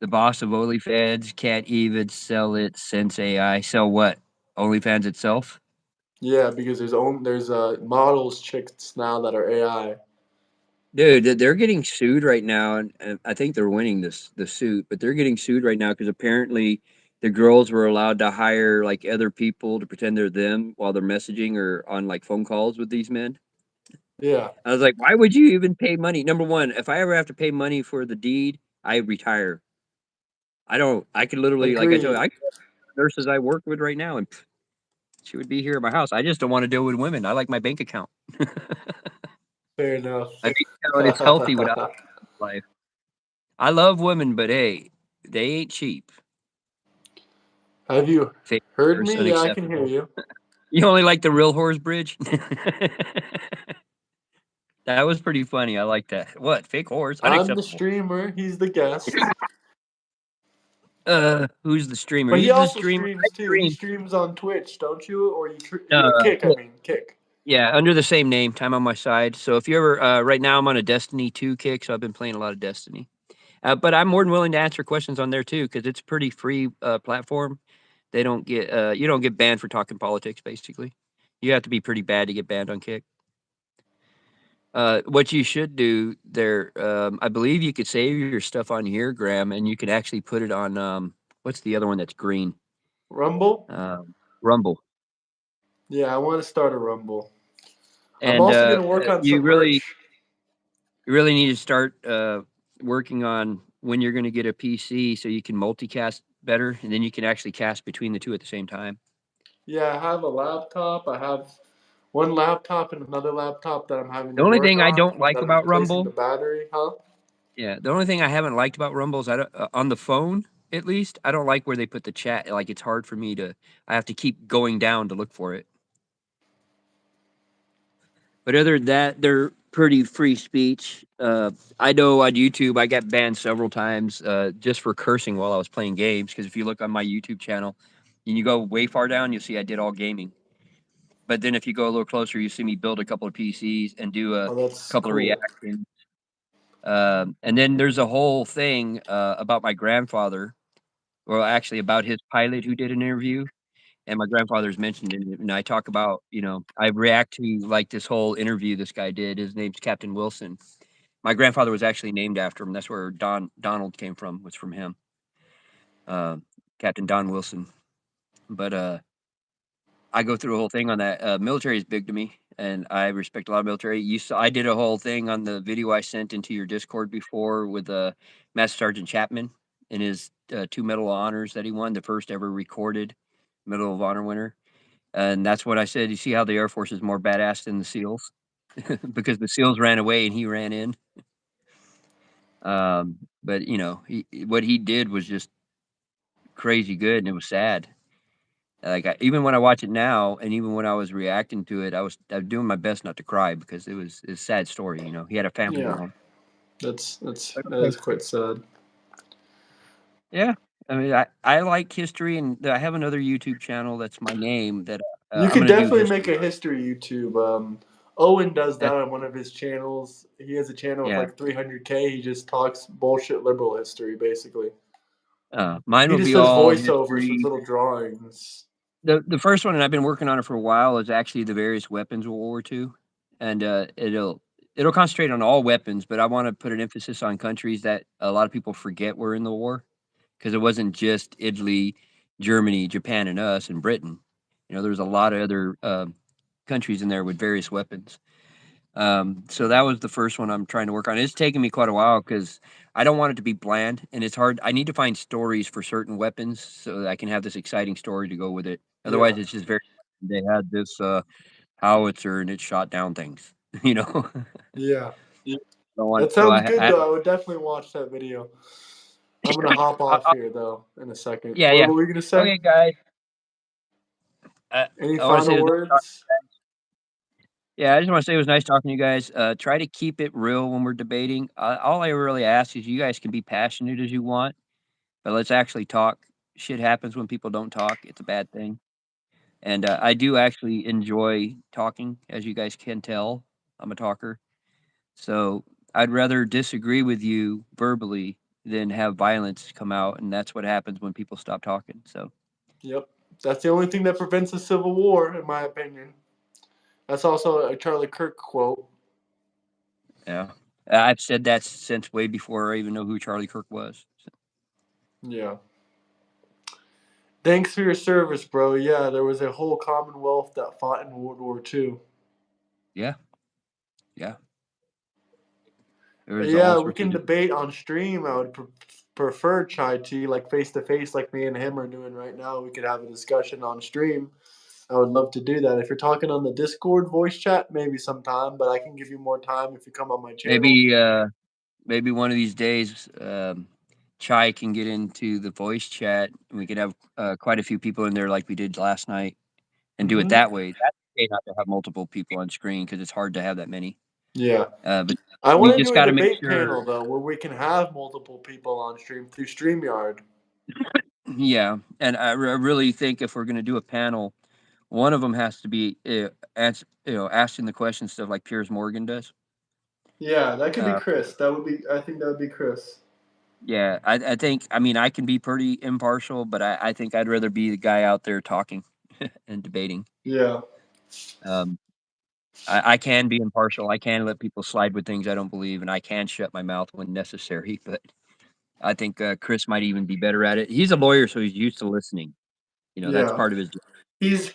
the boss of OnlyFans can't even sell it since AI. Sell what? OnlyFans itself? Yeah, because there's models chicks now that are AI. Dude, they're getting sued right now, and I think they're winning the suit, but they're getting sued right now because apparently the girls were allowed to hire like other people to pretend they're them while they're messaging or on like phone calls with these men. Yeah, I was like, why would you even pay money? Number one, if I ever have to pay money for the deed, I retire. I don't. I could literally, like I told you, agreed. I nurses I work with right now, and she would be here at my house. I just don't want to deal with women. I like my bank account. Fair enough. My bank account is healthy without life. I love women, but hey, they ain't cheap. Have you Fake heard horse, me? Yeah, I can hear unacceptable. you. You only like the real horse bridge? That was pretty funny. I like that. What? Fake horse? I'm the Unacceptable. streamer. He's the guest. Who's the streamer? But he Who's the also streamer? I streams too. He stream. streams on Twitch, don't you? Or yeah, Uh, Kick. I mean, Kick. yeah, under the same name, Time on My Side. So if you ever, right now I'm on a Destiny 2 kick, so I've been playing a lot of Destiny. But I'm more than willing to answer questions on there too, because it's a pretty free platform. They don't get, you don't get banned for talking politics, basically. You have to be pretty bad to get banned on Kick. What you should do there, I believe you could save your stuff on here, Graham, and you could actually put it on, what's the other one that's green? Rumble? Rumble. Yeah, I want to start a Rumble. I'm And also gonna work on some merch. you really need to start working on when you're going to get a PC so you can multicast better, and then you can actually cast between the two at the same time. Yeah, I have a laptop. I have one laptop and another laptop that I'm having The to only work thing I on don't like that I'm about replacing the Rumble, battery. Huh? yeah, the only thing I haven't liked about Rumble is I don't, on the phone at least, I don't like where they put the chat. Like it's hard for me to, I have to keep going down to look for it. But other than that, they're pretty free speech. I know on YouTube, I got banned several times just for cursing while I was playing games. Because if you look on my YouTube channel and you go way far down, you'll see I did all gaming. But then if you go a little closer, you see me build a couple of PCs and do a Oh, that's couple of cool. reactions. And then there's a whole thing about my grandfather, or actually about his pilot who did an interview and my grandfather's mentioned it, and I talk about, I react to like this whole interview this guy did. His name's Captain Wilson. My grandfather was actually named after him. That's where Donald came from. Was from him, uh, Captain Don Wilson. But I go through a whole thing on that. Military is big to me, and I respect a lot of military. I did a whole thing on the video I sent into your Discord before with Master Sergeant Chapman and his 2 Medal of Honors that he won, the first ever recorded Medal of Honor winner. And that's what I said. You see how the Air Force is more badass than the SEALs because the SEALs ran away and he ran in. But what he did was just crazy good, and it was sad. Like even when I watch it now, and even when I was reacting to it, I was doing my best not to cry because it's a sad story. He had a family Yeah, around. But that okay, is quite sad. yeah. I mean, I like history, and I have another YouTube channel that's my name that You I'm could gonna do definitely make history a on. history YouTube. Owen does that That's on one of his channels. He has a channel with yeah. like 300K. He just talks bullshit liberal history, basically. Mine He will just be does all voiceovers with history. little drawings. The first one, and I've been working on it for a while, is actually the various weapons of World War II, and it'll concentrate on all weapons, but I want to put an emphasis on countries that a lot of people forget were in the war, because it wasn't just Italy, Germany, Japan, and us, and Britain. There's a lot of other countries in there with various weapons. So that was the first one I'm trying to work on. It's taken me quite a while because I don't want it to be bland, and it's hard. I need to find stories for certain weapons so that I can have this exciting story to go with it. Yeah. Otherwise, it's just very. They had this howitzer and it shot down things. You know. Yeah. Don't want. That So sounds good I though. I would definitely watch that video. I'm gonna hop off I, here though in a second. yeah, What yeah. were we gonna say? Okay, guys. I, Any I want to say final it was nice talking. words? Yeah, I just want to say it was nice talking to you guys. Try to keep it real when we're debating. All I really ask is you guys can be passionate as you want, but let's actually talk. Shit happens when people don't talk. It's a bad thing. And I do actually enjoy talking, as you guys can tell. I'm a talker. So I'd rather disagree with you verbally than have violence come out. And that's what happens when people stop talking. So, Yep. That's the only thing that prevents a civil war, in my opinion. That's also a Charlie Kirk quote. yeah. I've said that since way before I even know who Charlie Kirk was. So, Yeah. Thanks for your service, bro. Yeah, there was a whole Commonwealth that fought in World War II. yeah. Yeah. There But was all yeah, we sorts of can different. debate on stream. I would prefer Chai Tea, like face to face, like me and him are doing right now. We could have a discussion on stream. I would love to do that. If you're talking on the Discord voice chat, maybe sometime, but I can give you more time if you come on my channel. Maybe, maybe one of these days, Chai can get into the voice chat and we could have quite a few people in there like we did last night and do it Hmm. that way. That's okay not to have multiple people on screen because it's hard to have that many. Yeah. But I we want to just do a got to make debate sure. panel, though, where we can have multiple people on stream through StreamYard. Yeah, and I really think if we're going to do a panel, one of them has to be, asking the question stuff like Piers Morgan does. Yeah, that could be Uh, Chris. That would be, I think that would be Chris. yeah, I think, I mean, I can be pretty impartial, but I think I'd rather be the guy out there talking and debating. Yeah. Um, I can be impartial. I can let people slide with things I don't believe, and I can shut my mouth when necessary. But I think Chris might even be better at it. He's a lawyer, so he's used to listening. That's Yeah. part of his job. He's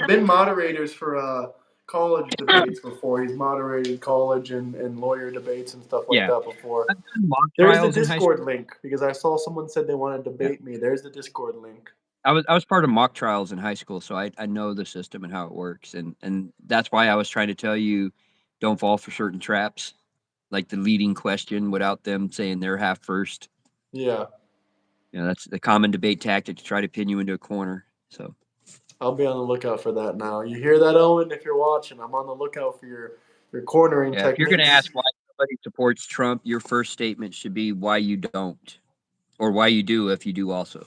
been moderators for college debates before. He's moderated college and lawyer debates and stuff like Yeah, that before. I've done mock There's the trials in high school. Discord link because I saw someone said they want to Yeah. debate me. There's the Discord link. I was part of mock trials in high school, so I know the system and how it works, and that's why I was trying to tell you, don't fall for certain traps, like the leading question without them saying their half first. Yeah, That's the common debate tactic to try to pin you into a corner. So I'll be on the lookout for that now. You hear that, Owen? If you're watching, I'm on the lookout for your cornering yeah, if you're going to techniques. ask why somebody supports Trump, your first statement should be why you don't, or why you do if you do also.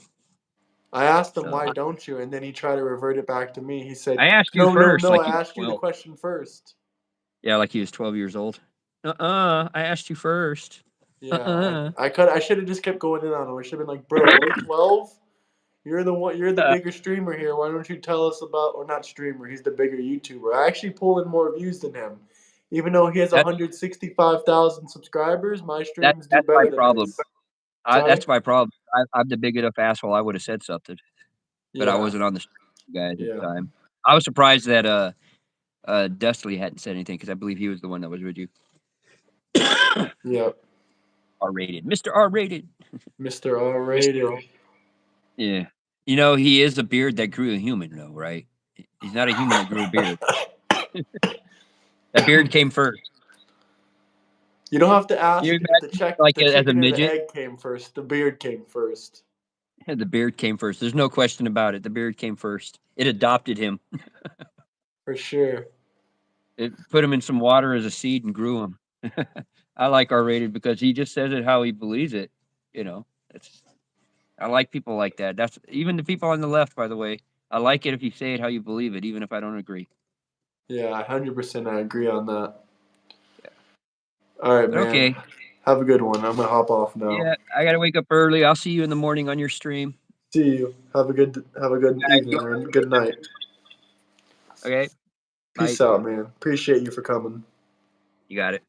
I asked him, So why don't you? And then he tried to revert it back to me. He said, I asked you no, no, first, no, like I he was asked you the 12. question first. Yeah, like he was 12 years old. I asked you first. Yeah, I should have just kept going in on him. I should have been like, bro, only 12? You're the one. You're the Uh, bigger streamer here. Why don't you tell us about, or not streamer? He's the bigger YouTuber. I actually pull in more views than him, even though he has that's 165,000 subscribers. My streams do that's my better than problem. his. Sorry. That's my problem. I'm the big enough asshole. I would have said something, but I Yeah. wasn't on the stream with you guys at Yeah. the time. I was surprised that Dustley hadn't said anything because I believe he was the one that was with you. Yeah. R rated, Mr. R rated. Mr. R Mr. rated. Yeah, he is a beard that grew a human, though, right? He's not a human that grew a beard. That beard came first. You don't have to Can you ask if imagine, like the as a chicken or the midget? egg came first. The beard came first. The beard came first. There's no question about it. The beard came first. It adopted him. For sure. It put him in some water as a seed and grew him. I like R rated because he just says it how he believes it. You know, it's I like people like that. That's even the people on the left, by the way. I like it if you say it how you believe it, even if I don't agree. Yeah, 100% I agree on that. Yeah. All right, But man. okay. Have a good one. I'm gonna hop off now. Yeah, I gotta wake up early. I'll see you in the morning on your stream. See you. Have a good evening or good night. Okay. Bye. Peace out, man. Appreciate you for coming. You got it.